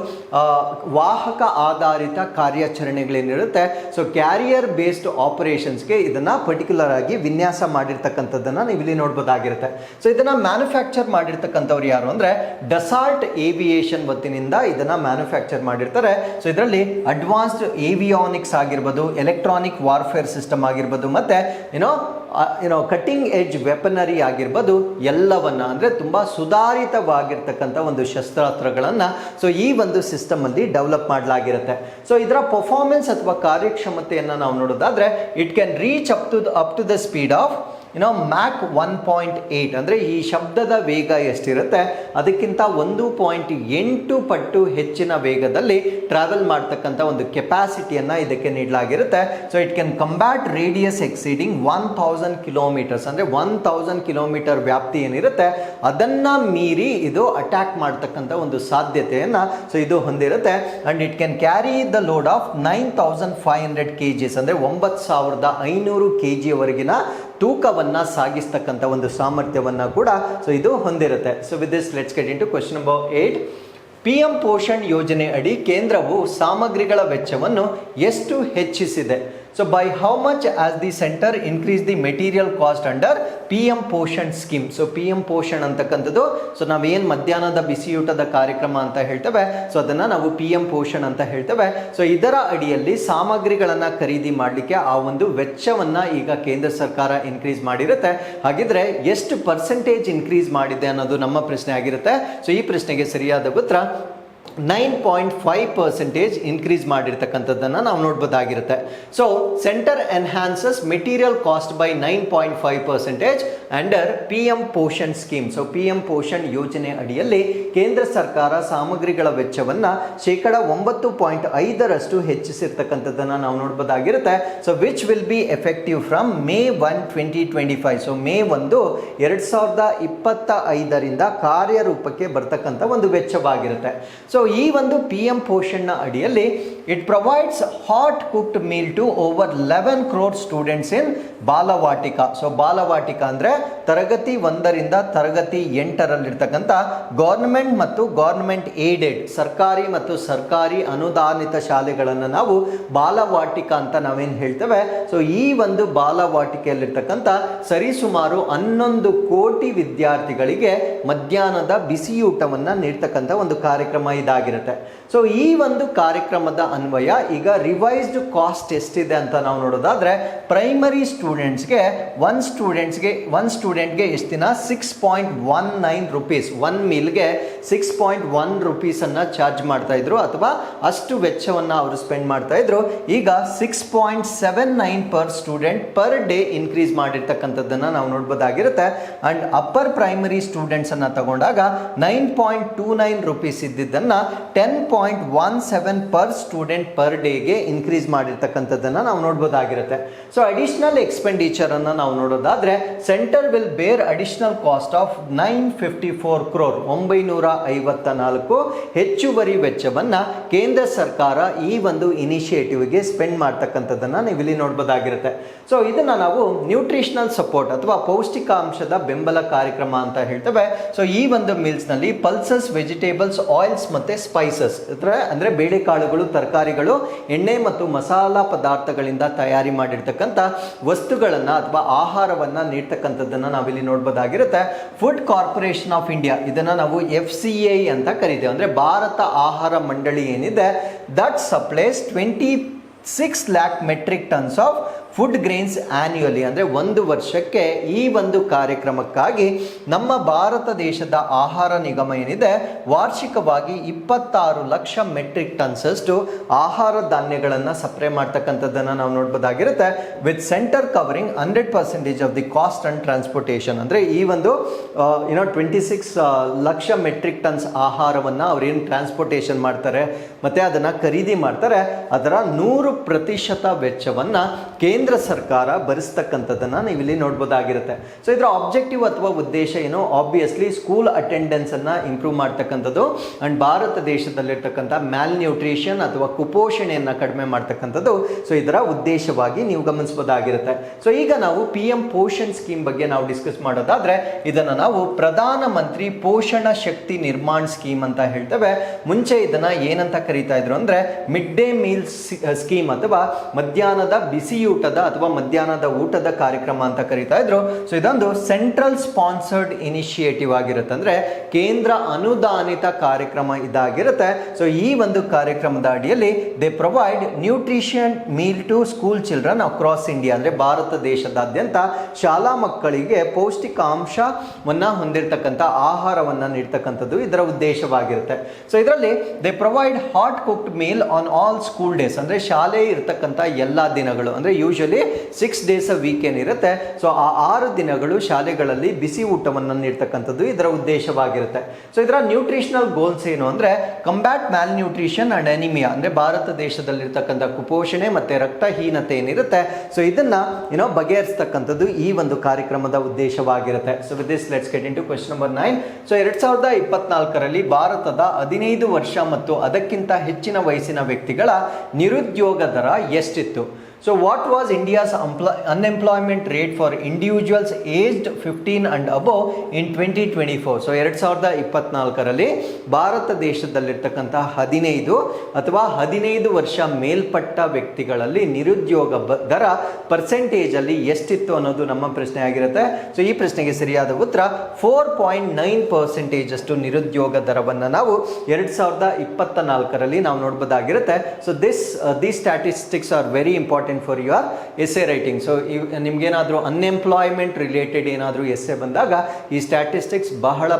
ವಾಹಕ ಆಧಾರಿತ ಕಾರ್ಯಾಚರಣೆಗಳೇನಿರುತ್ತೆ ಸೊ ಕ್ಯಾರಿಯರ್ ಬೇಸ್ಡ್ ಆಪರೇಷನ್ಸ್ಗೆ ಇದನ್ನು ಪರ್ಟಿಕ್ಯುಲರ್ ಆಗಿ ವಿನ್ಯಾಸ ಮಾಡಿರ್ತಕ್ಕಂಥದ್ದನ್ನು ನೀವು ಇಲ್ಲಿ ನೋಡ್ಬೋದಾಗಿರುತ್ತೆ. ಸೊ ಇದನ್ನು ಮ್ಯಾನುಫ್ಯಾಕ್ಚರ್ ಮಾಡಿರ್ತಕ್ಕಂಥವ್ರು ಯಾರು ಅಂದರೆ ಡಸಾಲ್ಟ್ ಏವಿಯೇಷನ್ ವತಿನಿಂದ ಇದನ್ನು ಮ್ಯಾನುಫ್ಯಾಕ್ಚರ್ ಮಾಡಿರ್ತಾರೆ. ಸೊ ಇದರಲ್ಲಿ ಅಡ್ವಾನ್ಸ್ಡ್ ಏವಿಯಾನಿಕ್ಸ್ ಆಗಿರ್ಬೋದು, ಎಲೆಕ್ಟ್ರಾನಿಕ್ ವಾರ್ಫೇರ್ ಸಿಸ್ಟಮ್ ಆಗಿರ್ಬೋದು, ಮತ್ತು ಏನೋ ಕಟ್ಟಿಂಗ್ ಎಡ್ಜ್ ವೆಪನರಿ ಆಗಿರ್ಬೋದು, ಎಲ್ಲವನ್ನ ಅಂದರೆ ತುಂಬ ಸುಧಾರಿತವಾಗಿರ್ತಕ್ಕಂಥ ಒಂದು ಶಸ್ತ್ರಾಸ್ತ್ರಗಳನ್ನು ಸೊ ಈ ಒಂದು ಸಿಸ್ಟಮ್ ಅಲ್ಲಿ ಡೆವಲಪ್ ಮಾಡಲಾಗಿರುತ್ತೆ. ಸೊ ಇದರ ಪರ್ಫಾರ್ಮೆನ್ಸ್ ಅಥವಾ ಕಾರ್ಯಕ್ಷಮತೆಯನ್ನು ನಾವು ನೋಡೋದಾದ್ರೆ it can reach up to the speed of Mach 1.8, ಅಂದರೆ ಈ ಶಬ್ದದ ವೇಗ ಎಷ್ಟಿರುತ್ತೆ ಅದಕ್ಕಿಂತ 1.8 ಪಟ್ಟು ಹೆಚ್ಚಿನ ವೇಗದಲ್ಲಿ ಟ್ರಾವೆಲ್ ಮಾಡ್ತಕ್ಕಂಥ ಒಂದು ಕೆಪಾಸಿಟಿಯನ್ನು ಇದಕ್ಕೆ ನೀಡಲಾಗಿರುತ್ತೆ. So it can combat radius exceeding 1000 kilometres, ಅಂದರೆ 1000 ಕಿಲೋಮೀಟರ್ ವ್ಯಾಪ್ತಿ ಏನಿರುತ್ತೆ ಅದನ್ನು ಮೀರಿ ಇದು ಅಟ್ಯಾಕ್ ಮಾಡ್ತಕ್ಕಂಥ ಒಂದು ಸಾಧ್ಯತೆಯನ್ನು ಸೊ ಇದು ಹೊಂದಿರುತ್ತೆ. And it can carry the load of 9500 kgs, ಅಂದರೆ 9500 kgವರೆಗಿನ ತೂಕವನ್ನು ಸಾಗಿಸ್ತಕ್ಕಂಥ ಒಂದು ಸಾಮರ್ಥ್ಯವನ್ನು ಕೂಡ ಸೊ ಇದು ಹೊಂದಿರುತ್ತೆ. So with this let's get into question number 8. PM Poshan ಯೋಜನೆ ಅಡಿ ಕೇಂದ್ರವು ಸಾಮಗ್ರಿಗಳ ವೆಚ್ಚವನ್ನು ಎಷ್ಟು ಹೆಚ್ಚಿಸಿದೆ? So by how much as the centre increase the material cost under PM Poshan scheme. So PM Poshan ಅಂತಕ್ಕಂಥದ್ದು ಸೊ ನಾವೇನು ಮಧ್ಯಾಹ್ನದ ಬಿಸಿಯೂಟದ ಕಾರ್ಯಕ್ರಮ ಅಂತ ಹೇಳ್ತೇವೆ ಸೊ ಅದನ್ನು ನಾವು PM ಪೋಷಣ್ ಅಂತ ಹೇಳ್ತೇವೆ. ಸೊ ಇದರ ಅಡಿಯಲ್ಲಿ ಸಾಮಗ್ರಿಗಳನ್ನು ಖರೀದಿ ಮಾಡಲಿಕ್ಕೆ ಆ ಒಂದು ವೆಚ್ಚವನ್ನು ಈಗ ಕೇಂದ್ರ ಸರ್ಕಾರ ಇನ್ಕ್ರೀಸ್ ಮಾಡಿರುತ್ತೆ. ಹಾಗಿದ್ರೆ ಎಷ್ಟು ಪರ್ಸೆಂಟೇಜ್ ಇನ್ಕ್ರೀಸ್ ಮಾಡಿದೆ ಅನ್ನೋದು ನಮ್ಮ ಪ್ರಶ್ನೆ ಆಗಿರುತ್ತೆ. ಸೊ ಈ ಪ್ರಶ್ನೆಗೆ ಸರಿಯಾದ ಉತ್ತರ 9.5% ಇನ್ಕ್ರೀಸ್ ಮಾಡಿರ್ತಕ್ಕಂಥದ್ದನ್ನು ನಾವು ನೋಡ್ಬೋದಾಗಿರುತ್ತೆ. So centre enhances material cost by 9.5% under PM Poshan scheme. So PM Poshan ಯೋಜನೆ ಅಡಿಯಲ್ಲಿ ಕೇಂದ್ರ ಸರ್ಕಾರ ಸಾಮಗ್ರಿಗಳ ವೆಚ್ಚವನ್ನು 9.5% ಹೆಚ್ಚಿಸಿರ್ತಕ್ಕಂಥದ್ದನ್ನು ನಾವು ನೋಡ್ಬೋದಾಗಿರುತ್ತೆ. So which will be effective from May 1, 2025. So May 1, 2025ರಿಂದ ಕಾರ್ಯರೂಪಕ್ಕೆ ಬರ್ತಕ್ಕಂಥ ಒಂದು ವೆಚ್ಚವಾಗಿರುತ್ತೆ. ಸೊ ಈ ಒಂದು PM ಪೋಷಣ್ನ ಅಡಿಯಲ್ಲಿ it provides hot cooked meal to over 11 crore students in Balvatika. So Balvatika ಅಂದರೆ ತರಗತಿ 1ರಿಂದ ತರಗತಿ 8ರಲ್ಲಿರ್ತಕ್ಕಂಥ ಗೌರ್ಮೆಂಟ್ ಮತ್ತು ಗೌರ್ಮೆಂಟ್ ಏಡೆಡ್ ಸರ್ಕಾರಿ ಮತ್ತು ಸರ್ಕಾರಿ ಅನುದಾನಿತ ಶಾಲೆಗಳನ್ನು ನಾವು ಬಾಲವಾಟಿಕಾ ಅಂತ ನಾವೇನು ಹೇಳ್ತೇವೆ. ಸೊ ಈ ಒಂದು ಬಾಲವಾಟಿಕೆಯಲ್ಲಿರ್ತಕ್ಕಂಥ ಸರಿಸುಮಾರು 11 ಕೋಟಿ ವಿದ್ಯಾರ್ಥಿಗಳಿಗೆ ಮಧ್ಯಾಹ್ನದ ಬಿಸಿಯೂಟವನ್ನು ನೀಡ್ತಕ್ಕಂಥ ಒಂದು ಕಾರ್ಯಕ್ರಮ ಇದಾಗಿರುತ್ತೆ. ಸೊ ಈ ಒಂದು ಕಾರ್ಯಕ್ರಮದ ಅನ್ವಯ ಈಗ ರಿವೈಸ್ಡ್ ಕಾಸ್ಟ್ ಎಷ್ಟಿದೆ ಅಂತ ನಾವು ನೋಡೋದಾದ್ರೆ ಪ್ರೈಮರಿ ಸ್ಟೂಡೆಂಟ್ಸ್ಗೆ ಒನ್ ಸ್ಟೂಡೆಂಟ್ಗೆ ಎಷ್ಟು ದಿನ 6.19 rupees, 1 mealಗೆ 6.1 rupees ಅನ್ನ ಚಾರ್ಜ್ ಮಾಡ್ತಾ ಇದ್ರು ಅಥವಾ ಅಷ್ಟು ವೆಚ್ಚವನ್ನು ಅವರು ಸ್ಪೆಂಡ್ ಮಾಡ್ತಾ ಇದ್ರು. ಈಗ 6.79 per student per day increase ಮಾಡಿರ್ತಕ್ಕಂಥದ್ದನ್ನು ನಾವು ನೋಡ್ಬೋದಾಗಿರುತ್ತೆ. ಅಂಡ್ ಅಪ್ಪರ್ ಪ್ರೈಮರಿ ಸ್ಟೂಡೆಂಟ್ಸ್ ಅನ್ನ ತಗೊಂಡಾಗ 9.29 rupees ಇದ್ದಿದ್ದನ್ನು 10.17 ಪರ್ ಸ್ಟೂಡೆಂಟ್ ಪರ್ ಡೇಗೆ ಇನ್ಕ್ರೀಸ್ ಮಾಡಿರ್ತಕ್ಕಂಥದ್ದನ್ನು ನಾವು ನೋಡ್ಬೋದಾಗಿರುತ್ತೆ. ಸೊ ಅಡಿಷನಲ್ ಎಕ್ಸ್ಪೆಂಡಿಚರ್ ಅನ್ನು ನಾವು ನೋಡೋದಾದ್ರೆ centre will bear additional cost of 954 crore, 954 ಹೆಚ್ಚುವರಿ ವೆಚ್ಚವನ್ನು ಕೇಂದ್ರ ಸರ್ಕಾರ ಈ ಒಂದು ಇನಿಷಿಯೇಟಿವ್ಗೆ ಸ್ಪೆಂಡ್ ಮಾಡ್ತಕ್ಕಂಥದ್ದನ್ನು ನೀವು ಇಲ್ಲಿ ನೋಡ್ಬೋದಾಗಿರುತ್ತೆ. ಸೊ ಇದನ್ನು ನಾವು ನ್ಯೂಟ್ರಿಷನಲ್ ಸಪೋರ್ಟ್ ಅಥವಾ ಪೌಷ್ಟಿಕಾಂಶದ ಬೆಂಬಲ ಕಾರ್ಯಕ್ರಮ ಅಂತ ಹೇಳ್ತೇವೆ. ಸೊ ಈ ಒಂದು ಮೀಲ್ಸ್ನಲ್ಲಿ ಪಲ್ಸಸ್, ವೆಜಿಟೇಬಲ್ಸ್, ಆಯಿಲ್ಸ್ ಮತ್ತು ಸ್ಪೈಸಸ್ ಅಂದರೆ ಬೇಳೆಕಾಳುಗಳು, ತರಕಾರಿಗಳು, ಎಣ್ಣೆ ಮತ್ತು ಮಸಾಲಾ ಪದಾರ್ಥಗಳಿಂದ ತಯಾರಿ ಮಾಡಿರ್ತಕ್ಕಂಥ ವಸ್ತುಗಳನ್ನು ಅಥವಾ ಆಹಾರವನ್ನು ನೀಡ್ತಕ್ಕಂಥದ್ದನ್ನು ನಾವಿಲ್ಲಿ ನೋಡ್ಬೋದಾಗಿರುತ್ತೆ. ಫುಡ್ ಕಾರ್ಪೊರೇಷನ್ ಆಫ್ ಇಂಡಿಯಾ, ಇದನ್ನು ನಾವು FCI ಅಂತ ಕರಿತೇವೆ. ಅಂದರೆ ಭಾರತ ಆಹಾರ ಮಂಡಳಿ ಏನಿದೆ that supplies 26 lakh metric tons of food grains annually. ಅಂದರೆ ಒಂದು ವರ್ಷಕ್ಕೆ ಈ ಒಂದು ಕಾರ್ಯಕ್ರಮಕ್ಕಾಗಿ ನಮ್ಮ ಭಾರತ ದೇಶದ ಆಹಾರ ನಿಗಮ ಏನಿದೆ ವಾರ್ಷಿಕವಾಗಿ 26 ಲಕ್ಷ ಮೆಟ್ರಿಕ್ ಟನ್ಸಷ್ಟು ಆಹಾರ ಧಾನ್ಯಗಳನ್ನು ಸಪ್ಲೈ ಮಾಡ್ತಕ್ಕಂಥದ್ದನ್ನು ನಾವು ನೋಡ್ಬೋದಾಗಿರುತ್ತೆ. With centre covering 100% of the cost and transportation. ಅಂದರೆ ಈ ಒಂದು 26 ಲಕ್ಷ ಮೆಟ್ರಿಕ್ ಟನ್ಸ್ ಆಹಾರವನ್ನು ಅವ್ರೇನು ಟ್ರಾನ್ಸ್ಪೋರ್ಟೇಷನ್ ಮಾಡ್ತಾರೆ ಮತ್ತು ಅದನ್ನು ಖರೀದಿ ಮಾಡ್ತಾರೆ ಅದರ 100% ವೆಚ್ಚವನ್ನು ಕೇಂದ್ರ ಕೇಂದ್ರ ಸರ್ಕಾರ ಭರಿಸ್ತಕ್ಕಂಥದ್ದನ್ನು ನೀವು ಇಲ್ಲಿ ನೋಡ್ಬೋದಾಗಿರುತ್ತೆ. ಸೊ ಇದರ ಆಬ್ಜೆಕ್ಟಿವ್ ಅಥವಾ ಉದ್ದೇಶ ಏನು? ಆಬ್ವಿಯಸ್ಲಿ ಸ್ಕೂಲ್ ಅಟೆಂಡೆನ್ಸ್ ಅನ್ನ ಇಂಪ್ರೂವ್ ಮಾಡ್ತಕ್ಕಂಥದ್ದು ಅಂಡ್ ಭಾರತ ದೇಶದಲ್ಲಿರ್ತಕ್ಕಂಥ ಮ್ಯಾಲ್ ನ್ಯೂಟ್ರಿಷನ್ ಅಥವಾ ಕುಪೋಷಣೆಯನ್ನ ಕಡಿಮೆ ಮಾಡ್ತಕ್ಕಂಥದ್ದು ಸೊ ಇದರ ಉದ್ದೇಶವಾಗಿ ನೀವು ಗಮನಿಸಬಹುದಾಗಿರುತ್ತೆ. ಸೊ ಈಗ ನಾವು PM ಪೋಷಣ್ ಸ್ಕೀಮ್ ಬಗ್ಗೆ ನಾವು ಡಿಸ್ಕಸ್ ಮಾಡೋದಾದ್ರೆ ಇದನ್ನ ನಾವು ಪ್ರಧಾನ ಮಂತ್ರಿ ಪೋಷಣ ಶಕ್ತಿ ನಿರ್ಮಾಣ ಸ್ಕೀಮ್ ಅಂತ ಹೇಳ್ತೇವೆ. ಮುಂಚೆ ಇದನ್ನ ಏನಂತ ಕರೀತಾ ಇದ್ರು ಅಂದ್ರೆ ಮಿಡ್ ಡೇ ಮೀಲ್ ಸ್ಕೀಮ್ ಅಥವಾ ಮಧ್ಯಾಹ್ನದ ಬಿಸಿಯೂಟದ ಅಥವಾ ಮಧ್ಯಾಹ್ನದ ಊಟದ ಕಾರ್ಯಕ್ರಮ ಅಂತ ಕರೀತಾ ಇದ್ರು. ಸೊ ಇದೊಂದು ಸೆಂಟ್ರಲ್ ಸ್ಪಾನ್ಸರ್ಡ್ ಇನಿಷಿಯೇಟಿವ್ ಆಗಿರುತ್ತೆ, ಅಂದ್ರೆ ಕೇಂದ್ರ ಅನುದಾನಿತ ಕಾರ್ಯಕ್ರಮ ಇದಾಗಿರುತ್ತೆ. ಸೊ ಈ ಒಂದು ಕಾರ್ಯಕ್ರಮದ ಅಡಿಯಲ್ಲಿ they provide nutrition meal to school children across India, ಅಂದ್ರೆ ಭಾರತ ದೇಶದಾದ್ಯಂತ ಶಾಲಾ ಮಕ್ಕಳಿಗೆ ಪೌಷ್ಟಿಕಾಂಶವನ್ನ ಹೊಂದಿರತಕ್ಕಂಥ ಆಹಾರವನ್ನ ನೀಡ್ತಕ್ಕಂಥದ್ದು ಇದರ ಉದ್ದೇಶವಾಗಿರುತ್ತೆ. ಸೊ ಇದರಲ್ಲಿ they provide hot cooked meal on all school days, ಅಂದ್ರೆ ಶಾಲೆ ಇರತಕ್ಕಂಥ ಎಲ್ಲಾ ದಿನಗಳು, ಅಂದ್ರೆ ಯೂಶಲಿ 6 days a week ಏನಿರುತ್ತೆ. ಸೊ ಆ 6 ದಿನಗಳು ಶಾಲೆಗಳಲ್ಲಿ ಬಿಸಿ ಊಟವನ್ನು ನೀಡ್ತಕ್ಕಂಥದ್ದು ಇದರ ಉದ್ದೇಶವಾಗಿರುತ್ತೆ. ಸೊ ಇದರ ನ್ಯೂಟ್ರಿಷನಲ್ ಗೋಲ್ಸ್ ಏನು ಅಂದ್ರೆ ಕಂಬ್ಯಾಟ್ ಮ್ಯಾಲ್ ನ್ಯೂಟ್ರಿಷನ್ ಅಂಡ್ ಅನಿಮಿಯಾ, ಅಂದ್ರೆ ಭಾರತ ದೇಶದಲ್ಲಿರ್ತಕ್ಕಂಥ ಕುಪೋಷಣೆ ಮತ್ತೆ ರಕ್ತಹೀನತೆ ಏನಿರುತ್ತೆ ಸೊ ಇದನ್ನ ಬಗೆಹರಿಸ್ತಕ್ಕಂಥದ್ದು ಈ ಒಂದು ಕಾರ್ಯಕ್ರಮದ ಉದ್ದೇಶವಾಗಿರುತ್ತೆ. So with this let's get into question number 9. So 2024ರಲ್ಲಿ ಭಾರತದ 15 ವರ್ಷ ಮತ್ತು ಅದಕ್ಕಿಂತ ಹೆಚ್ಚಿನ ವಯಸ್ಸಿನ ವ್ಯಕ್ತಿಗಳ ನಿರುದ್ಯೋಗ ದರ ಎಷ್ಟಿತ್ತು? So what was India's unemployment rate for individuals aged 15 and above in 2024? So 2024ರಲ್ಲಿ Bharat ದೇಶದಲ್ಲಿರ್ತಕ್ಕಂಥ 15 ಅಥವಾ 15 ವರ್ಷ ಮೇಲ್ಪಟ್ಟ ವ್ಯಕ್ತಿಗಳಲ್ಲಿ ನಿರುದ್ಯೋಗ ದರ ಪರ್ಸೆಂಟೇಜ್ ಅಲ್ಲಿ ಎಷ್ಟಿತ್ತು ಅನ್ನೋದು ನಮ್ಮ ಪ್ರಶ್ನೆ ಆಗಿರುತ್ತೆ. ಸೊ ಈ ಪ್ರಶ್ನೆಗೆ ಸರಿಯಾದ ಉತ್ತರ 4.9% ಅಷ್ಟು ನಿರುದ್ಯೋಗ ದರವನ್ನು ನಾವು 2024ರಲ್ಲಿ ನಾವು ನೋಡಬಹುದಾಗಿರುತ್ತೆ. So these statistics are very important for your essay writing. So ನಿಮ್ಗೇನಾದರೂ ಅನ್ಎಂಪ್ಲಾಯ್ಮೆಂಟ್ ರಿಲೇಟೆಡ್ ಏನಾದರೂ ಎಸ್ಸೆ ಬಂದಾಗ ಈ ಸ್ಟ್ಯಾಟಿಸ್ಟಿಕ್ಸ್ ಬಹಳ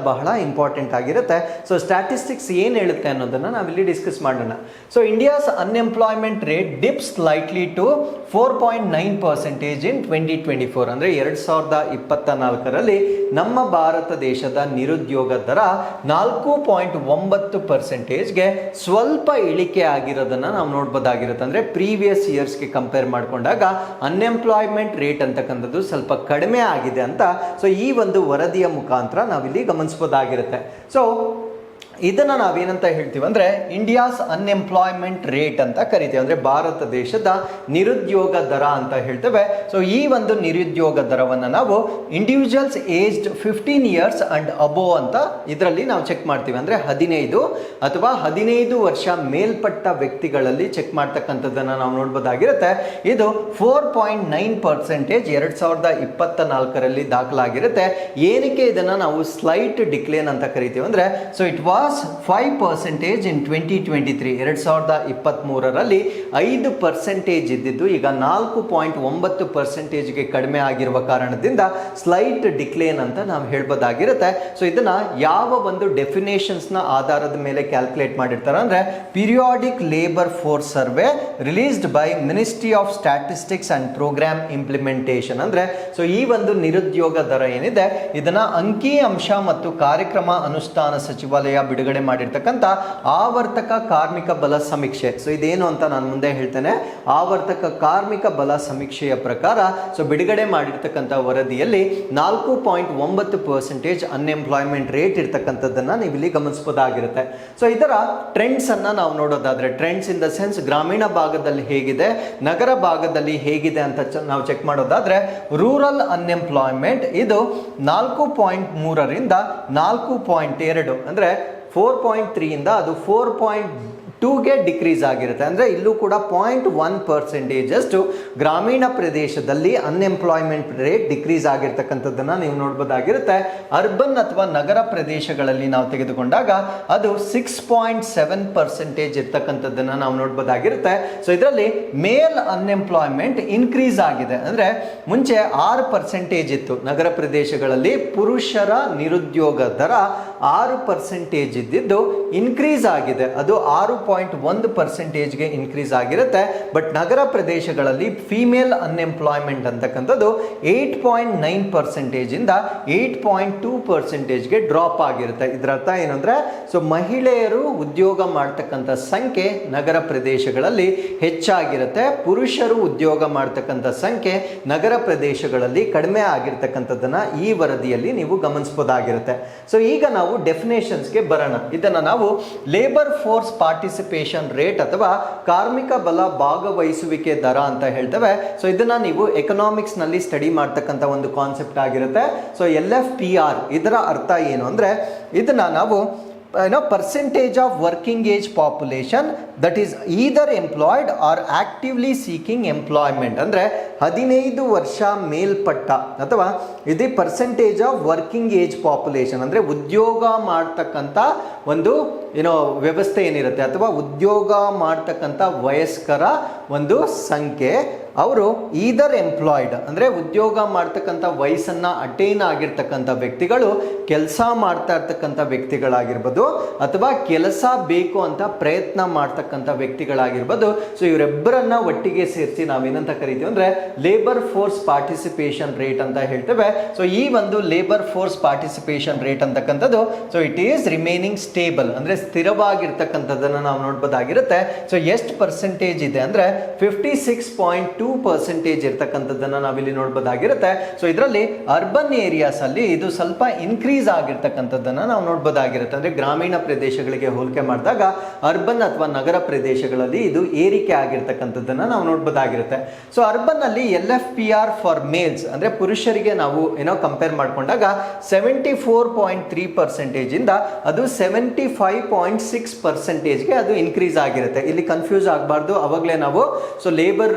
ಇಂಪಾರ್ಟೆಂಟ್ ಆಗಿರುತ್ತೆ. ಸೊ ಸ್ಟ್ಯಾಟಿಸ್ಟಿಕ್ಸ್ ಏನು ಹೇಳುತ್ತೆ ಅನ್ನೋದನ್ನು ನಾವಿಲ್ಲಿ ಡಿಸ್ಕಸ್ ಮಾಡೋಣ. So India's unemployment rate dips slightly to 4.9% in 2024, ಅಂದರೆ 2024ರಲ್ಲಿ ನಮ್ಮ ಭಾರತ ದೇಶದ ನಿರುದ್ಯೋಗ ದರ 4.9%ಗೆ ಸ್ವಲ್ಪ ಇಳಿಕೆ ಆಗಿರೋದನ್ನ ನಾವು ನೋಡ್ಬೋದಾಗಿರುತ್ತೆ. ಅಂದರೆ ಪ್ರೀವಿಯಸ್ ಇಯರ್ಸ್ಗೆ ಕಂಪೇರ್ ಮಾಡಿಕೊಂಡಾಗ ಅನ್ಎಂಪ್ಲಾಯ್ಮೆಂಟ್ ರೇಟ್ ಅಂತಕ್ಕಂಥದ್ದು ಸ್ವಲ್ಪ ಕಡಿಮೆ ಆಗಿದೆ ಅಂತ ಸೊ ಈ ಒಂದು ವರದಿಯ ಮುಖಾಂತರ ನಾವಿಲ್ಲಿ ಗಮನಿಸಬಹುದಾಗಿರುತ್ತೆ. ಸೊ ಇದನ್ನು ನಾವೇನಂತ ಹೇಳ್ತೀವಿ ಅಂದರೆ ಇಂಡಿಯಾಸ್ ಅನ್ಎಂಪ್ಲಾಯ್ಮೆಂಟ್ ರೇಟ್ ಅಂತ ಕರಿತೀವಿ, ಅಂದರೆ ಭಾರತ ದೇಶದ ನಿರುದ್ಯೋಗ ದರ ಅಂತ ಹೇಳ್ತೇವೆ. ಸೊ ಈ ಒಂದು ನಿರುದ್ಯೋಗ ದರವನ್ನು ನಾವು individuals aged 15 years and above ಅಂತ ಇದರಲ್ಲಿ ನಾವು ಚೆಕ್ ಮಾಡ್ತೀವಿ. ಅಂದರೆ 15 ಅಥವಾ 15 ವರ್ಷ ಮೇಲ್ಪಟ್ಟ ವ್ಯಕ್ತಿಗಳಲ್ಲಿ ಚೆಕ್ ಮಾಡ್ತಕ್ಕಂಥದ್ದನ್ನು ನಾವು ನೋಡ್ಬೋದಾಗಿರುತ್ತೆ. ಇದು 4.9% 2024ರಲ್ಲಿ ದಾಖಲಾಗಿರುತ್ತೆ. ಏನಕ್ಕೆ ಇದನ್ನು ನಾವು ಸ್ಲೈಟ್ ಡಿಕ್ಲೇನ್ ಅಂತ ಕರಿತೀವಿ ಅಂದರೆ ಸೊ ಇಟ್ ವಾಸ್ 5% ಇನ್ 2023, 2023ರಲ್ಲಿ 5% ಇದ್ದಿದ್ದು ಈಗ 4.9%ಗೆ ಕಡಿಮೆ ಆಗಿರುವ ಕಾರಣದಿಂದ ಸ್ಲೈಟ್ ಡಿಕ್ಲೇನ್ ಅಂತ ನಾವು ಹೇಳ್ಬೋದಾಗಿರುತ್ತೆ. ಸೊ ಇದನ್ನ ಯಾವ ಒಂದು ಡೆಫಿನೇಷನ್ಸ್ನ ಆಧಾರದ ಮೇಲೆ ಕ್ಯಾಲ್ಕುಲೇಟ್ ಮಾಡಿರ್ತಾರೆ ಅಂದರೆ periodic labour force survey released by ministry of statistics and programme implementation. ಅಂದರೆ ಸೊ ಈ ಒಂದು ನಿರುದ್ಯೋಗ ದರ ಏನಿದೆ ಇದನ್ನ ಅಂಕಿ ಅಂಶ ಮತ್ತು ಕಾರ್ಯಕ್ರಮ ಅನುಷ್ಠಾನ ಸಚಿವಾಲಯ ಬಿಡುಗಡೆ ಮಾಡಿರ್ತಕ್ಕಂಥ ಆವರ್ತಕ ಕಾರ್ಮಿಕ ಬಲ ಸಮೀಕ್ಷೆ. ಸೊ ಇದೇನು ಅಂತ ನಾನು ಮುಂದೆ ಹೇಳ್ತೇನೆ. ಆವರ್ತಕ ಕಾರ್ಮಿಕ ಬಲ ಸಮೀಕ್ಷೆಯ ಪ್ರಕಾರ ಸೊ ಬಿಡುಗಡೆ ಮಾಡಿರ್ತಕ್ಕಂಥ ವರದಿಯಲ್ಲಿ 4.9% ಅನ್ಎಂಪ್ಲಾಯ್ಮೆಂಟ್ ರೇಟ್ ಇರ್ತಕ್ಕಂಥದ್ದನ್ನ ನೀವು ಇಲ್ಲಿ ಗಮನಿಸಬಹುದಾಗಿರುತ್ತೆ. ಸೊ ಇದರ ಟ್ರೆಂಡ್ಸ್ ಅನ್ನ ನಾವು ನೋಡೋದಾದ್ರೆ, ಟ್ರೆಂಡ್ಸ್ ಇನ್ ದ ಸೆನ್ಸ್ ಗ್ರಾಮೀಣ ಭಾಗದಲ್ಲಿ ಹೇಗಿದೆ, ನಗರ ಭಾಗದಲ್ಲಿ ಹೇಗಿದೆ ಅಂತ ನಾವು ಚೆಕ್ ಮಾಡೋದಾದ್ರೆ ರೂರಲ್ ಅನ್ಎಂಪ್ಲಾಯ್ಮೆಂಟ್ ಇದು 4.3ರಿಂದ 4.2 ಅಂದರೆ 4.3 ಇಂದ ಅದು 4.2ಗೆ ಡಿಕ್ರೀಸ್ ಆಗಿರುತ್ತೆ. ಅಂದರೆ ಇಲ್ಲೂ ಕೂಡ 0.1% ಅಷ್ಟು ಗ್ರಾಮೀಣ ಪ್ರದೇಶದಲ್ಲಿ ಅನ್ಎಂಪ್ಲಾಯ್ಮೆಂಟ್ ರೇಟ್ ಡಿಕ್ರೀಸ್ ಆಗಿರ್ತಕ್ಕಂಥದ್ದನ್ನು ನೀವು ನೋಡ್ಬೋದಾಗಿರುತ್ತೆ. ಅರ್ಬನ್ ಅಥವಾ ನಗರ ಪ್ರದೇಶಗಳಲ್ಲಿ ನಾವು ತೆಗೆದುಕೊಂಡಾಗ ಅದು 6.7% ಇರ್ತಕ್ಕಂಥದ್ದನ್ನು ನಾವು ನೋಡ್ಬೋದಾಗಿರುತ್ತೆ. ಸೊ ಇದರಲ್ಲಿ ಮೇಲ್ ಅನ್ಎಂಪ್ಲಾಯ್ಮೆಂಟ್ ಇನ್ಕ್ರೀಸ್ ಆಗಿದೆ. ಅಂದರೆ ಮುಂಚೆ 6% ಇತ್ತು ನಗರ ಪ್ರದೇಶಗಳಲ್ಲಿ, ಪುರುಷರ ನಿರುದ್ಯೋಗ ದರ 6% ಇದ್ದಿದ್ದು ಇನ್ಕ್ರೀಸ್ ಆಗಿದೆ, ಅದು 6.2 9.1%ಗೆ ಇನ್ಕ್ರೀಸ್ ಆಗಿರುತ್ತೆ. ಬಟ್ ನಗರ ಪ್ರದೇಶಗಳಲ್ಲಿ ಫಿಮೇಲ್ ಅನ್ಎಂಪ್ಲಾಯ್ಮೆಂಟ್ ಅಂತಕ್ಕಂಥದ್ದು 8.9% ಇಂದ 8.2%ಗೆ ಡ್ರಾಪ್ ಆಗಿರುತ್ತೆ. ಇದರ ಅರ್ಥ ಏನಂದ್ರೆ, ಸೊ ಮಹಿಳೆಯರು ಉದ್ಯೋಗ ಮಾಡ್ತಕ್ಕಂಥ ಸಂಖ್ಯೆ ನಗರ ಪ್ರದೇಶಗಳಲ್ಲಿ ಹೆಚ್ಚಾಗಿರುತ್ತೆ, ಪುರುಷರು ಉದ್ಯೋಗ ಮಾಡ್ತಕ್ಕಂಥ ಸಂಖ್ಯೆ ನಗರ ಪ್ರದೇಶಗಳಲ್ಲಿ ಕಡಿಮೆ ಆಗಿರ್ತಕ್ಕಂಥದ್ದನ್ನ ಈ ವರದಿಯಲ್ಲಿ ನೀವು ಗಮನಿಸಬಹುದಾಗಿರುತ್ತೆ. ಸೊ ಈಗ ನಾವು ಡೆಫಿನೇಷನ್ಸ್ಗೆ ಬರೋಣ. ಇದನ್ನ ನಾವು ಲೇಬರ್ ಫೋರ್ಸ್ ಪಾರ್ಟಿಸಿಪೇಷನ್ ರೇಟ್ ಅಥವಾ ಕಾರ್ಮಿಕ ಬಲ ಭಾಗವಹಿಸುವಿಕೆ ದರ ಅಂತ ಹೇಳ್ತೇವೆ. ಸೊ ಇದನ್ನ ನೀವು ಎಕನಾಮಿಕ್ಸ್ ನಲ್ಲಿ ಸ್ಟಡಿ ಮಾಡ್ತಕ್ಕಂಥ ಒಂದು ಕಾನ್ಸೆಪ್ಟ್ ಆಗಿರುತ್ತೆ. ಸೊ LFPR ಇದರ ಅರ್ಥ ಏನು ಅಂದ್ರೆ, ಇದನ್ನ ನಾವು percentage of working age population that is either employed or actively seeking employment ಅಂದ್ರೆ 15 ವರ್ಷ ಮೇಲ್ಪಟ್ಟ ಅಥವಾ ಇದು percentage of working age population ಅಂದ್ರೆ ಉದ್ಯೋಗ ಮಾಡ್ತಕ್ಕಂಥ ಒಂದು ವ್ಯವಸ್ಥೆ ಏನಿರುತ್ತೆ ಅಥವಾ ಉದ್ಯೋಗ ಮಾಡ್ತಕ್ಕಂಥ ವಯಸ್ಕರ ಒಂದು ಸಂಖ್ಯೆ. ಅವರು ಈದರ್ ಎಂಪ್ಲಾಯ್ಡ್ ಅಂದರೆ ಉದ್ಯೋಗ ಮಾಡ್ತಕ್ಕಂಥ ವಯಸ್ಸನ್ನು ಅಟೈನ್ ಆಗಿರ್ತಕ್ಕಂಥ ವ್ಯಕ್ತಿಗಳು, ಕೆಲಸ ಮಾಡ್ತಾ ಇರ್ತಕ್ಕಂಥ ವ್ಯಕ್ತಿಗಳಾಗಿರ್ಬೋದು ಅಥವಾ ಕೆಲಸ ಬೇಕು ಅಂತ ಪ್ರಯತ್ನ ಮಾಡ್ತಕ್ಕಂಥ ವ್ಯಕ್ತಿಗಳಾಗಿರ್ಬೋದು. ಸೊ ಇವರೆಬ್ಬರನ್ನ ಒಟ್ಟಿಗೆ ಸೇರಿಸಿ ನಾವೇನಂತ ಕರಿತೀವಿ ಅಂದರೆ ಲೇಬರ್ ಫೋರ್ಸ್ ಪಾರ್ಟಿಸಿಪೇಷನ್ ರೇಟ್ ಅಂತ ಹೇಳ್ತೇವೆ. ಸೊ ಈ ಒಂದು ಲೇಬರ್ ಫೋರ್ಸ್ ಪಾರ್ಟಿಸಿಪೇಷನ್ ರೇಟ್ ಅಂತಕ್ಕಂಥದ್ದು so it is remaining stable ಅಂದರೆ ಸ್ಥಿರವಾಗಿರ್ತಕ್ಕಂಥದ್ದನ್ನು ನಾವು ನೋಡ್ಬೋದಾಗಿರುತ್ತೆ. ಸೊ ಎಷ್ಟು ಪರ್ಸೆಂಟೇಜ್ ಇದೆ ಅಂದರೆ 56.2% ಇರ್ತಕ್ಕಂಥದ್ದನ್ನು ನಾವಿಲ್ಲಿ ನೋಡ್ಬೋದಾಗಿರುತ್ತೆ. ಸೊ ಇದರಲ್ಲಿ ಅರ್ಬನ್ ಏರಿಯಾಸ್ ಅಲ್ಲಿ ಇದು ಸ್ವಲ್ಪ ಇನ್ಕ್ರೀಸ್ ಆಗಿರ್ತಕ್ಕಂಥದ್ದನ್ನು ನಾವು ನೋಡ್ಬೋದಾಗಿರುತ್ತೆ. ಅಂದರೆ ಗ್ರಾಮೀಣ ಪ್ರದೇಶಗಳಿಗೆ ಹೋಲಿಕೆ ಮಾಡಿದಾಗ ಅರ್ಬನ್ ಅಥವಾ ನಗರ ಪ್ರದೇಶಗಳಲ್ಲಿ ಇದು ಏರಿಕೆ ಆಗಿರ್ತಕ್ಕಂಥದ್ದನ್ನು ನಾವು ನೋಡ್ಬೋದಾಗಿರುತ್ತೆ. ಸೊ ಅರ್ಬನ್ ಅಲ್ಲಿ LFPR ಫಾರ್ ಮೇಲ್ಸ್ ಅಂದರೆ ಪುರುಷರಿಗೆ ನಾವು ಕಂಪೇರ್ ಮಾಡಿಕೊಂಡಾಗ 74.3% ಇಂದ ಅದು 75.6%ಗೆ ಅದು ಇನ್ಕ್ರೀಸ್ ಆಗಿರುತ್ತೆ. ಇಲ್ಲಿ ಕನ್ಫ್ಯೂಸ್ ಆಗಬಾರ್ದು. ಅವಾಗಲೇ ನಾವು ಸೊ ಲೇಬರ್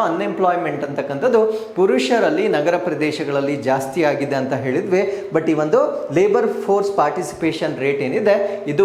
ಅನ್ಎಂಪ್ಲಾಯ್ಮೆಂಟ್ ಅಂತಕ್ಕಂಥದ್ದು ಪುರುಷರಲ್ಲಿ ನಗರ ಪ್ರದೇಶಗಳಲ್ಲಿ ಜಾಸ್ತಿ ಆಗಿದೆ ಅಂತ ಹೇಳಿದ್ವಿ. ಬಟ್ ಈ ಒಂದು ಲೇಬರ್ ಫೋರ್ಸ್ ಪಾರ್ಟಿಸಿಪೇಷನ್ ರೇಟ್ ಏನಿದೆ ಇದು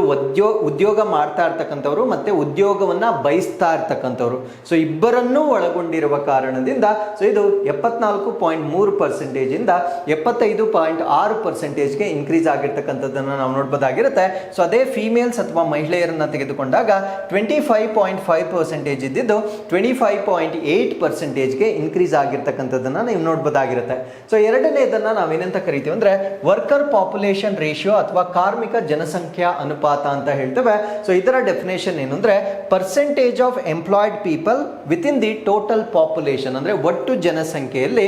ಉದ್ಯೋಗ ಮಾಡ್ತಾ ಇರ್ತಕ್ಕಂಥವ್ರು ಮತ್ತೆ ಉದ್ಯೋಗವನ್ನ ಬಯಸ್ತಾ ಇರ್ತಕ್ಕಂಥವ್ರು ಸೊ ಇಬ್ಬರನ್ನೂ ಒಳಗೊಂಡಿರುವ ಕಾರಣದಿಂದ ಸೊ ಇದು 74.3% ಇಂದ 75.6%ಗೆ ಇನ್ಕ್ರೀಸ್ ಆಗಿರ್ತಕ್ಕಂಥದ್ದನ್ನು ನಾವು ನೋಡ್ಬೋದಾಗಿರುತ್ತೆ. ಸೊ ಅದೇ ಫಿಮೇಲ್ಸ್ ಅಥವಾ ಮಹಿಳೆಯರನ್ನ ತೆಗೆದುಕೊಂಡಾಗ 25.5% ಇದ್ದಿದ್ದು 25.8%ಗೆ ಇನ್ಕ್ರೀಸ್ ಆಗಿರ್ತಕ್ಕಂಥದ್ದನ್ನ ನೀವು ನೋಡ್ಬೋದಾಗಿರುತ್ತೆ. ಸೊ ಎರಡನೇದನ್ನ ನಾವೇನಂತ ಕರಿತೀವಿ ಅಂದ್ರೆ ವರ್ಕರ್ ಪಾಪ್ಯುಲೇಷನ್ ರೇಷಿಯೋ ಅಥವಾ ಕಾರ್ಮಿಕ ಜನಸಂಖ್ಯಾ ಅನುಪಾತ ಅಂತ ಹೇಳ್ತೇವೆ. ಸೊ ಇದರ ಡೆಫಿನೇಷನ್ ಏನು ಅಂದ್ರೆ percentage of employed people with in the total population ಅಂದ್ರೆ ಒಟ್ಟು ಜನಸಂಖ್ಯೆಯಲ್ಲಿ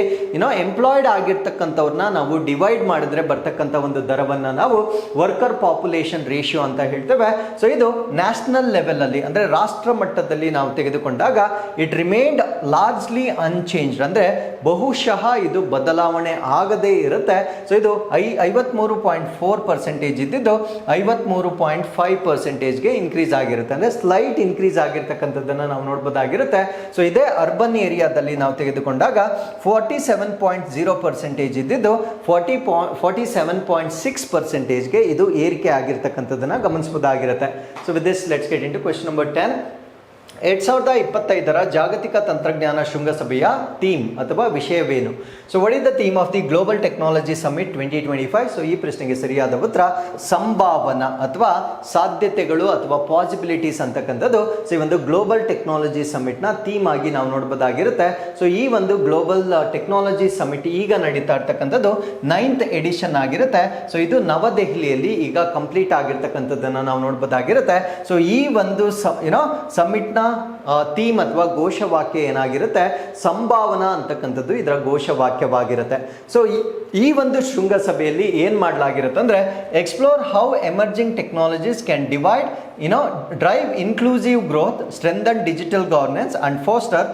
ಎಂಪ್ಲಾಯ್ಡ್ ಆಗಿರ್ತಕ್ಕಂಥವ್ರನ್ನ ನಾವು ಡಿವೈಡ್ ಮಾಡಿದ್ರೆ ಬರ್ತಕ್ಕಂಥ ಒಂದು ದರವನ್ನ ನಾವು ವರ್ಕರ್ ಪಾಪ್ಯುಲೇಷನ್ ರೇಷಿಯೋ ಅಂತ ಹೇಳ್ತೇವೆ. ಸೊ ಇದು ನ್ಯಾಷನಲ್ ಲೆವೆಲ್ ಅಲ್ಲಿ ಅಂದ್ರೆ ರಾಷ್ಟ್ರ ಮಟ್ಟದಲ್ಲಿ ನಾವು ತೆಗೆದುಕೊಂಡಾಗ ಇಟ್ ರಿಮೇನ್ಡ್ ಲಾರ್ಜ್ಲಿ ಅನ್ಚೇಂಜ್ಡ್ ಅಂದ್ರೆ ಬಹುಶಃ ಇದು ಬದಲಾವಣೆ ಆಗದೇ ಇರುತ್ತೆ. ಸೊ ಇದು 53.4% ಇದ್ದಿದ್ದು 53.5%ಗೆ ಇನ್ಕ್ರೀಸ್ ಆಗಿರುತ್ತೆ ಅಂದ್ರೆ ಸ್ಲೈಟ್ ಇನ್ಕ್ರೀಸ್ ಆಗಿರ್ತಕ್ಕಂಥದ್ದನ್ನ ನಾವು ನೋಡ್ಬೋದಾಗಿರುತ್ತೆ. ಸೊ ಇದೇ ಅರ್ಬನ್ ಏರಿಯಾದಲ್ಲಿ ನಾವು ತೆಗೆದುಕೊಂಡಾಗ 47.0% ಇದ್ದಿದ್ದು 47.6%ಗೆ ಇದು ಏರಿಕೆ ಆಗಿರ್ತಕ್ಕಂಥದ್ದನ್ನ ಗಮನಿಸಬಹುದಾಗಿರುತ್ತೆ. So with this let's get into question number 10. 2025 ಜಾಗತಿಕ ತಂತ್ರಜ್ಞಾನ ಶೃಂಗಸಭೆಯ ಥೀಮ್ ಅಥವಾ ವಿಷಯವೇನು? So what is the theme of the global technology summit 2025? So ಈ ಪ್ರಶ್ನೆಗೆ ಸರಿಯಾದ ಉತ್ತರ ಸಂಭಾವನಾ ಅಥವಾ ಸಾಧ್ಯತೆಗಳು ಅಥವಾ ಪಾಸಿಬಿಲಿಟೀಸ್ ಅಂತಕ್ಕಂಥದ್ದು ಸೊ ಈ ಒಂದು ಗ್ಲೋಬಲ್ ಟೆಕ್ನಾಲಜಿ ಸಮಿಟ್ನ ಥೀಮ್ ಆಗಿ ನಾವು ನೋಡ್ಬೋದಾಗಿರುತ್ತೆ. ಸೊ ಈ ಒಂದು ಗ್ಲೋಬಲ್ ಟೆಕ್ನಾಲಜಿ ಸಮಿಟ್ ಈಗ ನಡೀತಾ ಇರ್ತಕ್ಕಂಥದ್ದು 9th ಎಡಿಷನ್ ಆಗಿರುತ್ತೆ. ಸೊ ಇದು ನವದೆಹಲಿಯಲ್ಲಿ ಈಗ ಕಂಪ್ಲೀಟ್ ಆಗಿರ್ತಕ್ಕಂಥದ್ದನ್ನು ನಾವು ನೋಡ್ಬೋದಾಗಿರುತ್ತೆ. ಸೊ ಈ ಒಂದು ಸಮಿಟ್ನ ಥೀಮ್ ಅಥವಾ ಘೋಷವಾಕ್ಯ ಏನಾಗಿರುತ್ತೆ ಸಂಭಾವನಾ ಅಂತಕ್ಕಂಥದ್ದು ಇದರ ಘೋಷವಾಕ್ಯವಾಗಿರುತ್ತೆ. ಸೊ ಈ ಒಂದು ಶೃಂಗಸಭೆಯಲ್ಲಿ ಏನ್ ಮಾಡಲಾಗಿರುತ್ತೆ ಅಂದ್ರೆ explore how emerging technologies can divide drive inclusive growth, strengthen digital governance and ಫೋಸ್ಟರ್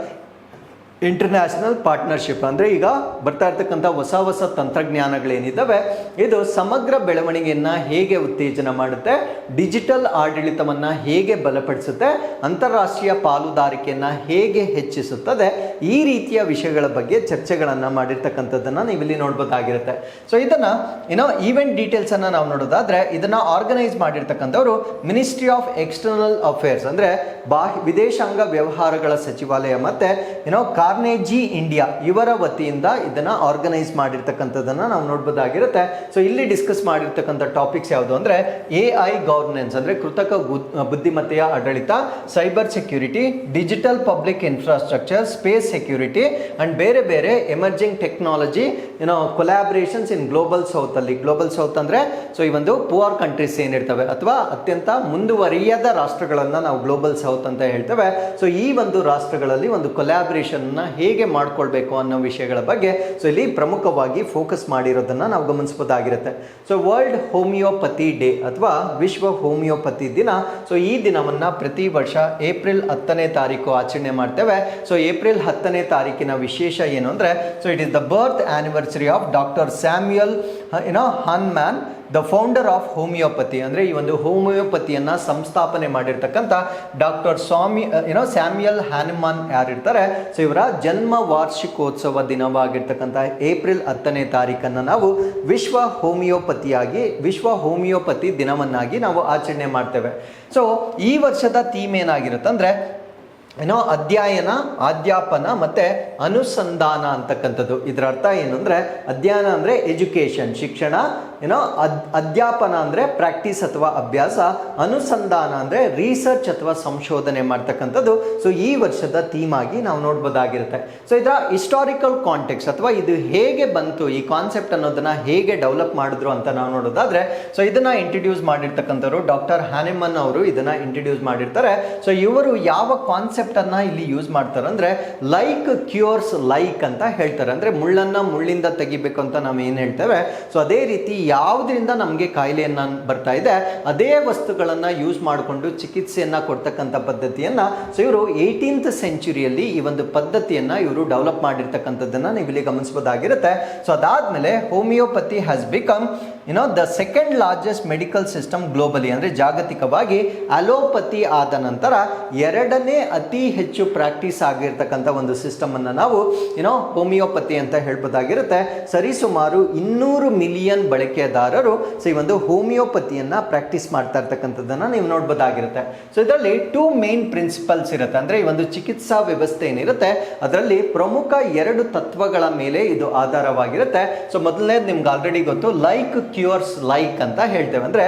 international partnership. ಅಂದರೆ ಈಗ ಬರ್ತಾ ಇರ್ತಕ್ಕಂಥ ಹೊಸ ತಂತ್ರಜ್ಞಾನಗಳೇನಿದ್ದಾವೆ ಇದು ಸಮಗ್ರ ಬೆಳವಣಿಗೆಯನ್ನು ಹೇಗೆ ಉತ್ತೇಜನ ಮಾಡುತ್ತೆ, ಡಿಜಿಟಲ್ ಆಡಳಿತವನ್ನು ಹೇಗೆ ಬಲಪಡಿಸುತ್ತೆ, ಅಂತಾರಾಷ್ಟ್ರೀಯ ಪಾಲುದಾರಿಕೆಯನ್ನು ಹೇಗೆ ಹೆಚ್ಚಿಸುತ್ತದೆ, ಈ ರೀತಿಯ ವಿಷಯಗಳ ಬಗ್ಗೆ ಚರ್ಚೆಗಳನ್ನು ಮಾಡಿರ್ತಕ್ಕಂಥದ್ದನ್ನು ನೀವಿಲ್ಲಿ ನೋಡ್ಬೋದಾಗಿರುತ್ತೆ. ಸೊ ಇದನ್ನು ಈವೆಂಟ್ ಡೀಟೇಲ್ಸನ್ನು ನಾವು ನೋಡೋದಾದರೆ ಇದನ್ನು ಆರ್ಗನೈಸ್ ಮಾಡಿರ್ತಕ್ಕಂಥವ್ರು ಮಿನಿಸ್ಟ್ರಿ ಆಫ್ ಎಕ್ಸ್ಟರ್ನಲ್ ಅಫೇರ್ಸ್ ಅಂದರೆ ವಿದೇಶಾಂಗ ವ್ಯವಹಾರಗಳ ಸಚಿವಾಲಯ ಮತ್ತು ಕಾರ್ನೆಜಿ ಇಂಡಿಯಾ ಇವರ ವತಿಯಿಂದ ಇದನ್ನ ಆರ್ಗನೈಸ್ ಮಾಡಿರ್ತಕ್ಕಂಥದ್ದನ್ನ ನಾವು ನೋಡ್ಬೋದಾಗಿರುತ್ತೆ. ಸೊ ಇಲ್ಲಿ ಡಿಸ್ಕಸ್ ಮಾಡಿರ್ತಕ್ಕಂಥ ಟಾಪಿಕ್ಸ್ ಯಾವುದು ಅಂದ್ರೆ AI ಗವರ್ನೆನ್ಸ್ ಅಂದ್ರೆ ಕೃತಕ ಬುದ್ಧಿಮತ್ತೆಯ ಆಡಳಿತ, cyber security, digital public infrastructure, space security and ಬೇರೆ ಬೇರೆ emerging technology collaborations in global south ಅಲ್ಲಿ. ಗ್ಲೋಬಲ್ ಸೌತ್ ಅಂದ್ರೆ ಸೊ ಈ ಒಂದು ಪುವರ್ ಕಂಟ್ರೀಸ್ ಏನಿರ್ತವೆ ಅಥವಾ ಅತ್ಯಂತ ಮುಂದುವರಿಯದ ರಾಷ್ಟ್ರಗಳನ್ನ ನಾವು ಗ್ಲೋಬಲ್ ಸೌತ್ ಅಂತ ಹೇಳ್ತೇವೆ. ಸೊ ಈ ಒಂದು ರಾಷ್ಟ್ರಗಳಲ್ಲಿ ಒಂದು ಕೊಲಾಬರೇಷನ್ ಹೇಗೆ ಮಾಡ್ಕೊಳ್ಬೇಕು ಅನ್ನೋ ವಿಷಯಗಳ ಬಗ್ಗೆ ಸೊ ಇಲ್ಲಿ ಪ್ರಮುಖವಾಗಿ ಫೋಕಸ್ ಮಾಡಿರೋದನ್ನ ನಾವು ಗಮನಿಸಬಹುದಾಗಿರುತ್ತೆ. ಸೊ ವರ್ಲ್ಡ್ ಹೋಮಿಯೋಪತಿ ಡೇ ಅಥವಾ ವಿಶ್ವ ಹೋಮಿಯೋಪತಿ ದಿನ. ಸೊ ಈ ದಿನವನ್ನ ಪ್ರತಿ ವರ್ಷ ಏಪ್ರಿಲ್ 10ನೇ ತಾರೀಕು ಆಚರಣೆ ಮಾಡ್ತೇವೆ. ಸೊ ಏಪ್ರಿಲ್ 10ನೇ ತಾರೀಕಿನ ವಿಶೇಷ ಏನು ಅಂದ್ರೆ so it is the birth anniversary of doctor Samuel Hahnemann, the founder of homoeopathy. ಅಂದ್ರೆ ಈ ಒಂದು ಹೋಮಿಯೋಪತಿಯನ್ನ ಸಂಸ್ಥಾಪನೆ ಮಾಡಿರ್ತಕ್ಕಂಥ ಡಾಕ್ಟರ್ ಸ್ಯಾಮ್ಯುಯಲ್ ಹ್ಯಾನಿಮನ್ ಯಾರಿರ್ತಾರೆ ಸೊ ಇವರ ಜನ್ಮ ವಾರ್ಷಿಕೋತ್ಸವ ದಿನವಾಗಿರ್ತಕ್ಕಂಥ ಏಪ್ರಿಲ್ 10ನೇ ತಾರೀಕನ್ನು ನಾವು ವಿಶ್ವ ಹೋಮಿಯೋಪತಿ ದಿನವನ್ನಾಗಿ ನಾವು ಆಚರಣೆ ಮಾಡ್ತೇವೆ. ಸೊ ಈ ವರ್ಷದ ಥೀಮ್ ಏನಾಗಿರುತ್ತೆ ಅಂದ್ರೆ ಅಧ್ಯಯನ, ಅಧ್ಯಾಪನ ಮತ್ತೆ ಅನುಸಂಧಾನ ಅಂತಕ್ಕಂಥದ್ದು. ಇದರ ಅರ್ಥ ಏನು ಅಂದ್ರೆ ಅಧ್ಯಯನ ಅಂದ್ರೆ ಎಜುಕೇಶನ್, ಶಿಕ್ಷಣ, ಅಧ್ಯಾಪನ ಅಂದ್ರೆ ಪ್ರಾಕ್ಟೀಸ್ ಅಥವಾ ಅಭ್ಯಾಸ, ಅನುಸಂಧಾನ ಅಂದ್ರೆ ರಿಸರ್ಚ್ ಅಥವಾ ಸಂಶೋಧನೆ ಮಾಡ್ತಕ್ಕಂಥದ್ದು. ಸೊ ಈ ವರ್ಷದ ಥೀಮ್ ಆಗಿ ನಾವು ನೋಡ್ಬೋದಾಗಿರುತ್ತೆ. ಸೊ ಇದರ ಹಿಸ್ಟಾರಿಕಲ್ ಕಾಂಟೆಕ್ಸ್ಟ್ ಅಥವಾ ಇದು ಹೇಗೆ ಬಂತು, ಈ ಕಾನ್ಸೆಪ್ಟ್ ಅನ್ನೋದನ್ನ ಹೇಗೆ ಡೆವಲಪ್ ಮಾಡಿದ್ರು ಅಂತ ನಾವು ನೋಡೋದಾದ್ರೆ ಸೊ ಇದನ್ನ ಇಂಟ್ರಡ್ಯೂಸ್ ಮಾಡಿರ್ತಕ್ಕಂಥವ್ರು ಡಾಕ್ಟರ್ ಹ್ಯಾನಿಮನ್ ಅವರು ಇದನ್ನ ಇಂಟ್ರಡ್ಯೂಸ್ ಮಾಡಿರ್ತಾರೆ. ಸೊ ಇವರು ಯಾವ ಕಾನ್ಸೆಪ್ಟ್ ಅನ್ನ ಇಲ್ಲಿ ಯೂಸ್ ಮಾಡ್ತಾರೆ ಅಂದ್ರೆ ಲೈಕ್ ಕ್ಯೂರ್ಸ್ ಲೈಕ್ ಅಂತ ಹೇಳ್ತಾರೆ. ಅಂದ್ರೆ ಮುಳ್ಳನ್ನ ಮುಳ್ಳಿಂದ ತೆಗಿಬೇಕು ಅಂತ ನಾವು ಏನ್ ಹೇಳ್ತೇವೆ ಸೊ ಅದೇ ರೀತಿ ಯಾವುದರಿಂದ ನಮಗೆ ಕಾಯಿಲೆಯನ್ನ ಬರ್ತಾ ಇದೆ ಅದೇ ವಸ್ತುಗಳನ್ನ ಯೂಸ್ ಮಾಡಿಕೊಂಡು ಚಿಕಿತ್ಸೆಯನ್ನ ಕೊಡ್ತಕ್ಕಂಥ ಪದ್ಧತಿಯನ್ನ ಸೊ ಇವರು 18th ಸೆಂಚುರಿಯಲ್ಲಿ ಈ ಒಂದು ಪದ್ಧತಿಯನ್ನ ಇವರು ಡೆವಲಪ್ ಮಾಡಿರ್ತಕ್ಕಂಥದ್ದನ್ನ ನೀವು ಇಲ್ಲಿ ಗಮನಿಸಬಹುದಾಗಿರುತ್ತೆ. ಸೊ ಅದಾದ್ಮೇಲೆ homeopathy has become the second largest medical system globally. ಅಂದ್ರೆ ಜಾಗತಿಕವಾಗಿ ಅಲೋಪತಿ ಆದ ನಂತರ ಎರಡನೇ ಅತಿ ಹೆಚ್ಚು ಪ್ರಾಕ್ಟೀಸ್ ಆಗಿರ್ತಕ್ಕಂಥ ಒಂದು ಸಿಸ್ಟಮ್ ಅನ್ನ ನಾವು ಹೋಮಿಯೋಪತಿ ಅಂತ ಹೇಳ್ಬೋದಾಗಿರುತ್ತೆ. ಸರಿಸುಮಾರು 200 ಮಿಲಿಯನ್ ಬಳಕೆದಾರರು ಸೊ ಈ ಒಂದು ಹೋಮಿಯೋಪತಿಯನ್ನ ಪ್ರಾಕ್ಟೀಸ್ ಮಾಡ್ತಾ ಇರ್ತಕ್ಕಂಥದ್ದನ್ನ ನೀವು ನೋಡ್ಬೋದಾಗಿರುತ್ತೆ. ಸೊ ಇದರಲ್ಲಿ 2 ಮೇನ್ ಪ್ರಿನ್ಸಿಪಲ್ಸ್ ಇರುತ್ತೆ. ಅಂದ್ರೆ ಈ ಒಂದು ಚಿಕಿತ್ಸಾ ವ್ಯವಸ್ಥೆ ಏನಿರುತ್ತೆ ಅದರಲ್ಲಿ ಪ್ರಮುಖ 2 ತತ್ವಗಳ ಮೇಲೆ ಇದು ಆಧಾರವಾಗಿರುತ್ತೆ. ಸೊ ಮೊದಲನೇದು ನಿಮ್ಗೆ ಆಲ್ರೆಡಿ ಗೊತ್ತು, ಲೈಕ್ ಕ್ಯೂರ್ಸ್ ಲೈಕ್ ಅಂತ ಹೇಳ್ತೇವೆ. ಅಂದ್ರೆ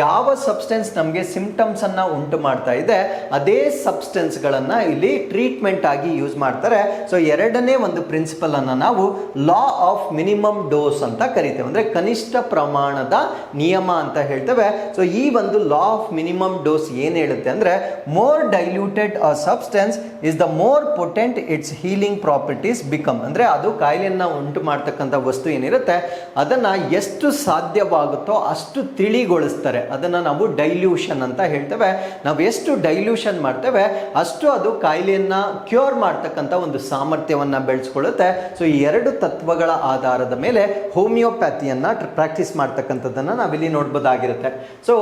ಯಾವ ಸಬ್ಸ್ಟೆನ್ಸ್ ನಮಗೆ ಸಿಂಪ್ಟಮ್ಸ್ ಅನ್ನ ಉಂಟು ಮಾಡ್ತಾ ಇದೆ ಅದೇ ಸಬ್ಸ್ಟೆನ್ಸ್ ಗಳನ್ನ ಇಲ್ಲಿ ಟ್ರೀಟ್ಮೆಂಟ್ ಆಗಿ ಯೂಸ್ ಮಾಡ್ತಾರೆ. ಸೊ ಎರಡನೇ ಒಂದು ಪ್ರಿನ್ಸಿಪಲ್ ಅನ್ನ ನಾವು ಲಾ ಆಫ್ ಮಿನಿಮಮ್ ಡೋಸ್ ಅಂತ ಕರಿತೇವೆ. ಅಂದ್ರೆ ಕನಿಷ್ಠ ಪ್ರಮಾಣದ ನಿಯಮ ಅಂತ ಹೇಳ್ತೇವೆ. ಸೊ ಈ ಒಂದು ಲಾ ಆಫ್ ಮಿನಿಮಮ್ ಡೋಸ್ ಏನ್ ಹೇಳುತ್ತೆ ಅಂದ್ರೆ more diluted a substance is the more potent it's healing properties become. ಅಂದ್ರೆ ಅದು ಕಾಯಿಲೆಯನ್ನ ಉಂಟು ಮಾಡ್ತಕ್ಕಂಥ ವಸ್ತು ಏನಿರುತ್ತೆ ಅದನ್ನ ಎಷ್ಟು ಸಾಧ್ಯವಾಗುತ್ತೋ ಅಷ್ಟು ತಿಳಿಗೊಳಿಸ್ತಾರೆ. ಅದನ್ನ ನಾವು ಡೈಲ್ಯೂಷನ್ ಅಂತ ಹೇಳ್ತೇವೆ. ನಾವು ಎಷ್ಟು ಡೈಲ್ಯೂಷನ್ ಮಾಡ್ತೇವೆ ಅಷ್ಟು ಅದು ಕಾಯಿಲೆಯನ್ನ ಕ್ಯೂರ್ ಮಾಡ್ತಕ್ಕಂಥ ಒಂದು ಸಾಮರ್ಥ್ಯವನ್ನ ಬೆಳೆಸ್ಕೊಳ್ಳುತ್ತೆ. ಸೊ ಈ 2 ತತ್ವಗಳ ಆಧಾರದ ಮೇಲೆ ಹೋಮಿಯೋಪ್ಯಾಥಿಯನ್ನ ಪ್ರಾಕ್ಟೀಸ್ ಮಾಡ್ತಕ್ಕಂಥದ್ದನ್ನ ನಾವಿಲ್ಲಿ ನೋಡ್ಬೋದಾಗಿರುತ್ತೆ. So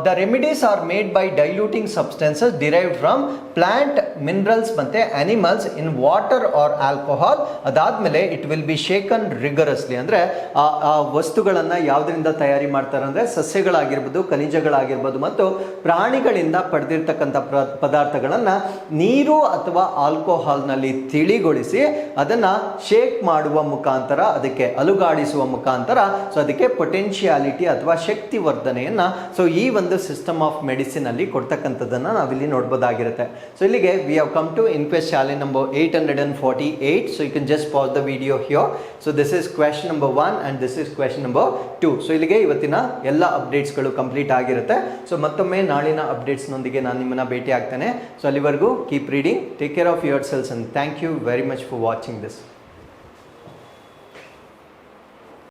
the remedies are made by diluting substances derived from plant, minerals ಮತ್ತೆ animals in water or alcohol. ಅದಾದ್ಮೇಲೆ it will be shaken rigorously. ಅಂದ್ರೆ ಆ ವಸ್ತುಗಳನ್ನ ಯಾವ್ದ್ರಿಂದ ತಯಾರಿ ಮಾಡ್ತಾರೆ ಅಂದ್ರೆ ಸಸ್ಯಗಳಾಗಿರ್ಬೋದು, ಖನಿಜಗಳಾಗಿರ್ಬೋದು ಮತ್ತು ಪ್ರಾಣಿಗಳಿಂದ ಪಡೆದಿರ್ತಕ್ಕಂಥ ಪದಾರ್ಥಗಳನ್ನ ನೀರು ಅಥವಾ ಆಲ್ಕೋಹಾಲ್ ನಲ್ಲಿ ತಿಳಿಗೊಳಿಸಿ ಅದನ್ನ ಶೇಕ್ ಮಾಡುವ ಮುಖಾಂತರ, ಅದಕ್ಕೆ ಅಲುಗಾಡಿಸುವ ಮುಖಾಂತರ ಸೊ ಅದಕ್ಕೆ ಪೊಟೆನ್ಶಿಯಾಲಿಟಿ ಅಥವಾ ಶಕ್ತಿ ವರ್ಧನೆಯನ್ನ ಸೊ ಈ ಒಂದು ಸಿಸ್ಟಮ್ ಆಫ್ ಮೆಡಿಸಿನ್ ಅಲ್ಲಿ ಕೊಡ್ತಕ್ಕಂಥದ್ದನ್ನ ನಾವಿಲ್ಲಿ ನೋಡ್ಬೋದಾಗಿರುತ್ತೆ. ಸೊ ಇಲ್ಲಿಗೆ we have come to inquest challenge number 848. So you can just pause the video here. So this is question number 1 and this is question number 2. So ಇಲ್ಲಿಗೆ ಇವತ್ತಿನ ಎಲ್ಲ ಅಪ್ಡೇಟ್ಸ್ಗಳು ಕಂಪ್ಲೀಟ್ ಆಗಿರುತ್ತೆ. So ಮತ್ತೊಮ್ಮೆ ನಾಳಿನ ಅಪ್ಡೇಟ್ಸ್ನೊಂದಿಗೆ ನಾನು ನಿಮ್ಮನ್ನ ಭೇಟಿ ಆಗ್ತೇನೆ. ಸೊ ಅಲ್ಲಿವರೆಗೂ keep reading, take care of yourselves and thank you very much for watching this.